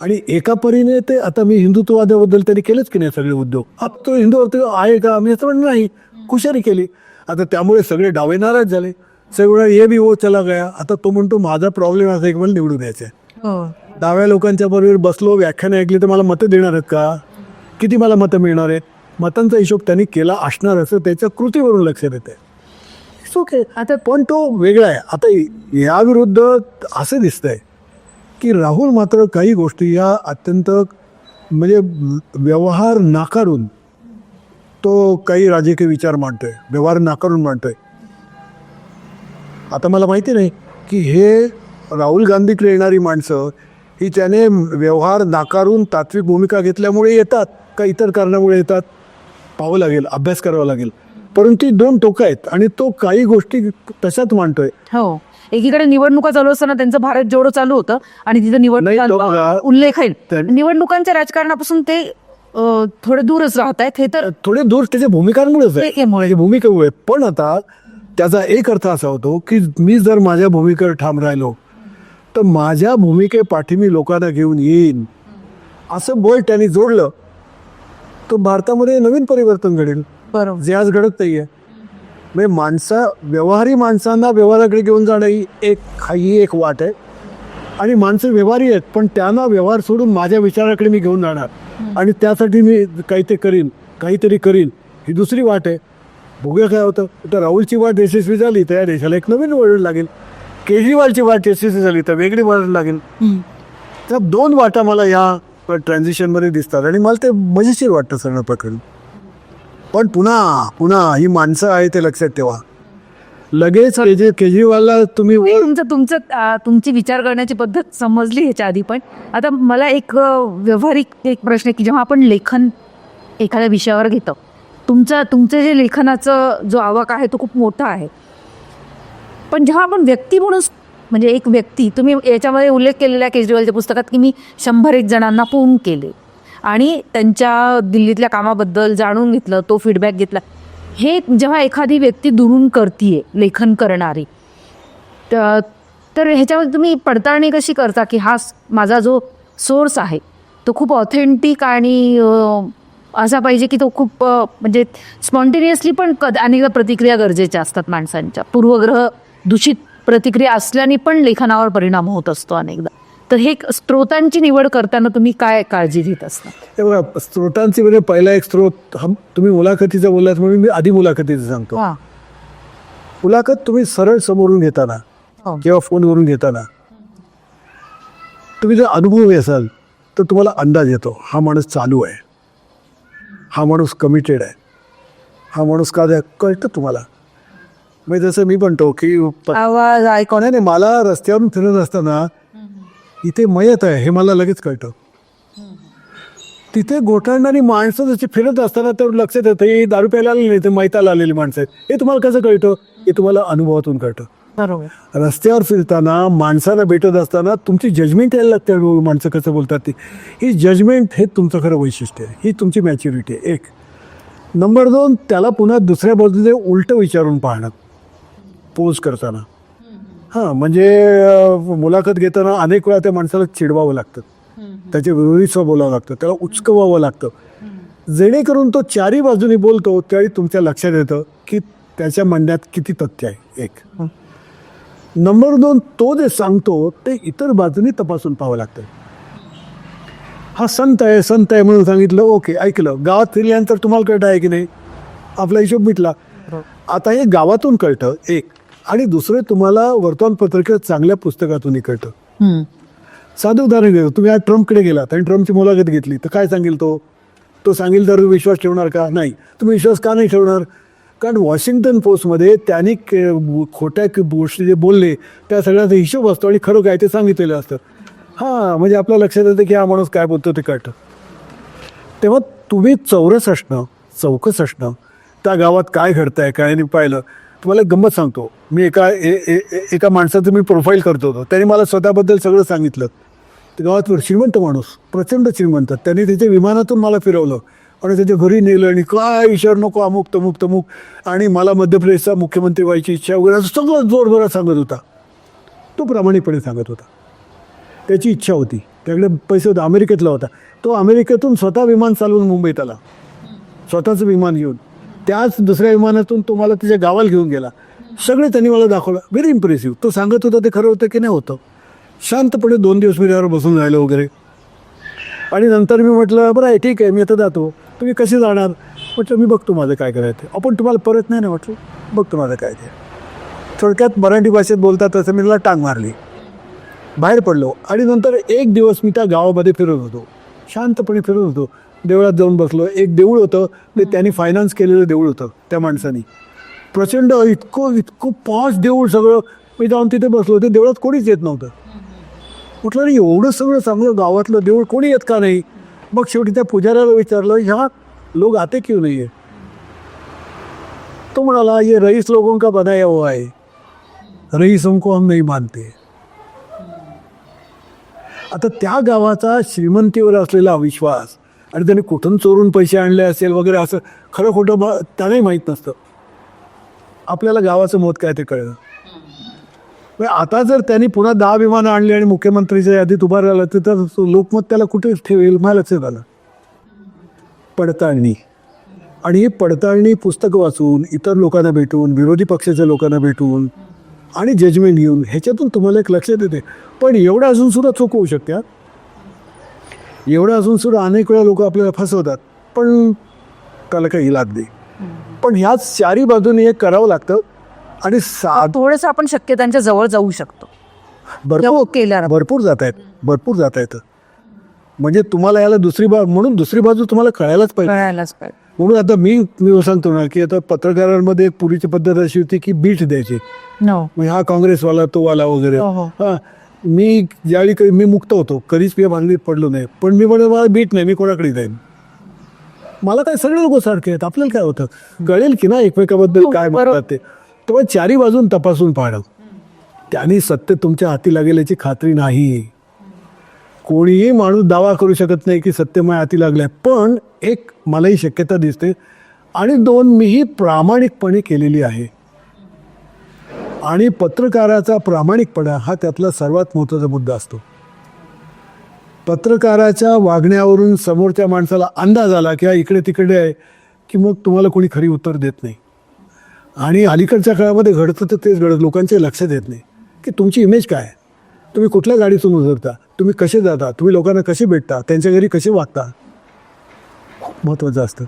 आणि एका परीने ते आता मी हिंदुत्ववादाबद्दल त्यांनी केलेच की नाही सगळे उद्योग. आता तो हिंदुत्व आहे का, मी असं म्हणणं नाही, खुशारी केली. आता त्यामुळे सगळे डावे नाराज झाले, सगळं ये भी वो चला गया. आता तो म्हणतो माझा प्रॉब्लेम असा एक मला निवडून द्यायचा आहे. डाव्या लोकांच्या बरोबर बसलो, व्याख्यानं ऐकली तर मला मतं देणार आहेत का, किती मला मतं मिळणार आहेत, मतांचा हिशोब त्यांनी केला असणार असं त्याच्या कृतीवरून लक्षात येते. ओके. आता पण तो वेगळा आहे. आता याविरुद्ध असं दिसतंय की राहुल मात्र काही गोष्टी या अत्यंत म्हणजे व्यवहार नाकारून तो काही राजकीय विचार मांडतोय, व्यवहार नाकारून मांडतोय. आता मला माहिती नाही की हे राहुल गांधीकडे येणारी माणसं ही त्याने व्यवहार नाकारून तात्विक भूमिका घेतल्यामुळे येतात का इतर कारणामुळे येतात, पाहावं लागेल, अभ्यास करावा लागेल. परंतु ती 2 टोकं आहेत आणि तो काही गोष्टी तशाच मांडतोय. हो, एकीकडे निवडणुका चालू असताना त्यांचं भारत जोडो चालू होतं आणि तिथं नाही, उल्लेख आहे निवडणुकांच्या राजकारणापासून ते थोडे दूरच राहत आहेत. हे तर थोडे दूर त्याच्या भूमिकांमुळेच आहे, भूमिकेमुळे. पण आता त्याचा एक अर्थ असा होतो की मी जर माझ्या भूमिकेवर ठाम राहिलो तर माझ्या भूमिकेपाठी मी लोकांना घेऊन येईन असं बळ त्यांनी जोडलं तर भारतामध्ये नवीन परिवर्तन घडेल, बरोबर, जे आज घडत नाही आहे. म्हणजे व्यवहारी माणसांना व्यवहाराकडे घेऊन जाणं ही एक वाट आहे. आणि माणसं व्यवहारी आहेत पण त्यांना व्यवहार सोडून माझ्या विचाराकडे मी घेऊन जाणार आणि त्यासाठी मी काहीतरी करीन ही दुसरी वाट आहे. बघूया काय होतं. तर राहुलची वाट यशस्वी झाली तर या देशाला एक नवीन वळण लागेल, केजरीवालची वाट यशस्वी झाली तर वेगळी वळण लागेल. त्या 2 वाटा मला या ट्रान्झिशनमध्ये दिसतात आणि मला ते मजेशीर वाटतं सगळं प्रकरण. पण पुन्हा ही माणसं आहे ते लक्षात ठेवा. लगेच केजरीवालला तुम्ही तुमची विचार करण्याची पद्धत समजली ह्याच्या आधी. पण आता मला एक व्यावहारिक एक प्रश्न की जेव्हा आपण लेखन एखाद्या विषयावर घेतो, तुमचं जे लेखनाचं जो आवाक आहे तो खूप मोठा आहे. पण जेव्हा आपण व्यक्ती म्हणून म्हणजे एक व्यक्ती, तुम्ही याच्यामध्ये उल्लेख केलेल्या केजरीवालच्या पुस्तकात की मी 101 जणांना फोन केले आणि त्यांच्या दिल्लीतल्या कामाबद्दल जाणून घेतलं, तो फीडबॅक घेतला. हे जेव्हा एखादी व्यक्ती दुरून करतीये लेखन करणारी, तर ह्याच्यामध्ये तुम्ही पडताळणी कशी करता की हा माझा जो सोर्स आहे तो खूप ऑथेंटिक आणि असा पाहिजे की तो खूप म्हणजे स्पॉन्टेनियसली, पण अनेकदा प्रतिक्रिया गरजेच्या असतात माणसांच्या, पूर्वग्रह दूषित प्रतिक्रिया असल्याने पण लेखनावर परिणाम होत असतो अनेकदा. तर हे स्त्रोतांची निवड करताना तुम्ही काय काळजी घेत असता? हे बघा, स्त्रोतांची म्हणजे पहिला एक स्त्रोत, तुम्ही मुलाखतीचा बोललात म्हणून मी आधी मुलाखतीचं सांगतो. मुलाखत तुम्ही सरळ समोरून घेताना किंवा फोनवरून घेताना तुम्ही जर अनुभवी असाल तर तुम्हाला अंदाज येतो हा माणूस चालू आहे, हा माणूस कमिटेड आहे, हा माणूस का कळतं तुम्हाला. म्हणजे जसं मी म्हणतो की आवाज ऐकण्याने मला रस्त्यावरून फिरत असताना इथे मयत आहे हे मला लगेच कळतं. तिथे गोठणणारी माणसं जशी फिरत असताना तर लक्षात येतं ही दारू प्यायला आलेली नाही, ते मैताला आलेली माणसं आहेत. हे तुम्हाला कसं कळतं? हे तुम्हाला अनुभवातून कळतं. बरोबर. रस्त्यावर फिरताना माणसाला भेटत असताना तुमची जजमेंट यायला लागते, माणसं कसं बोलतात ती. ही जजमेंट हे तुमचं खरं वैशिष्ट्य आहे, ही तुमची मॅच्युरिटी आहे. एक नंबर 2, त्याला पुन्हा दुसऱ्या बाजूने उलटं विचारून पाहणं पोज करताना. हां म्हणजे मुलाखत घेताना अनेक वेळा त्या माणसाला चिडवावं लागतं, त्याच्या विरोधीचं बोलावं लागतं, त्याला उचकवावं लागतं, जेणेकरून तो चारी बाजूनी बोलतो त्यावेळी तुमच्या लक्षात येतं की त्याच्या म्हणण्यात किती तथ्य आहे. एक नंबर 2, तो जे सांगतो ते इतर बाजूनी तपासून पाहावं लागतं. हा संत आहे म्हणून सांगितलं, ओके ऐकलं, गावात फिरल्यानंतर तुम्हाला कळतं आहे की नाही, आपला हिशोब मिटला. आता हे गावातून कळतं एक, आणि दुसरं तुम्हाला वर्तमानपत्रिकेत चांगल्या पुस्तकातूनही कळतं. साधं उदाहरण घेऊ, तुम्ही आज ट्रम्पकडे गेलात आणि ट्रम्पची मुलाखत घेतली तर काय सांगेल तो सांगेल तर विश्वास ठेवणार का? नाही. तुम्ही विश्वास का नाही ठेवणार? कारण वॉशिंग्टन पोस्टमध्ये त्यांनी खोट्या गोष्टी जे बोलले त्या सगळ्याचा हिशोब असतो आणि खरं काय ते सांगितलेलं असतं. हां म्हणजे आपल्या लक्षात येतं की हा माणूस काय बोलतो ते कळतं. तेव्हा तुम्ही चौकस असणं, त्या गावात काय घडतंय काय नाही पाहिलं. तुम्हाला एक गंमत सांगतो, मी एका माणसाचं मी प्रोफाईल करतो होतो, त्याने मला स्वतःबद्दल सगळं सांगितलं. ते गावात श्रीमंत माणूस, प्रचंड श्रीमंत, त्यांनी त्याच्या विमानातून मला फिरवलं आणि त्याच्या घरी नेलं आणि काय विचार नको, अमुक तमुक, आणि मला मध्य प्रदेशचा मुख्यमंत्री व्हायची इच्छा वगैरे सगळं जोरभरात सांगत होता. तो प्रामाणिकपणे सांगत होता, त्याची इच्छा होती, त्याकडे पैसे होते, अमेरिकेतला होता. तो अमेरिकेतून स्वतः विमान चालवून मुंबईत आला, स्वतःचं विमान घेऊन. त्याच दुसऱ्या विमानातून तो मला त्याच्या गावाला घेऊन गेला. सगळे त्यांनी मला दाखवलं. Very impressive. तो सांगत होता ते खरं होतं की नाही होतं. शांतपणे 2 दिवस मी त्यावर बसून राहिलो वगैरे, आणि नंतर मी म्हटलं बरं आहे ठीक आहे मी आता जातो, तुम्ही कसे जाणार? म्हटलं मी बघतो माझं काय करायचं. आपण तुम्हाला परत नाही ना, म्हटलं बघतो माझं काय ते. थोडक्यात मराठी भाषेत बोलतात तसं मी त्याला टांग मारली, बाहेर पडलो. आणि नंतर एक दिवस मी त्या गावामध्ये फिरत होतो, शांतपणे फिरत होतो. देवळात जाऊन बसलो. एक देऊळ होतं, ते त्यांनी फायनान्स केलेलं देऊळ होतं त्या माणसानी. प्रचंड इतकं पॉश देऊळ सगळं. मी जाऊन तिथे बसलो, ते देवळात कोणीच येत नव्हतं. म्हटलं नाही एवढं सगळं चांगलं गावातलं देऊळ कोणी येत का नाही? मग शेवटी त्या पुजाऱ्याला विचारलं, ह्या लोक आते क्यों नाही आहे? तो म्हणाला ये रईस लोगों का बनाया हुआ है, रईसों को हम नहीं मानते. आता त्या गावाचा श्रीमंतीवर असलेला विश्वास आणि त्याने कुठून चोरून पैसे आणले असेल वगैरे असं खरं खोटं त्यालाही माहीत नसतं. आपल्याला गावाचं मत काय ते कळलं. आता जर त्यांनी पुन्हा 10 विमानं आणली आणि मुख्यमंत्रीच्या यादीत उभा राहिला तर लोकमत त्याला कुठे ठेवेल? मला लक्षात आलं. पडताळणी, आणि ही पडताळणी पुस्तकं वाचून, इतर लोकांना भेटून, विरोधी पक्षाच्या लोकांना भेटून आणि जजमेंट घेऊन ह्याच्यातून तुम्हाला एक लक्षात येते. पण एवढं अजून सुद्धा चूक होऊ शकते. एवढं अजून सुद्धा अनेक वेळा लोक आपल्याला फसवतात, पण त्याला काही इलाज नाही. पण ह्याच चारी बाजूने एक करावं लागतं. आणि थोडंसं आपण शक्यतांच्या जवळ जाऊ शकतो. भरपूर जाता येतं. म्हणजे तुम्हाला याला म्हणून दुसरी बाजू तुम्हाला कळायलाच पाहिजे. म्हणून आता मी सांगतो ना की आता पत्रकारांमध्ये एक पूर्वीची पद्धत अशी होती की बीट द्यायची. म्हणजे हा काँग्रेसवाला तो वाला वगैरे. हा मी ज्यावेळी मी मुक्त होतो, कधीच मी भानगडीत पडलो नाही. पण मी म्हणतो मला बीट नाही, मी कोणाकडे जाईन. मला काय सगळे लोक सारखे आहेत, आपल्याला काय होतं कळेल की ना एकमेकाबद्दल काय म्हणतात ते. तेव्हा चारी बाजून तपासून पाहणं, त्यांनी सत्य तुमच्या हाती लागेल याची खात्री नाही. कोणीही माणूस दावा करू शकत नाही की सत्य माझ्या हाती लागलंय. पण एक मलाही शक्यता दिसते, आणि 2 मीही प्रामाणिकपणे केलेली आहे. आणि पत्रकाराचा प्रामाणिकपणा हा त्यातला सर्वात महत्त्वाचा मुद्दा असतो. पत्रकाराच्या वागण्यावरून समोरच्या माणसाला अंदाज आला की हा इकडे तिकडे आहे की मग तुम्हाला कोणी खरी उत्तर देत नाही. आणि अलीकडच्या काळामध्ये घडतं तर तेच घडत लोकांच्या लक्षात येत नाही की तुमची इमेज काय आहे, तुम्ही कुठल्या गाडीतून उतरता, तुम्ही कसे जाता, तुम्ही लोकांना कसे भेटता, त्यांच्या घरी कसे वागता, खूप महत्त्वाचं असतं.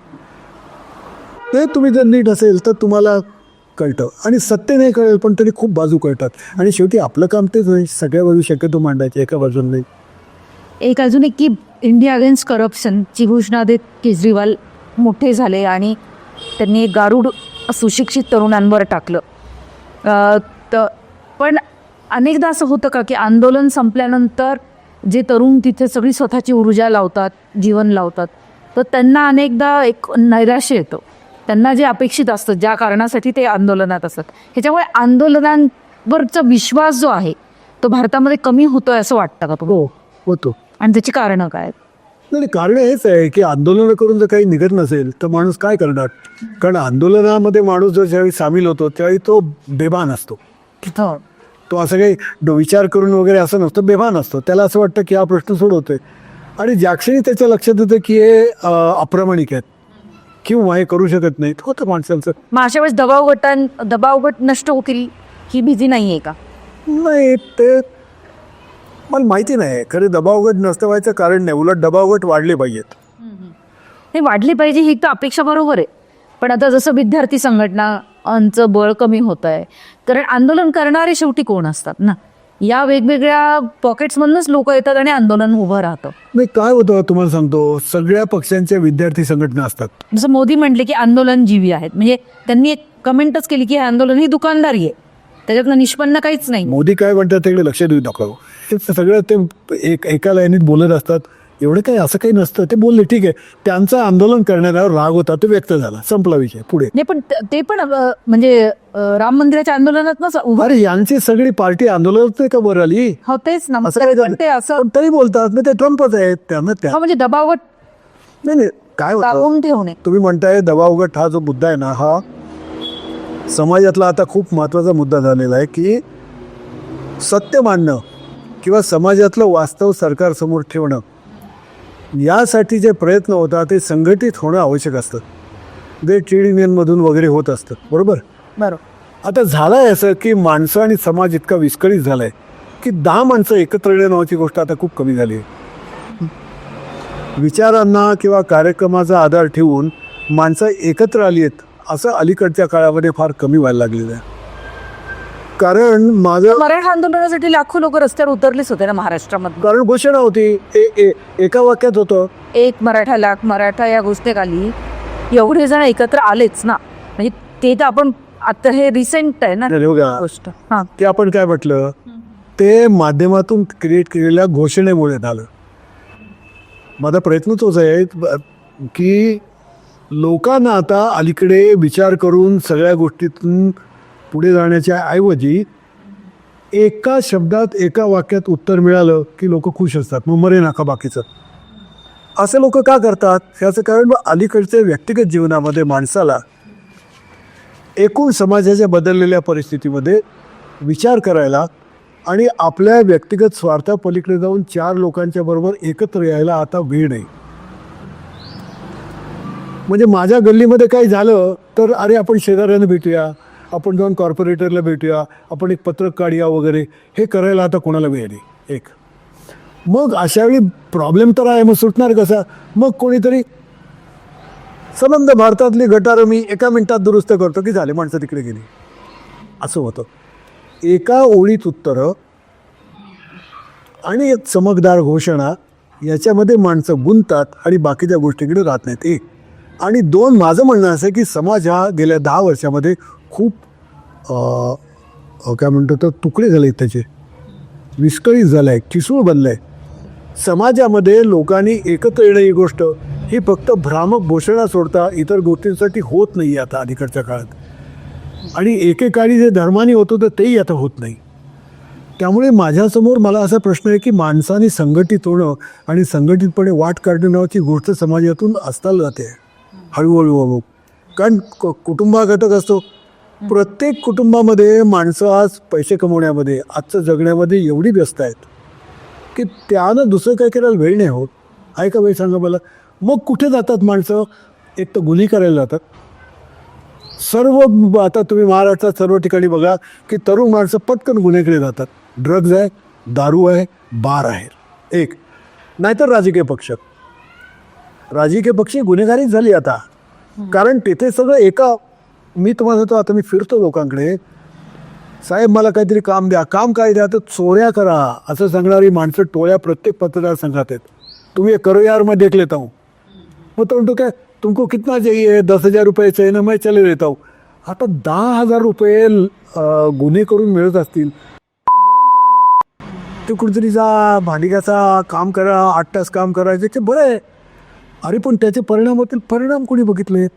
ते तुम्ही जर नीट असेल तर तुम्हाला कळतं. आणि सत्य नाही कळेल पण तरी खूप बाजू कळतात. आणि शेवटी आपलं काम तेच नाही, सगळ्या बाजू शक्यतो मांडायचे, एका बाजून नाही. एक अजून एक की इंडिया अगेन्स्ट करप्शनची घोषणा देत केजरीवाल मोठे झाले आणि त्यांनी एक गारूड सुशिक्षित तरुणांवर टाकलं. पण अनेकदा असं होतं का की आंदोलन संपल्यानंतर जे तरुण तिथे सगळी स्वतःची ऊर्जा लावतात, जीवन लावतात, तर त्यांना अनेकदा एक नैराश्य येतं. त्यांना जे अपेक्षित असतं, ज्या कारणासाठी ते आंदोलनात असतात, ह्याच्यामुळे आंदोलनांवरचा विश्वास जो आहे तो भारतामध्ये कमी होतोय असं वाटतं का तुम्हाला? होतो. आणि त्याची कारणं काय? नाही, कारण हेच आहे की आंदोलनं करून जर काही निघत नसेल तर माणूस काय करणार. कारण आंदोलनामध्ये माणूस जर ज्यावेळी सामील होतो त्यावेळी तो बेभान असतो. तो असं काही विचार करून वगैरे असं नसतं, बेभान असतो. त्याला असं वाटतं की हा प्रश्न सोडवतोय आणि ज्या क्षणी त्याच्या लक्षात येतं की हे अप्रामाणिक आहेत किंवा हे करू शकत नाहीत, होतं माणसांचं. मग अशा वेळेस दबाव गट नष्ट होतील ही भीती नाहीये का? नाही, ते मला माहिती नाही. खरं दबावगट नसतं व्हायचं कारण नाही, उलट दबावगट वाढले पाहिजेत. हे वाढली पाहिजे ही तर अपेक्षा बरोबर आहे, पण आता जसं विद्यार्थी संघटनांचं बळ कमी होत आहे, कारण आंदोलन करणारे शेवटी कोण असतात ना, या वेगवेगळ्या पॉकेट्समधूनच लोक येतात आणि आंदोलन उभं राहतं. नाही, काय होतं तुम्हाला सांगतो, सगळ्या पक्षांच्या विद्यार्थी संघटना असतात. जसं मोदी म्हटले की आंदोलन जीवी आहेत, म्हणजे त्यांनी एक कमेंटच केली की हे आंदोलन ही दुकानदारी आहे, त्याच्यातनं निष्पन्न काहीच नाही. मोदी काय म्हणतात त्याकडे लक्ष देऊ नका. ते सगळं ते एका लाईनीत बोलत असतात. एवढं काही असं काही नसतं. ते बोलले ठीक आहे, त्यांचं आंदोलन करण्यावर राग होता, तो व्यक्त झाला, संपला विषय, पुढे. नाही, पण ते पण म्हणजे राम मंदिराच्या आंदोलनात उभं. अरे यांची सगळी पार्टी आंदोलनात नाही का बरं आली? हो तेच ना, असं काय झालं? पण ते असं पण तरी बोलतात ना, ते ट्रम्पच आहेत त्यांना त्या. म्हणजे दबावगट नाही नाही, काय होतं दाबून ठेवणे. तुम्ही म्हणताय दबावगट हा जो मुद्दा आहे ना, हा समाजातला आता खूप महत्त्वाचा मुद्दा झालेला आहे की सत्य मांडणं किंवा समाजातलं वास्तव सरकारसमोर ठेवणं, यासाठी जे प्रयत्न होतात ते संघटित होणं आवश्यक असतं. ते ट्रेड युनियनमधून वगैरे होत असतं, बरोबर. आता झालं आहे असं की माणसं आणि समाज इतका विस्कळीत झाला आहे की 10 माणसं एकत्र येणं नावाची गोष्ट आता खूप कमी झाली आहे. विचारांना किंवा कार्यक्रमाचा आधार ठेवून माणसं एकत्र आली आहेत असं अलीकडच्या काळामध्ये फार कमी व्हायला लागलेलं आहे. कारण माझं मराठा आंदोलनासाठी लाखो लोक रस्त्यावर उतरलेच होते ना महाराष्ट्रामध्ये. कारण घोषणा होती, एका वाक्यात होतं, एक मराठा लाख मराठा या गोष्टीखाली एवढे जण एकत्र आलेच ना, म्हणजे ते तर आपण आता हे रिसेंट आहे ना गोष्ट. हा, ते आपण काय म्हटलं, ते माध्यमातून क्रिएट केलेल्या घोषणेमुळे झालं. माझा प्रयत्न तोच आहे की लोकांना आता अलीकडे विचार करून सगळ्या गोष्टीतून पुढे जाण्याच्या ऐवजी एका शब्दात एका वाक्यात उत्तर मिळालं की लोक खुश असतात, मग मरे नाका बाकीचं. असे लोक का करतात? याचं कारण अलीकडच्या व्यक्तिगत जीवनामध्ये माणसाला एकूण समाजाच्या बदललेल्या परिस्थितीमध्ये विचार करायला आणि आपल्या व्यक्तिगत स्वार्थापलीकडे जाऊन 4 लोकांच्या बरोबर एकत्र यायला आता वेळ नाही. म्हणजे माझ्या गल्लीमध्ये काही झालं तर अरे आपण शेजाऱ्यानं भेटूया, आपण जाऊन कॉर्पोरेटरला भेटूया, आपण एक पत्रक काढूया वगैरे, हे करायला आता कोणाला वेळ नाही. एक मग अशावेळी प्रॉब्लेम तर आहे, मग सुटणार कसा? मग कोणीतरी संबंध भारतातली गटारं मी एका मिनिटात दुरुस्त करतो की झाले, माणसं तिकडे गेली, असं होतं. एका ओळीत उत्तरं आणि एक चमकदार घोषणा याच्यामध्ये माणसं गुंततात आणि बाकीच्या गोष्टीकडे राहत नाहीत. एक आणि 2, माझं म्हणणं असं आहे की समाज हा गेल्या 10 वर्षामध्ये खूप काय म्हणतो तर तुकडे झाले, त्याचे विस्कळीत झालं आहे, ठिसूळ बनलं आहे. समाजामध्ये लोकांनी एकत्र येणं ही गोष्ट ही फक्त भ्रामक घोषणा सोडता इतर गोष्टींसाठी होत नाही आता अलीकडच्या काळात. आणि एकेकाळी जे धर्माने होत होतं तेही आता होत नाही. त्यामुळे माझ्यासमोर मला असा प्रश्न आहे की माणसाने संघटित होणं आणि संघटितपणे वाट काढणं नावाची गोष्ट समाजातून असताना जाते हळूहळू. कारण कुटुंबा घटक असतो. प्रत्येक कुटुंबामध्ये माणसं आज पैसे कमवण्यामध्ये, आजचं जगण्यामध्ये एवढी व्यस्त आहेत की त्यानं दुसरं काय करायला वेळ नाही होत. आहे का वेळ, सांगा मला. मग कुठे जातात माणसं? एक तर गुन्हे करायला जातात. सर्व आता तुम्ही महाराष्ट्रात सर्व ठिकाणी बघा की तरुण माणसं पटकन गुन्ह्याकडे जातात. ड्रग्ज आहे, दारू आहे, बार आहे. एक नाहीतर राजकीय पक्ष गुन्हेगारीच झाली आता. कारण तिथे सगळं एका, मी तुम्हाला सांगतो, आता मी फिरतो लोकांकडे, साहेब मला काहीतरी काम द्या, काम काय द्या, तर चोऱ्या करा असं सांगणारी माणसं टोळ्या प्रत्येक मतदारसंघात आहेत. तुम्ही करो यार मैं देख लेता हूँ. मग तो काय तुमको कितना चाहिए? 10,000 रुपये चाहिए ना, मैं चले लेता हूँ. आता 10,000 रुपये गुन्हे करून मिळत असतील, ते कुठेतरी जा, भांडिकाचा काम करा, 8 तास काम करायचं, ते बरं आहे. अरे पण त्याचे परिणाम होतील, परिणाम कोणी बघितले?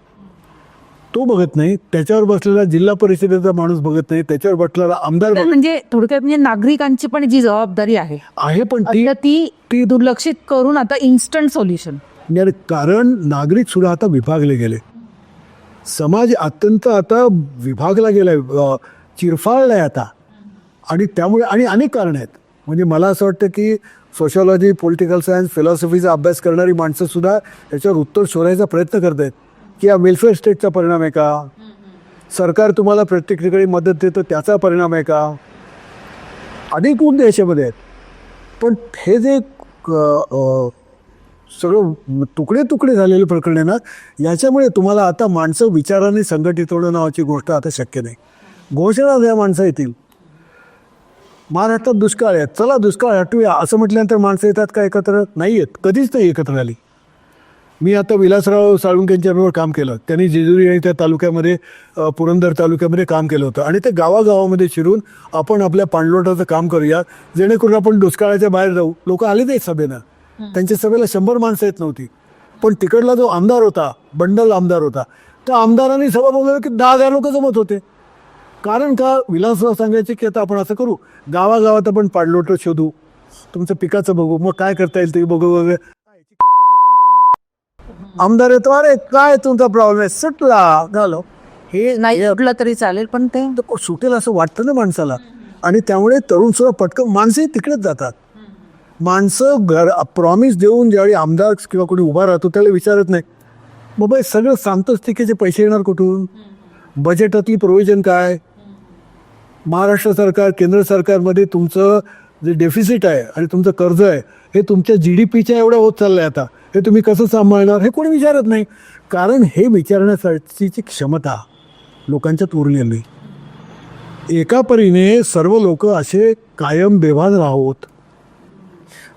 तो बघत नाही. त्याच्यावर बसलेला जिल्हा परिषदेचा माणूस बघत नाही, त्याच्यावर बसलेला आमदार म्हणजे थोडक्यात म्हणजे नागरिकांची पण जी जबाबदारी आहे पण ती दुर्लक्षित करून आता इन्स्टंट सोल्युशन. कारण नागरिक सुद्धा आता विभागले गेले. समाज अत्यंत आता विभागला गेलाय, चिरफाळलाय आता. आणि त्यामुळे आणि अनेक कारणं आहेत. म्हणजे मला असं वाटतं की सोशॉलॉजी, पॉलिटिकल सायन्स, फिलॉसॉफीचा अभ्यास करणारी माणसंसुद्धा त्याच्यावर उत्तर शोधायचा प्रयत्न करत आहेत की या वेलफेअर स्टेटचा परिणाम आहे का, सरकार तुम्हाला प्रत्येक ठिकाणी मदत देतं त्याचा परिणाम आहे का, अनेक मुद्दे याच्यामध्ये आहेत. पण हे जे सगळं तुकडे तुकडे झालेले प्रकरण आहे ना, याच्यामुळे तुम्हाला आता माणसं विचाराने संघटित होणं नावाची गोष्ट आता शक्य नाही. घोषणा द्या, माणसं येतील. महाराष्ट्रात दुष्काळ आहे, चला दुष्काळ हटवूया असं म्हटल्यानंतर माणसं येतात का एकत्र? नाही येत, कधीच नाही एकत्र आली. मी आता विलासराव साळुंखेंच्याबरोबर काम केलं. त्यांनी जेजुरी आणि त्या तालुक्यामध्ये पुरंदर तालुक्यामध्ये काम केलं होतं आणि ते गावागावामध्ये शिरून आपण आपल्या पाणलोटाचं काम करूया जेणेकरून आपण दुष्काळाच्या बाहेर जाऊ. लोक आले नाही सभेनं, त्यांच्या सभेला 100 माणसं येत नव्हती. पण तिकडला जो आमदार होता, बंडल आमदार होता, त्या आमदारांनी सभा बोलवलं की 10,000 लोक जमत होते. कारण का? विलासराव सांगायचे की आता आपण असं करू, गावागावात आपण पाणलोटं शोधू, तुमचं पिकाचं बघू, मग काय करता येईल ते बघू वगैरे. आमदार येतो, अरे काय तुमचा प्रॉब्लेम आहे, सुटला झालं. हे नाही सुटलं तरी चालेल, पण ते सुटेल असं वाटतं ना माणसाला. आणि त्यामुळे तरुण सुद्धा पटकन माणसंही तिकडेच जातात. माणसं प्रॉमिस देऊन ज्यावेळी आमदार किंवा कोणी उभा राहतो त्याला विचारत नाही, बाबा हे सगळं सांगतोच तिकडचे पैसे येणार कुठून, बजेटातली प्रोव्हिजन काय, महाराष्ट्र सरकार केंद्र सरकारमध्ये तुमचं जे डेफिसिट आहे आणि तुमचं कर्ज आहे हे तुमच्या GDPच्या एवढं होत चाललं आहे आता, हे तुम्ही कसं सांभाळणार, हे कोणी विचारत नाही. कारण हे विचारण्यासाठीची क्षमता लोकांच्यात उरलेली नाही. एका परीने सर्व लोक असे कायम बेभान राहोत,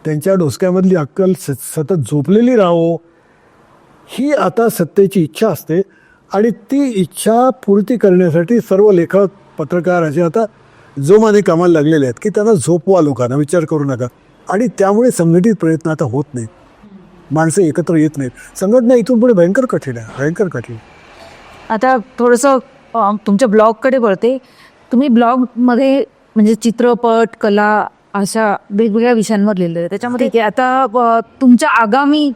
त्यांच्या डोसक्यामधली अक्कल सतत झोपलेली राहो, ही आता सत्तेची इच्छा असते. आणि ती इच्छा पूर्ती करण्यासाठी सर्व लेखक, पत्रकार असे आता जोमाने कामाला लागलेले आहेत की त्यांना झोपवा, लोकांना विचार करू नका. आणि त्यामुळे संघटित प्रयत्न आता होत नाहीत, माणसं एकत्र येत नाहीत. संघटना इथून पुढे भयंकर कठीण आहे, भयंकर कठीण. आता थोडंसं तुमच्या ब्लॉगकडे वळते. तुम्ही ब्लॉगमध्ये म्हणजे चित्रपट, कला अशा वेगवेगळ्या विषयांवर लिहिलेलं आहे. त्याच्यामध्ये की आता तुमच्या आगामी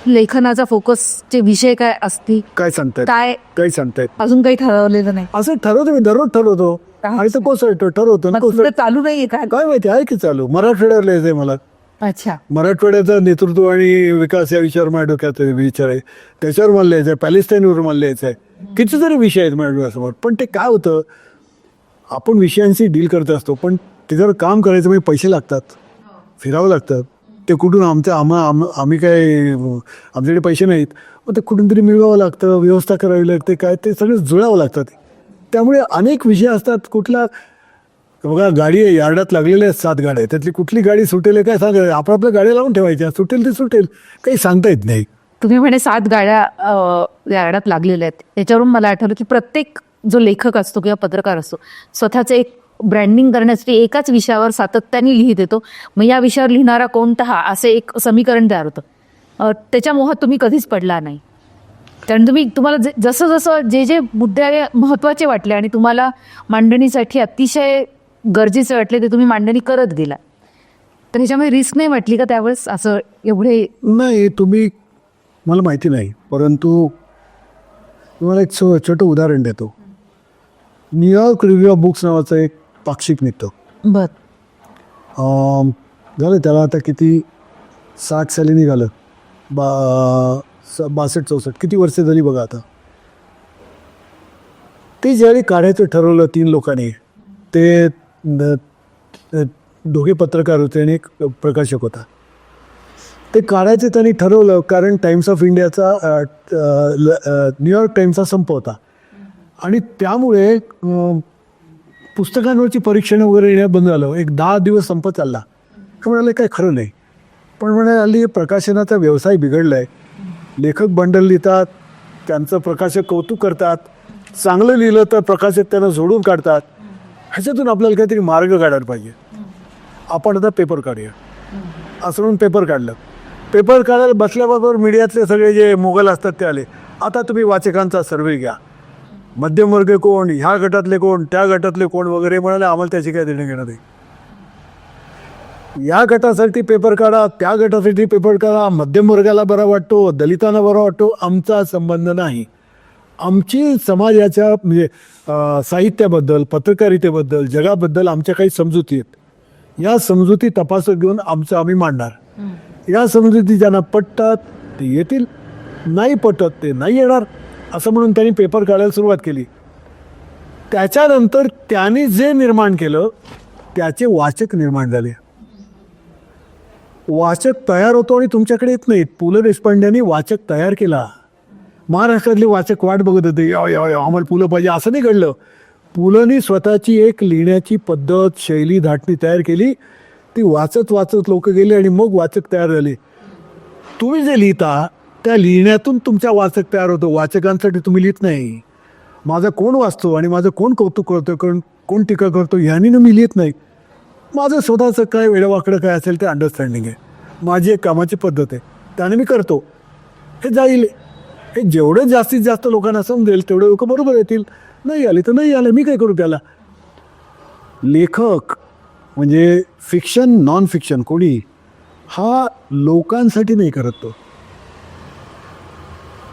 लेखनाचा फोकसचे विषय काय असतील, काय सांगतायत, काय काही सांगतायत? अजून काही ठरवलेलं नाही? असं ठरवतो मी, दररोज ठरवतो आणि तर कोसळतो, ठरवतो ना, मग पुढे चालू नाहीये काय? काय माहिती आहे की चालू. मराठवाड्यावर लिहायचंय मला. अच्छा, मराठवाड्याचं नेतृत्व आणि विकास या विषयावर माझ्या डोक्यात विचार आहे. त्याच्यावर मला लिहायचं आहे, पॅलेस्टाईनवर मला लिहायचं आहे. कितीतरी विषय आहेत माझ्या डोळ्यासमोर. पण ते काय होतं, आपण विषयांशी डील करत असतो पण त्याच्यावर काम करायचं म्हणजे पैसे लागतात, फिरावं लागतं. ते कुठून आम्ही काय, आमच्याकडे पैसे नाहीत, मग ते कुठून तरी मिळवावं लागतं, व्यवस्था करावी लागते, काय ते सगळं जुळावं लागतं. त्यामुळे अनेक विषय असतात. कुठला बघा, गाडी आहे, यार्डात लागलेल्या आहेत 7 गाड्या, त्यातली कुठली गाडी सुटेल काय सांगा, आपल्या गाड्या लावून ठेवायच्या, सुटेल ते सुटेल, काही सांगता येत नाही. तुम्ही म्हणे 7 गाड्या यार्डात लागलेल्या आहेत. त्याच्यावरून मला आठवलं की प्रत्येक जो लेखक असतो किंवा पत्रकार असतो स्वतःचं एक ब्रँडिंग करण्यासाठी एकाच विषयावर सातत्याने लिहित येतो. मग या विषयावर लिहिणारा कोणता असे एक समीकरण तयार होतं. त्याच्या मोहात तुम्ही कधीच पडला नाही, कारण तुम्हाला जसं जसं जे मुद्दे महत्त्वाचे वाटले आणि तुम्हाला मांडणीसाठी अतिशय गरजेचे वाटले ते तुम्ही मांडणी करत गेला. तर ह्याच्यामध्ये रिस्क नाही वाटली का त्यावेळेस असं एवढे? नाही, तुम्ही मला माहिती नाही, परंतु तुम्हाला एक छोटं उदाहरण देतो. न्यूयॉर्क रिव्ह्यू ऑफ बुक्स नावाचं एक पाक्षिक निघतं. बर, झालं त्याला आता किती, 60 साली निघालं, 62-64 किती वर्ष झाली बघा आता. ते ज्यावेळी काढायचं ठरवलं 3 लोकांनी, ते दोघे पत्रकार होते आणि एक प्रकाशक होता. ते काढायचं त्यांनी ठरवलं कारण टाइम्स ऑफ इंडियाचा न्यूयॉर्क टाइम्सचा संप होता आणि त्यामुळे पुस्तकांवरची परीक्षणं वगैरे येणं बंद झालं. एक 10 दिवस संप चालला. तर म्हणाले काय खरं नाही, पण म्हणाले प्रकाशनाचा व्यवसाय बिघडला आहे. लेखक बंडल लिहितात, त्यांचं प्रकाशक कौतुक करतात, चांगलं लिहिलं तर प्रकाशक त्यांना जोडून काढतात. ह्याच्यातून आपल्याला काहीतरी मार्ग काढायला पाहिजे. आपण आता पेपर काढूया असं म्हणून पेपर काढलं. पेपर काढायला बसल्याबरोबर मीडियातले सगळे जे मोगल असतात ते आले, आता तुम्ही वाचकांचा सर्व्हे घ्या, मध्यमवर्ग कोण, ह्या गटातले कोण, त्या गटातले कोण वगैरे. म्हणाले आम्हाला त्याची काय देणं घेणं नाही. या गटासाठी पेपर काढा, त्या गटासाठी पेपर काढा, मध्यम वर्गाला बरा वाटतो, दलितांना बरा वाटतो, आमचा संबंध नाही. आमची समाजाच्या म्हणजे साहित्याबद्दल, पत्रकारितेबद्दल, जगाबद्दल आमच्या काही समजुती आहेत. या समजुती तपासत घेऊन आम्ही मांडणार. या समजुती ज्यांना पटतात ते येतील, नाही पटत ते नाही येणार, असं म्हणून त्यांनी पेपर काढायला सुरुवात केली. त्याच्यानंतर त्यांनी जे निर्माण केलं त्याचे वाचक निर्माण झाले. वाचक तयार होतो आणि तुमच्याकडे येत नाहीत. पु ल देशपांड्यांनी वाचक तयार केला. महाराष्ट्रातले वाचक वाट बघत होते, आम्हाला पुलं पाहिजे, असं नाही घडलं. पुलंनी स्वतःची एक लिहिण्याची पद्धत, शैली, धाटणी तयार केली. ती वाचत वाचत लोक गेले आणि मग वाचक तयार झाले. तुम्ही जे लिहिता त्या लिहिण्यातून तुमच्या वाचक तयार होतो. वाचकांसाठी तुम्ही लिहित नाही. माझं कोण वाचतो आणि माझं कोण कौतुक करतो, कोण टीका करतो ह्यानी मी लिहित नाही. माझं स्वतःचं काय वेळवाकडं काय असेल ते अंडरस्टँडिंग आहे. माझी एक कामाची पद्धत आहे, त्याने मी करतो. हे जाईल. हे जेवढं जास्तीत जास्त लोकांना समजेल तेवढे लोक बरोबर येतील. नाही आले तर नाही आले, मी काय करू त्याला. लेखक म्हणजे फिक्शन, नॉन फिक्शन कोणी हा लोकांसाठी नाही करत.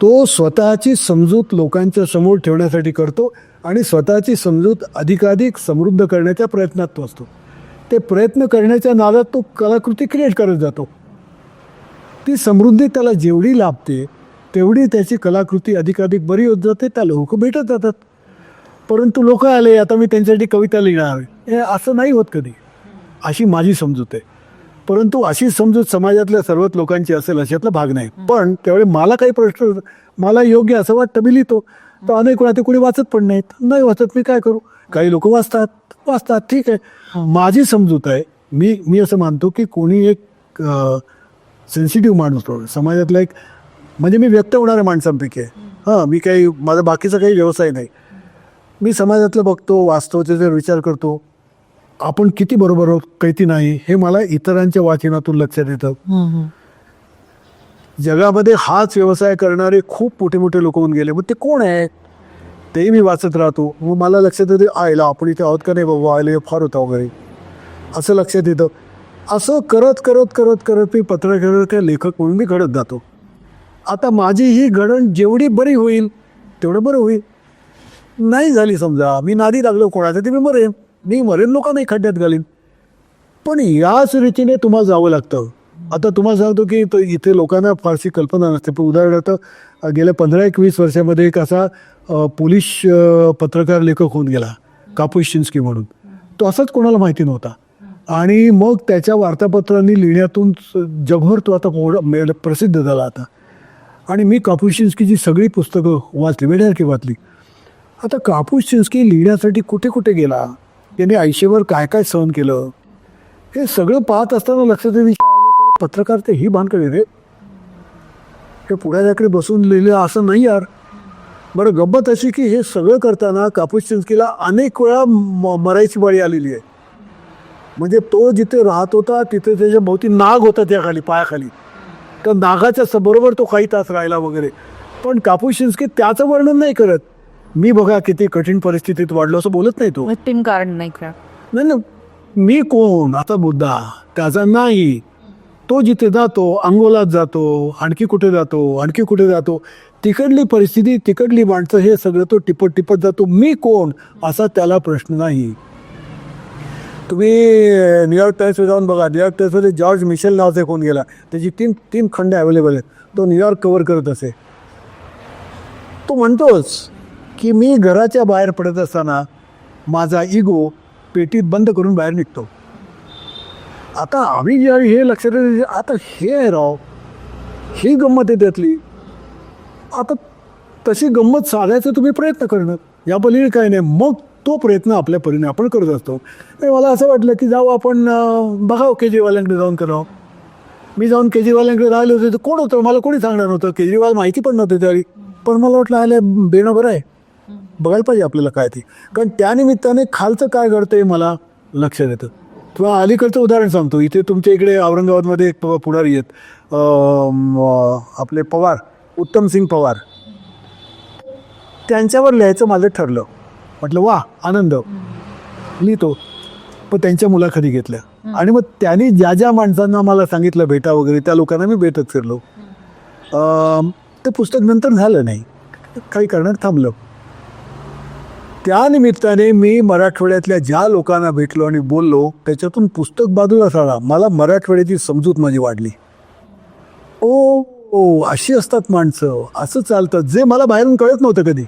तो स्वतःची समजूत लोकांच्या समोर ठेवण्यासाठी करतो आणि स्वतःची समजूत अधिकाधिक समृद्ध करण्याच्या प्रयत्नात तो असतो. ते प्रयत्न करण्याच्या नादात तो कलाकृती क्रिएट करत जातो. ती समृद्धी त्याला जेवढी लाभते तेवढी त्याची कलाकृती अधिकाधिक बरी होत जाते. त्या लोक भेटत जातात. परंतु लोक आले आता मी त्यांच्यासाठी कविता लिहिणार, हे असं नाही होत कधी. अशी माझी समजूत आहे. परंतु अशी समजूत समाजातल्या सर्वच लोकांची असेल अशातला भाग नाही. पण त्यावेळी मला काही प्रश्न, मला योग्य असं वाटतं मी लिहितो. तर अनेक वेळा ते कोणी वाचत पण नाहीत. नाही वाचत मी काय करू. काही लोक वाचतात ठीक आहे. माझी समजूत आहे, मी असं मानतो की कोणी एक सेन्सिटिव्ह माणूस तो समाजातला एक, म्हणजे मी व्यक्त होणाऱ्या माणसांपैकी आहे. मी काही माझा बाकीचा काही व्यवसाय नाही. मी समाजातलं बघतो, वाचतो, त्याचा विचार करतो. आपण किती बरोबर आहोत किती नाही हे मला इतरांच्या वाचनातून लक्षात येतं. जगामध्ये हाच व्यवसाय करणारे खूप मोठे मोठे लोक होऊन गेले. मग ते कोण आहेत तेही मी वाचत राहतो. मग मला लक्षात येते आयला आपण इथे आहोत का नाही बाबा, आयला फार होता वगैरे असं लक्षात येतं. असं करत करत करत करत मी पत्रकार लेखक म्हणून मी घडत जातो. आता माझी ही घडण जेवढी बरी होईल तेवढं बरं होईल. नाही झाली समजा, मी नादी लागलो कोणाचं ते मी मरेन लोकांनाही खड्ड्यात घालीन. पण याच रीतीने तुम्हाला जावं लागतं. आता तुम्हाला सांगतो की इथे लोकांना फारशी कल्पना नसते. पण उदाहरणार्थ गेल्या 15-20 वर्षामध्ये एक असा पोलिश पत्रकार लेखक होऊन गेला, कापुशिन्स्की म्हणून. तो असाच कोणाला माहिती नव्हता. आणि मग त्याच्या वार्तापत्रांनी लिहिण्यातून जगभर तो आता प्रसिद्ध झाला आता. आणि मी कापुशिन्स्कीची सगळी पुस्तकं वाचली, वेळासारखी वाचली. आता कापुशिन्स्की लिहिण्यासाठी कुठे कुठे गेला, त्याने आयुष्यभर काय काय सहन केलं, हे सगळं पाहत असताना लक्षात येते पत्रकार ते ही भानकडे रे, हे पुढाऱ्याकडे बसून लिहिलं असं नाही यार. बरं गंमत अशी की हे सगळं करताना कापुशिन्स्कीला अनेक वेळा मरायची बाळी आलेली आहे. म्हणजे तो जिथे राहत होता तिथे त्याच्या भोवती नाग होता, त्याखाली पायाखाली. तर नागाच्या बरोबर तो काही तास राहिला वगैरे. पण कापुशिन्स्की त्याचं वर्णन नाही करत. मी बघा किती कठीण परिस्थितीत वाढलो असं बोलत नाही तो. कारण नाही का नाही, मी कोण आता मुद्दा त्याचा नाही. तो जिथे जातो, अंगोलात जातो, आणखी कुठे जातो, तिकडली परिस्थिती, तिकडली माणसं, हे सगळं तो टिपट जातो. मी कोण असा त्याला प्रश्न नाही. तुम्ही न्यूयॉर्क टाइम्सवर जाऊन बघा. न्यूयॉर्क टाइम्समध्ये जॉर्ज मिशेल नावाचा कोण गेला, त्याची तीन खंड अवेलेबल आहेत. तो न्यूयॉर्क कव्हर करत असे. तो म्हणतोच की मी घराच्या बाहेर पडत असताना माझा इगो पेटीत बंद करून बाहेर निघतो. आता आम्ही ज्यावेळी हे लक्षात येते, आता हे आहे राव, ही गंमत आहे त्यातली. आता तशी गंमत साधायचा तुम्ही प्रयत्न करणं, या पलीकडे काय नाही. मग तो प्रयत्न आपल्या परीने आपण करत असतो. मला असं वाटलं की जाऊ आपण बघावं, केजरीवालांकडे जाऊन करावं. मी जाऊन केजरीवालांकडे राहिले होते तर कोण होतं मला कोणी सांगणार नव्हतं. केजरीवाल माहिती पण नव्हते त्यावेळी. पण मला वाटलं आले बेणं बरं आहे, बघायला पाहिजे आपल्याला काय ते. कारण त्यानिमित्ताने खालचं काय घडतं हे मला लक्षात येतं. किंवा अलीकडचं उदाहरण सांगतो. इथे तुमच्या इकडे औरंगाबादमध्ये एक पुढारी आहेत, आपले पवार, उत्तम सिंग पवार. त्यांच्यावर लिहायचं माझं ठरलं. म्हटलं वा आनंद, लिहितो. पण त्यांच्या मुलाखती घेतल्या आणि मग त्यांनी ज्या ज्या माणसांना मला सांगितलं भेटा वगैरे, त्या लोकांना मी भेटत फिरलो. ते पुस्तक नंतर झालं नाही. काही कारणात थांबलं. त्या निमित्ताने मी मराठवाड्यातल्या ज्या लोकांना भेटलो आणि बोललो त्याच्यातून पुस्तक बाजूला सारा मला मराठवाड्याची समजूत माझी वाढली. ओ ओ अशी असतात माणसं, असं चालतं, जे मला बाहेरून कळत नव्हतं कधी.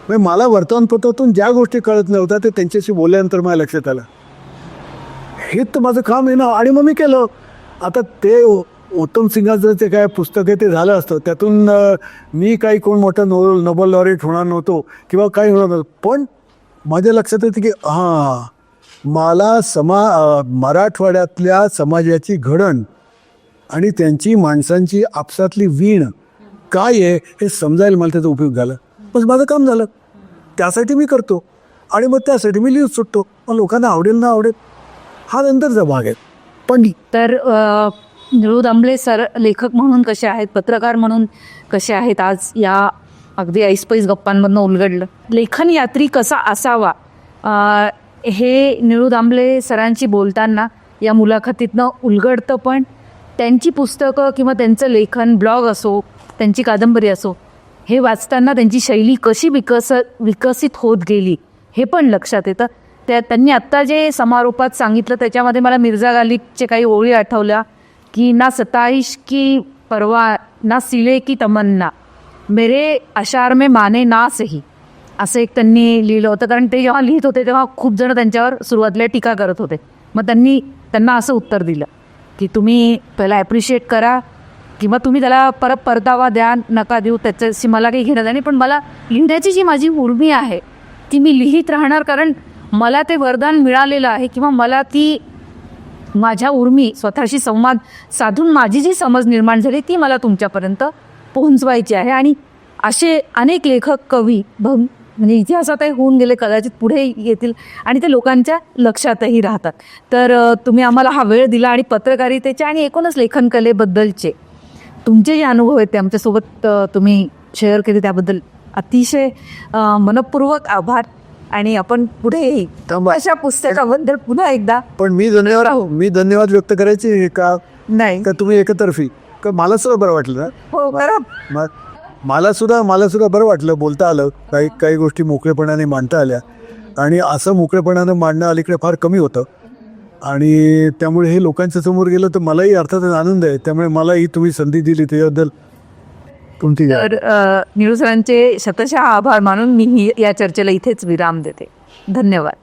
म्हणजे मला वर्तमानपत्रातून ज्या गोष्टी कळत नव्हत्या ते त्यांच्याशी बोलल्यानंतर मला लक्षात आलं हेच तर माझं काम आहे ना. आणि मग मी केलं. आता ते उत्तम सिंगाचं जे काय पुस्तक आहे ते झालं असतं, त्यातून मी काही कोण मोठा नोबेल लॉरेट होणार नव्हतो किंवा काही होणार नव्हतं, पण माझ्या लक्षात येतं की मला मराठवाड्यातल्या समाजाची घडण आणि त्यांची माणसांची आपसातली वीण काय आहे हे समजायला मला त्याचा उपयोग झाला. बस माझं काम झालं. त्यासाठी मी करतो आणि मग त्यासाठी मी लिहून सुटतो. मग लोकांना आवडेल ना आवडेल हा नंतरचा भाग आहे. पण तर निळू दामले सर लेखक म्हणून कसे आहेत, पत्रकार म्हणून कसे आहेत, आज या अगदी ऐसपैस गप्पांमधनं उलगडलं. लेखन यात्री कसा असावा हे निळू दामले सरांशी बोलताना या मुलाखतीतनं उलगडतं. पण त्यांची पुस्तकं किंवा त्यांचं लेखन, ब्लॉग असो, त्यांची कादंबरी असो, हे वाचताना त्यांची शैली कशी विकसित होत गेली हे पण लक्षात येतं. त्यांनी आत्ता जे समारोपात सांगितलं त्याच्यामध्ये मला मिर्झा गालिबचे काही ओळी आठवल्या की ना सताइश की परवा ना सिले की तमन्ना मेरे अशार में माने ना सही, असं एक त्यांनी लिहिलं होतं. कारण ते जेव्हा लिहित होते तेव्हा खूप जण त्यांच्यावर सुरुवातीला टीका करत होते. मग त्यांना असं उत्तर दिलं की तुम्ही पहिला ॲप्रिशिएट करा किंवा तुम्ही त्याला परतावा द्या, नका देऊ, त्याच्याशी मला काही घेणं नाही. पण मला लिहिण्याची जी माझी उर्मी आहे ती मी लिहित राहणार, कारण मला ते वरदान मिळालेलं आहे किंवा मला ती माझ्या उर्मी स्वतःशी संवाद साधून माझी जी समज निर्माण झाली ती मला तुमच्यापर्यंत पोहोचवायची आहे. आणि असे अनेक लेखक, कवी म्हणजे इतिहासातही होऊन गेले, कदाचित पुढे येतील आणि ते लोकांच्या लक्षातही राहतात. तर तुम्ही आम्हाला हा वेळ दिला आणि पत्रकारितेचे आणि एकूणच लेखन कलेबद्दलचे तुमचे जे अनुभव आहेत ते आमच्यासोबत तुम्ही शेअर केले त्याबद्दल अतिशय मनपूर्वक आभार. आणि आपण पुढे अशा पुस्तकाबद्दल पुन्हा एकदा. पण मी धन्यवाद व्यक्त करायचे का नाही का तुम्ही एकतर्फी का मला सुद्धा बरं वाटलं ना. हो बरं. मला सुद्धा बरं वाटलं, बोलता आलं, काही गोष्टी मोकळेपणाने मांडता आल्या. आणि असं मोकळेपणानं मांडणं अलीकडे फार कमी होतं आणि त्यामुळे हे लोकांच्या समोर गेलं तर मलाही अर्थातच आनंद आहे. त्यामुळे मलाही तुम्ही संधी दिली त्याच्याबद्दल तुमची. तर निळू सरांचे शतशः आभार मानून मी या चर्चेला इथेच विराम देते. धन्यवाद.